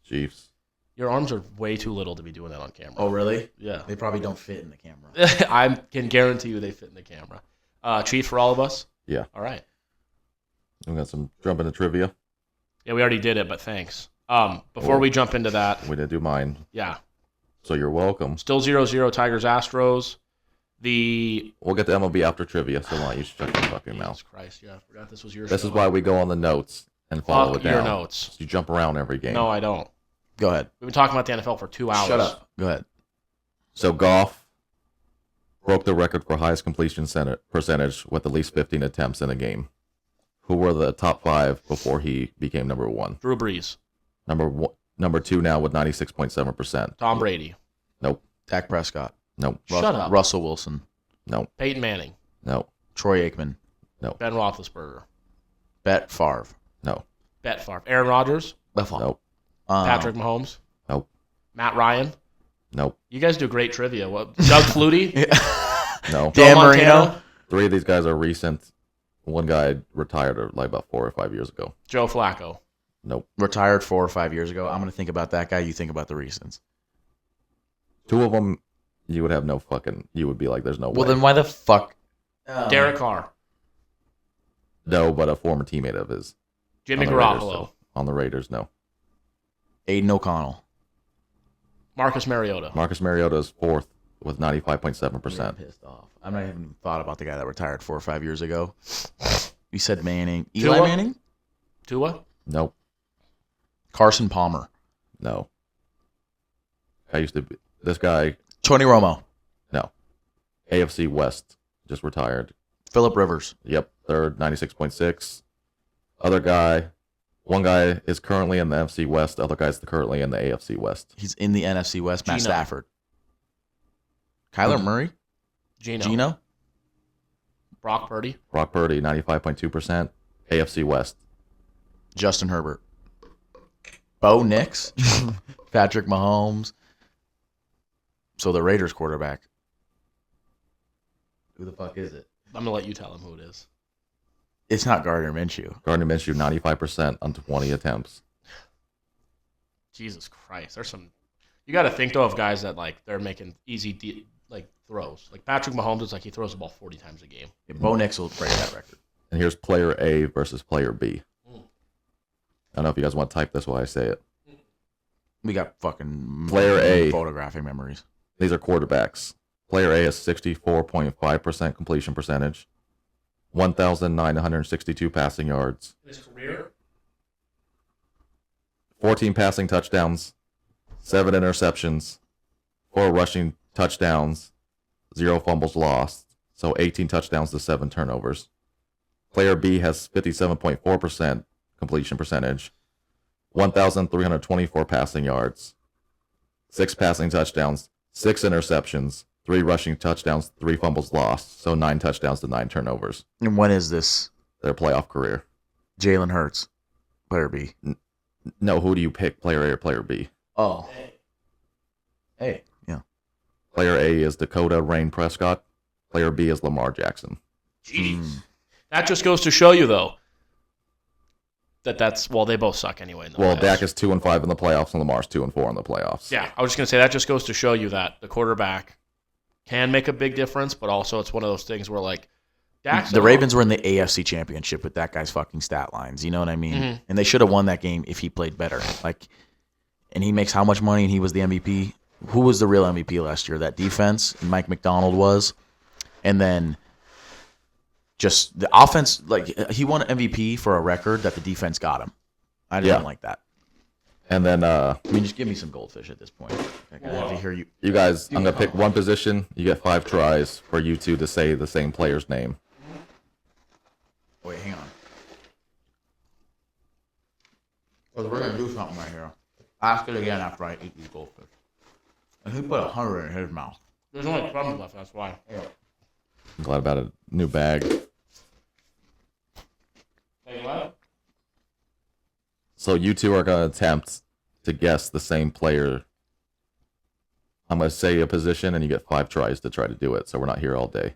Your arms are way too little to be doing that on camera. Oh, really? Yeah. They probably don't fit in the camera. I can guarantee you they fit in the camera. Chiefs for all of us? Yeah. All right. We got some jump into trivia. Yeah, we already did it, but thanks. Before we jump into that, We didn't do mine, yeah. so you're welcome. Still 0-0 Tigers Astros. We'll get to MLB after trivia, so why don't you shut your fucking Jesus mouth? Christ, yeah, I forgot this was your This show. is why we go on the notes and follow Fuck it down. your notes. So you jump around every game. No, I don't. Go ahead. We've been talking about the NFL for 2 hours. Shut up. Go ahead. So Goff broke the record for highest completion percentage with at least 15 attempts in a game. Who were the top 5 before he became number 1? Drew Brees. Number 2 now with 96.7%. Tom Brady. Nope. Dak Prescott. Nope. Shut up. Russell Wilson. Nope. Peyton Manning. Nope. Troy Aikman. No. Ben Roethlisberger. Bet Favre. No. Bet Favre. Aaron Rodgers. Bet Favre. Nope. Patrick Mahomes. Nope. Matt Ryan. Nope. You guys do great trivia. What? Doug Flutie. No. Dan Joe Montana? Marino. 3 of these guys are recent. One guy retired like about 4 or 5 years ago. Joe Flacco. Nope. Retired 4 or 5 years ago. I'm going to think about that guy. You think about the recents. 2 of them, you would have no fucking. You would be like, there's no way. Well, then why the fuck? Derek Carr. No, but a former teammate of his. Jimmy On the Raiders, Garoppolo. so. On the Raiders, no. Aiden O'Connell. Marcus Mariota. Marcus Mariota is 4th with I'm 95.7%. pissed off. I'm not even thought about the guy that retired 4 or 5 years ago. You said Manning. Tua? Eli Manning? Tua. Nope. Carson Palmer. No. I used to be. This guy, Tony Romo. no. AFC West, just retired. Phillip Rivers. Yep, 3rd, 96.6. Other guy, one guy is currently in the NFC West. The other guy's currently in the AFC West. He's in the NFC West. Matt Geno. Stafford. Kyler Murray. Gino. Brock Purdy. Brock Purdy, 95.2%. AFC West. Justin Herbert. Bo Nix. Patrick Mahomes. So the Raiders quarterback. Who the fuck is it? I'm going to let you tell him who it is. It's not Gardner Minshew. Gardner Minshew, 95% on 20 attempts. Jesus Christ. There's some. You got to think, though, of guys that, like, they're making easy, throws. Like, Patrick Mahomes is like he throws the ball 40 times a game. Yeah, Bo Nix will break that record. And here's player A versus player B. Mm. I don't know if you guys want to type this while I say it. We got fucking Player A. photographic memories. These are quarterbacks. Player A has 64.5% completion percentage, 1,962 passing yards, His career? 14 passing touchdowns, 7 interceptions, 4 rushing touchdowns, 0 fumbles lost, so 18 touchdowns to 7 turnovers. Player B has 57.4% completion percentage, 1,324 passing yards, 6 passing touchdowns, 6 interceptions, 3 rushing touchdowns, 3 fumbles lost, so 9 touchdowns to 9 turnovers. And when is this? Their playoff career. Jalen Hurts. Player B. No, who do you pick, player A or player B? Oh. Hey. Yeah. Player A is Dakota Rain Prescott. Player B is Lamar Jackson. Jeez. That just goes to show you, though, well, they both suck anyway. In the Well, playoffs. Dak is 2-5 in the playoffs, and Lamar's 2-4 in the playoffs. Yeah, I was just going to say that just goes to show you that the quarterback can make a big difference, but also it's one of those things where, like, Dak's The Ravens were in the AFC Championship with that guy's fucking stat lines. You know what I mean? Mhm. And they should have won that game if he played better. Like, and he makes how much money? And he was the MVP. Who was the real MVP last year? That defense. And Mike McDonald was. And then just the offense. Like, he won MVP for a record that the defense got him. I didn't Yeah. like that. And then I mean, just give me some goldfish at this point. I have to hear you. you guys, I'm going to pick one position. You get 5 tries for you two to say the same player's name. Wait, hang on. Because we're going to do something right here. Ask it again after I eat these goldfish. And he put 100 in his mouth. There's only crumbs left, that's why. I'm glad about a new bag. Hey, what? So you two are going to attempt to guess the same player. I'm going to say a position, and you get 5 tries to try to do it, so we're not here all day.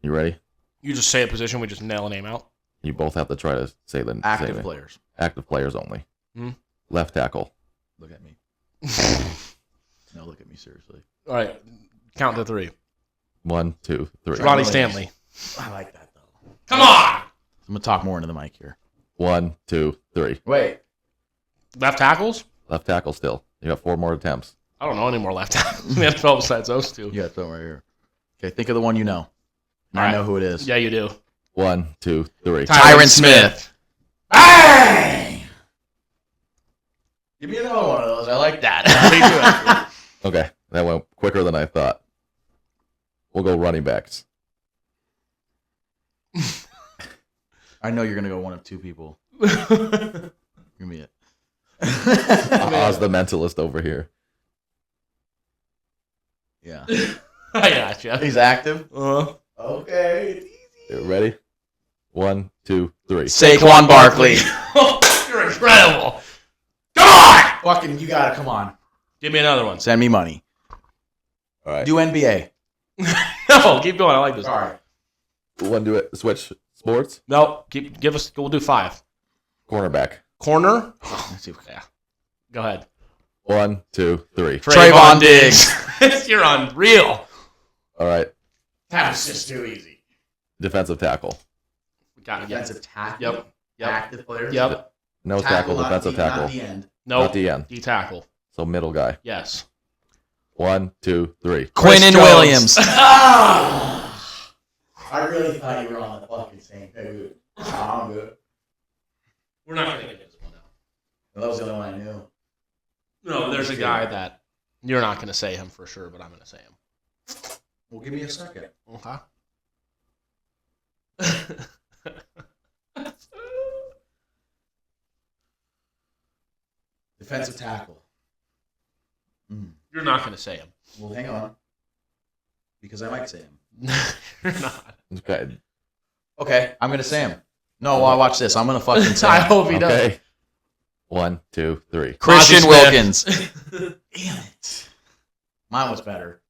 You ready? You just say a position, we just nail a name out. You both have to try to say the Active say players. Active players only. Hmm? Left tackle. Look at me. No, look at me, seriously. All right, count to 3. 1, 2, 3. Ronnie Stanley. I like that, though. Come on! I'm going to talk more into the mic here. 1, 2, 3. Wait. Left tackles? Left tackle still. You got 4 more attempts. I don't know any more left tackles in the NFL besides those two. You got something right here. Okay, think of the one you know. I right. know who it is. Yeah, you do. 1, 2, 3. Tyron Smith. Hey! Give me another one of those. I like that. Okay, that went quicker than I thought. We'll go running backs. I know you're going to go one of 2 people. Give me it. Oz the mentalist over here. Yeah. I gotcha. He's active? Uh-huh. Okay. It's easy. Ready? 1, 2, 3. Saquon Barkley. You're incredible. Come on! Fucking, you gotta come on. Give me another one. Send me money. All right. Do NBA. No, keep going. I like this. All right. Want to do it? Switch sports? No, give us. We'll do 5. Cornerback. Corner. Yeah. Go ahead. 1, 2, 3. Trayvon Diggs. You're unreal. All right. That was just too easy. Defensive tackle. We got it. Yep. Defensive tackle. Yep. Active players. Yep. No tackle, defensive tackle. Not the end. No. Not the end. D tackle. So middle guy. Yes. 1, 2, 3. Quinnen Jones. Williams. I really thought you were on the fucking same page. I'm good. We're not gonna get this one out. That was the only one I knew. No, there's a guy that you're not gonna say him for sure, but I'm gonna say him. Well, give me a second. Okay. Defensive tackle. You're not gonna say him. Well, hang on. Because I might say him. You're not. Okay. Okay, I'm gonna say him. No, well, watch this. I'm gonna fucking say I him. hope he does. Okay. 1, 2, 3. Christian Bobby Wilkins. Smith. Damn it. Mine was better.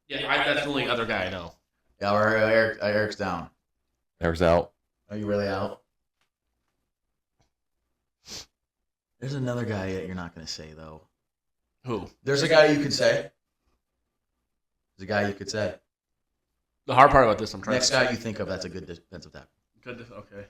Yeah, that's the only other guy I know. Yeah, Eric's down. Eric's out. Are you really out? There's another guy that you're not gonna say though. Who? There's a guy you could say. There's a guy you could say. The hard part about this, I'm trying. Next to guy you think of that's a good defensive tackle. Good. Okay.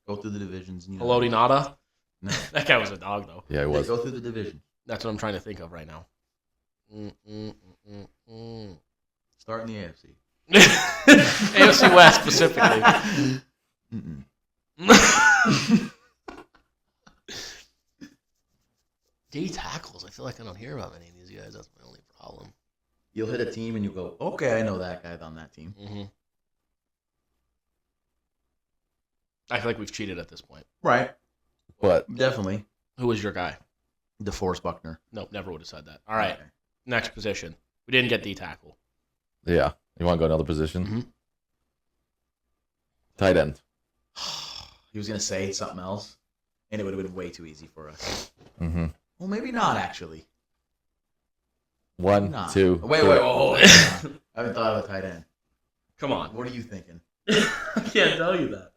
Go through the divisions. And Haloti Nada. No. That guy was a dog though. Yeah, he was. Go through the division. That's what I'm trying to think of right now. Start in the AFC. AFC West specifically. D tackles. I feel like I don't hear about any of these guys. That's my only problem. You'll hit a team and you'll go, okay, I know that guy on that team. Mm-hmm. I feel like we've cheated at this point. Right. But Definitely. Who was your guy? DeForest Buckner. Nope, never would have said that. All right, Okay. next position. We didn't get D tackle. yeah, you want to go another position? Mm-hmm. Tight end. He was going to say something else, and it would have been way too easy for us. Mm-hmm. Well, maybe not, actually. 1, Nah. 2. Wait. 3. I haven't thought of a tight end. Come on. What are you thinking? I can't tell you that.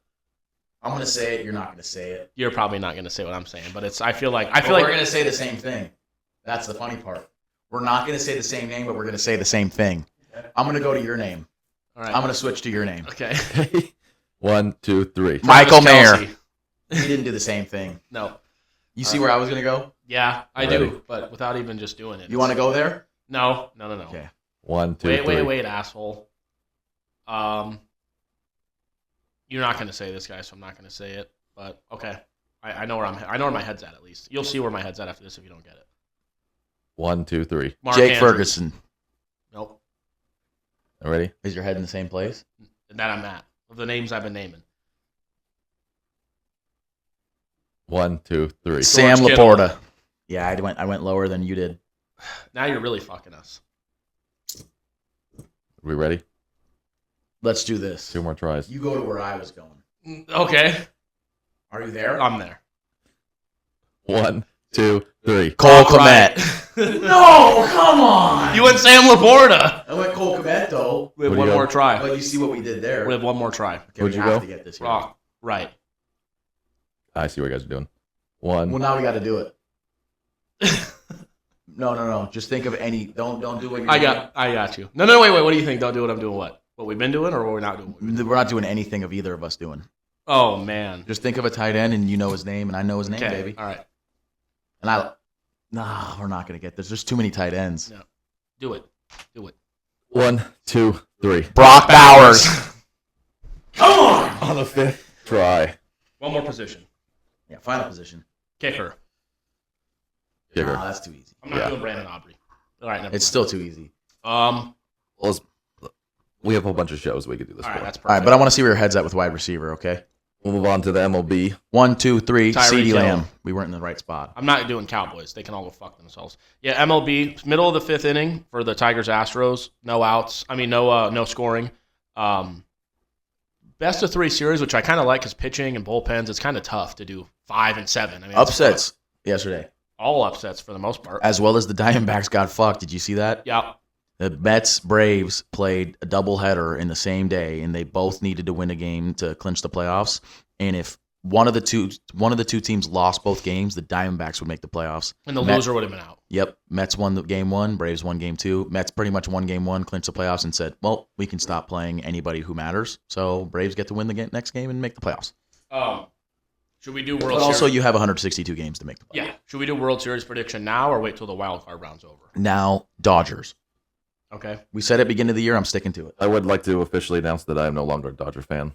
I'm going to say it. You're not going to say it. You're probably not going to say what I'm saying, but it's. I feel like we're going to say the same thing. That's the funny part. We're not going to say the same name, but we're going to say the same thing. I'm going to go to your name. All right. I'm going to switch to your name. Okay. 1, 2, 3. Michael Mayer. Kelsey. He didn't do the same thing. No. You see where I was going to go? Yeah, I Ready. do, but without even just doing it. You want to go there? No. Okay. 1, 2, 3. Wait, asshole. You're not going to say this guy, so I'm not going to say it. But okay, I know where I know where my head's at least. You'll see where my head's at after this if you don't get it. 1, 2, 3. Mark Jake Andrews. Ferguson. Nope. Ready? Is your head in the same place? That I'm at. Of the names I've been naming. 1, 2, 3. Sam Kittle. Laporta. Yeah, I went lower than you did. Now you're really fucking us. We ready? Let's do this. 2 more tries. You go to where I was going. Okay. Are you there? I'm there. 1, 2, 3. Cole Right. Kmet. No, come on. You went Sam Laporta. I went Cole Kmet though. We have Where'd one you go? more try. But you see what we did there. We have one more try. Okay, Where'd we you have go? to get this here. Oh, right. I see what you guys are doing. 1. Well, now we got to do it. No. Just think of any. Don't do what you're I doing. got you. No, wait. What do you think? Don't do what I'm doing. What? What we've been doing or what we're not doing? We're not doing anything of either of us doing. Oh man. Just think of a tight end and you know his name and I know his name, Okay. baby. All right. And we're not gonna get this. There's too many tight ends. No. Do it. 1, 2, 3. Brock Bowers. Come on. On the 5th try. One more position. Yeah, final position. Kicker. Kicker. Nah, that's too easy. I'm not Yeah. doing Brandon Aubrey. All right. Never It's mind. still too easy. We have a whole bunch of shows we could do this All for. right. That's perfect. All right, but I want to see where your head's at with wide receiver. Okay. We'll move on to the MLB. 1, 2, 3. Tyreek CeeDee Hill. Lamb. We weren't in the right spot. I'm not doing Cowboys. They can all go fuck themselves. Yeah, MLB, middle of the fifth inning for the Tigers-Astros. No outs. No scoring. Best of 3 series, which I kind of like because pitching and bullpens, it's kind of tough to do 5 and 7. Upsets yesterday. All upsets for the most part. As well as the Diamondbacks got fucked. Did you see that? Yeah. The Mets-Braves played a doubleheader in the same day, and they both needed to win a game to clinch the playoffs. And if one of the two teams lost both games, the Diamondbacks would make the playoffs. And the loser would have been out. Yep. Mets won game 1, Braves won game 2. Mets pretty much won game 1, clinched the playoffs, and said, well, we can stop playing anybody who matters. So Braves get to win the next game and make the playoffs. Should we do World But Series? also, you have 162 games to make the playoffs. Yeah. Should we do World Series prediction now or wait till the wild card round's over? Now, Dodgers. Okay. We said at the beginning of the year, I'm sticking to it. I would like to officially announce that I am no longer a Dodger fan.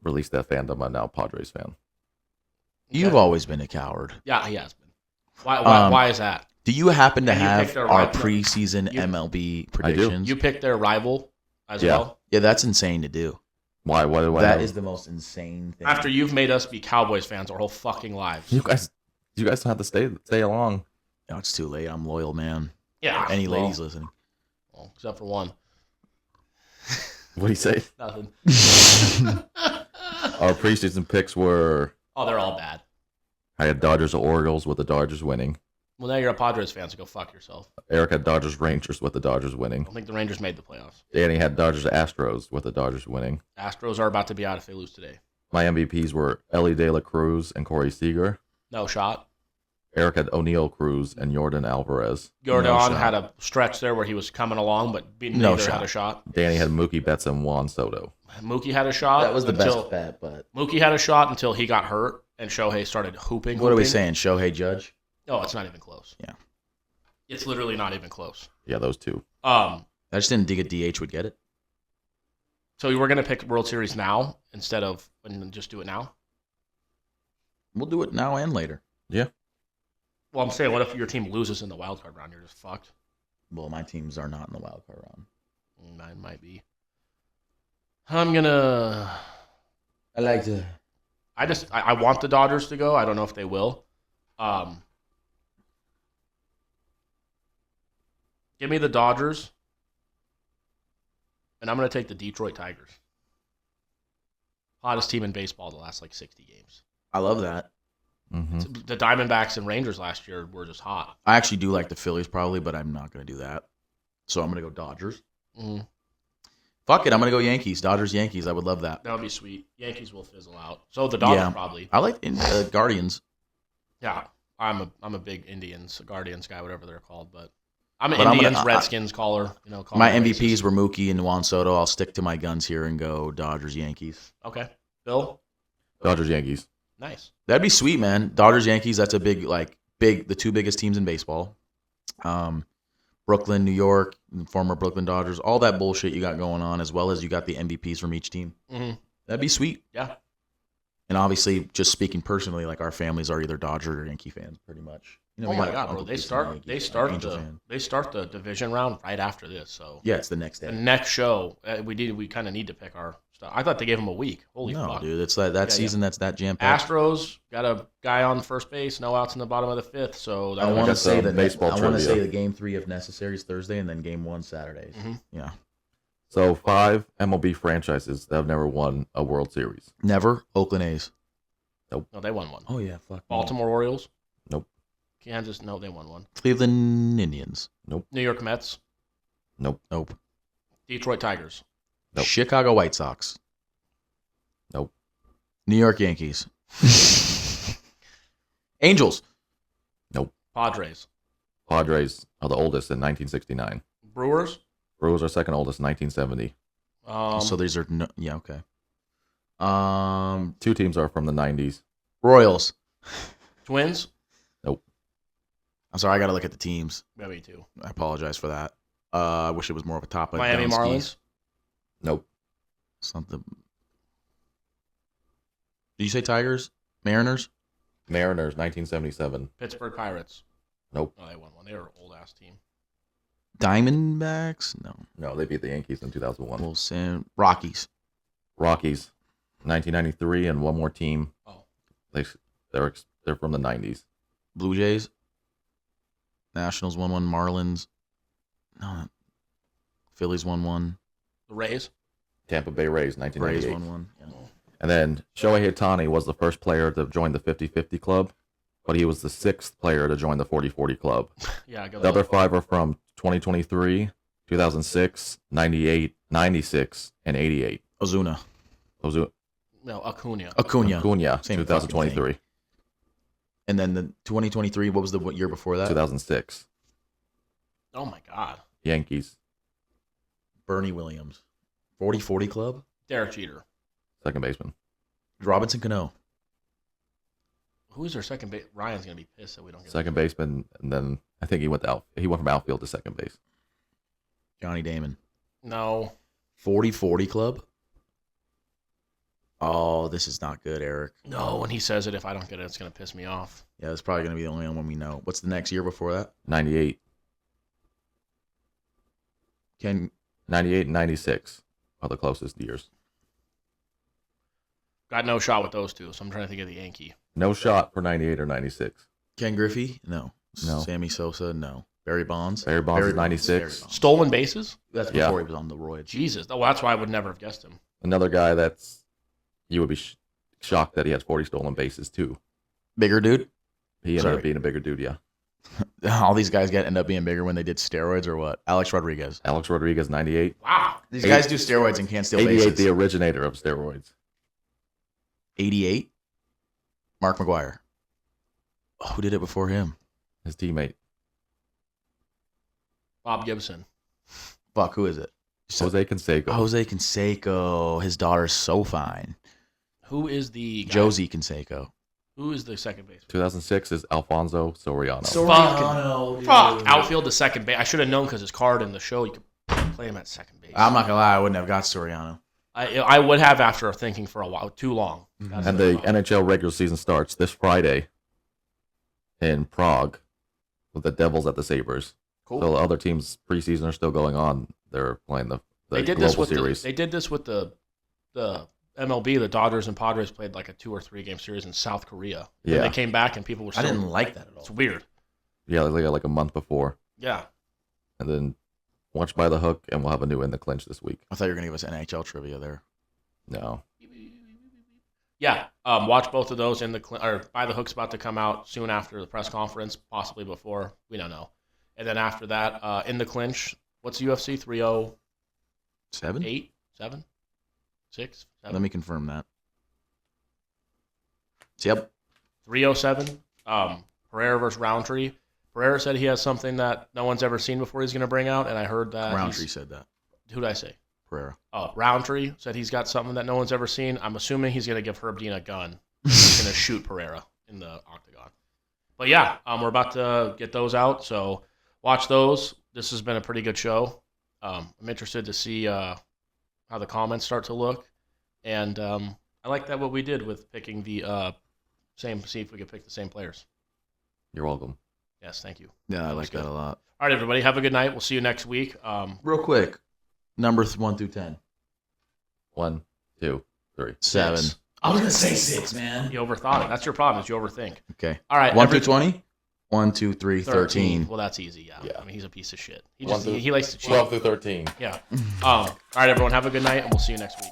Release that fandom. I'm now a Padres fan. You've always been a coward. Yeah, he has been. Why is that? Do you happen to And you have picked their our rival. preseason MLB predictions? You picked their rival as Yeah. well? Yeah, that's insane to do. Why? What do I That have? is the most insane thing. After you've made us be Cowboys fans our whole fucking lives. You guys don't have to stay along. No, it's too late. I'm loyal, man. Yeah. Any well, ladies listening? well, except for one. What do you say? Nothing. Our preseason picks were Oh, they're all bad. I had Dodgers Orioles with the Dodgers winning. Well, now you're a Padres fan, so go fuck yourself. Eric had Dodgers Rangers with the Dodgers I winning. don't think the Rangers made the playoffs. Danny had Dodgers Astros with the Dodgers winning. Astros are about to be out if they lose today. My MVPs were Ellie De La Cruz and Corey Seager. No shot. Eric had O'Neal Cruz and Jordan Alvarez. Jordan shot. had a stretch there where he was coming along, but No neither shot. had a shot. Danny had Mookie Betts and Juan Soto. Mookie had a shot. That was the until, best bet, but Mookie had a shot until he got hurt and Shohei started hooping. what are we saying? Shohei Judge? Oh, it's not even close. Yeah. It's literally not even close. Yeah, those two. I just didn't think a DH would get it. So you were going to pick World Series now instead of and just do it now? We'll do it now and later. Yeah. Well, I'm saying, what if your team loses in the wild card round? You're just fucked. Well, my teams are not in the wild card round. Mine might be. I'm gonna. I like to. I want the Dodgers to go. I don't know if they will. Give me the Dodgers, and I'm gonna take the Detroit Tigers. Hottest team in baseball the last 60 games. I love that. Mm-hmm. The Diamondbacks and Rangers last year were just hot. I actually do like the Phillies probably, but I'm not going to do that. So I'm going to go Dodgers. Mm-hmm. Fuck it. I'm going to go Yankees. Dodgers, Yankees. I would love that. That would be sweet. Yankees will fizzle out. So the Dodgers Yeah. probably. I like Guardians. Yeah, I'm a big Indians, Guardians guy, whatever they're called. But I'm an But I'm Indians, gonna- Redskins caller. Call My me MVPs racist. were Mookie and Juan Soto. I'll stick to my guns here and go Dodgers, Yankees. Okay, Bill. Dodgers Yankees. Nice. That'd be sweet, man. Dodgers, Yankees. That's a big, the two biggest teams in baseball. Brooklyn, New York, former Brooklyn Dodgers, all that bullshit you got going on, as well as you got the MVPs from each team. Mm-hmm. That'd be sweet. Yeah. And obviously, just speaking personally, our families are either Dodger or Yankee fans, pretty much. You know, Oh we my got god, bro! Uncle They Pete's a start Angel fan. they start the division round right after this. So Yeah, it's the next the day. next show we kind of need to pick our stuff. I thought they gave him a week. Holy No, fuck! dude, it's that Yeah, season. That's that jam packed. Astros got a guy on first base, no outs in the bottom of the fifth. So that I was- want to got say some that baseball I want to trivia. say the game 3 if necessary is Thursday, and then game 1 Saturdays. Mhm. Yeah, So 5 MLB franchises that have never won a World Series. never Oakland A's. no, they won one. Oh yeah, fuck. Baltimore Orioles. Nope. Kansas, no, they won one. Cleveland Indians. New York Mets. Nope. Nope. Detroit Tigers. Nope. Chicago White Sox. Nope. New York Yankees. Angels. Padres. Padres are the oldest in 1969. Brewers. Brewers are second oldest in 1970. So these are yeah, okay. 2 teams are from the 90s. Royals. Twins. I'm sorry, I got to look at the teams. Yeah, me too. I apologize for that. I wish it was more of a top. Miami down Marlins. skis. Nope. Something. Did you say Tigers? Mariners? Mariners 1977. Pittsburgh Pirates. Nope. Oh, they won one. They were an old ass team. Diamondbacks? No. No, they beat the Yankees in 2001. Wilson. Rockies. Rockies 1993, and one more team. Oh. They're from the 90s. Blue Jays. Nationals 1-1. Marlins. No. Phillies 1-1. The Rays. Tampa Bay Rays, Rays 1998. 1-1. Yeah. And then Shohei Ohtani was the first player to join the 50-50 club, but he was the 6th player to join the 40-40 club. Yeah, I got The other 5 are from 2023, 2006, 98, 96, and 88. Ozuna. No, Acuna. Acuna. Same 2023. And then the 2023, what was the year before that? 2006. Oh my God. Yankees. Bernie Williams. 40-40 club? Derek Jeter. Second baseman. Robinson Cano. Who's their second base? Ryan's gonna be pissed that we don't get Second baseman, and then I think he went from outfield to second base. Johnny Damon. No. 40-40 club? Oh, this is not good, Eric. No, when he says it, if I don't get it, it's gonna piss me off. Yeah, that's probably going to be the only one we know. What's the next year before that? 98. 98 and 96 are the closest years. Got no shot with those two, so I'm trying to think of the Yankee. No shot for 98 or 96. Ken Griffey? No. No. Sammy Sosa? No. Barry Bonds? Barry Bonds is 96. Barry Bonds. Stolen bases? That's Yeah. before he was on the roids. Jesus. Oh, that's why I would never have guessed him. Another guy that's you would be shocked that he has 40 stolen bases too. Bigger dude? He ended Sorry. up being a bigger dude, yeah. All these guys end up being bigger when they did steroids or what? Alex Rodriguez. Alex Rodriguez, 98. Wow. These guys do steroids and can't steal 88, bases. the originator of steroids. 88? Mark McGuire. Oh, who did it before him? His teammate. Bob Gibson. Fuck, who is it? Jose Canseco. Jose Canseco. His daughter's so fine. Who is the guy? Josie Canseco. Who is the second base? 2006 is Alfonso Soriano. Fuck. Outfield to second base. I should have known because his card in the show, you could play him at second base. I'm not going to lie. I wouldn't have got Soriano. I would have after thinking for a while. Too long. Mm-hmm. And the NHL regular season starts this Friday in Prague with the Devils at the Sabres. Cool. So the other teams' preseason are still going on. They're playing the They did global this with series. they did this with the MLB. The Dodgers and Padres played like a 2 or 3 game series in South Korea. Yeah. And they came back and people were I still, didn't like that at all. It's weird. Yeah, like a month before. Yeah. And then watch By the Hook, and we'll have a new In the Clinch this week. I thought you were going to give us NHL trivia there. No. Yeah. Watch both of those in the or By the Hook's about to come out soon after the press conference, possibly before. We don't know. And then after that, In the Clinch, what's UFC? 308? 7? 7? 6? 7? Let me confirm that. Yep. 307. Pereira versus Roundtree. Pereira said he has something that no one's ever seen before he's going to bring out, and I heard that. Roundtree said that. Who did I say? Pereira. Oh, Roundtree said he's got something that no one's ever seen. I'm assuming he's going to give Herb Dean a gun. He's going to shoot Pereira in the octagon. But yeah, we're about to get those out, so watch those. This has been a pretty good show. I'm interested to see how the comments start to look, and I like that what we did with picking the same. See if we could pick the same players. You're welcome. Yes, thank you. Yeah, I was like that good. a lot. All right, everybody, have a good night. We'll see you next week. Real quick. Numbers 1 through 10. 1, 2, 3. 7. 6. I was going to say 6, man. You overthought it. That's your problem. Is you overthink. Okay. All right. 1 through 20? 1, 2, 3, 13. 13. Well, that's easy. Yeah. Yeah. I mean, he's a piece of shit. One through- He likes to cheat. 12 through 13. Yeah. All right, everyone. Have a good night, and we'll see you next week.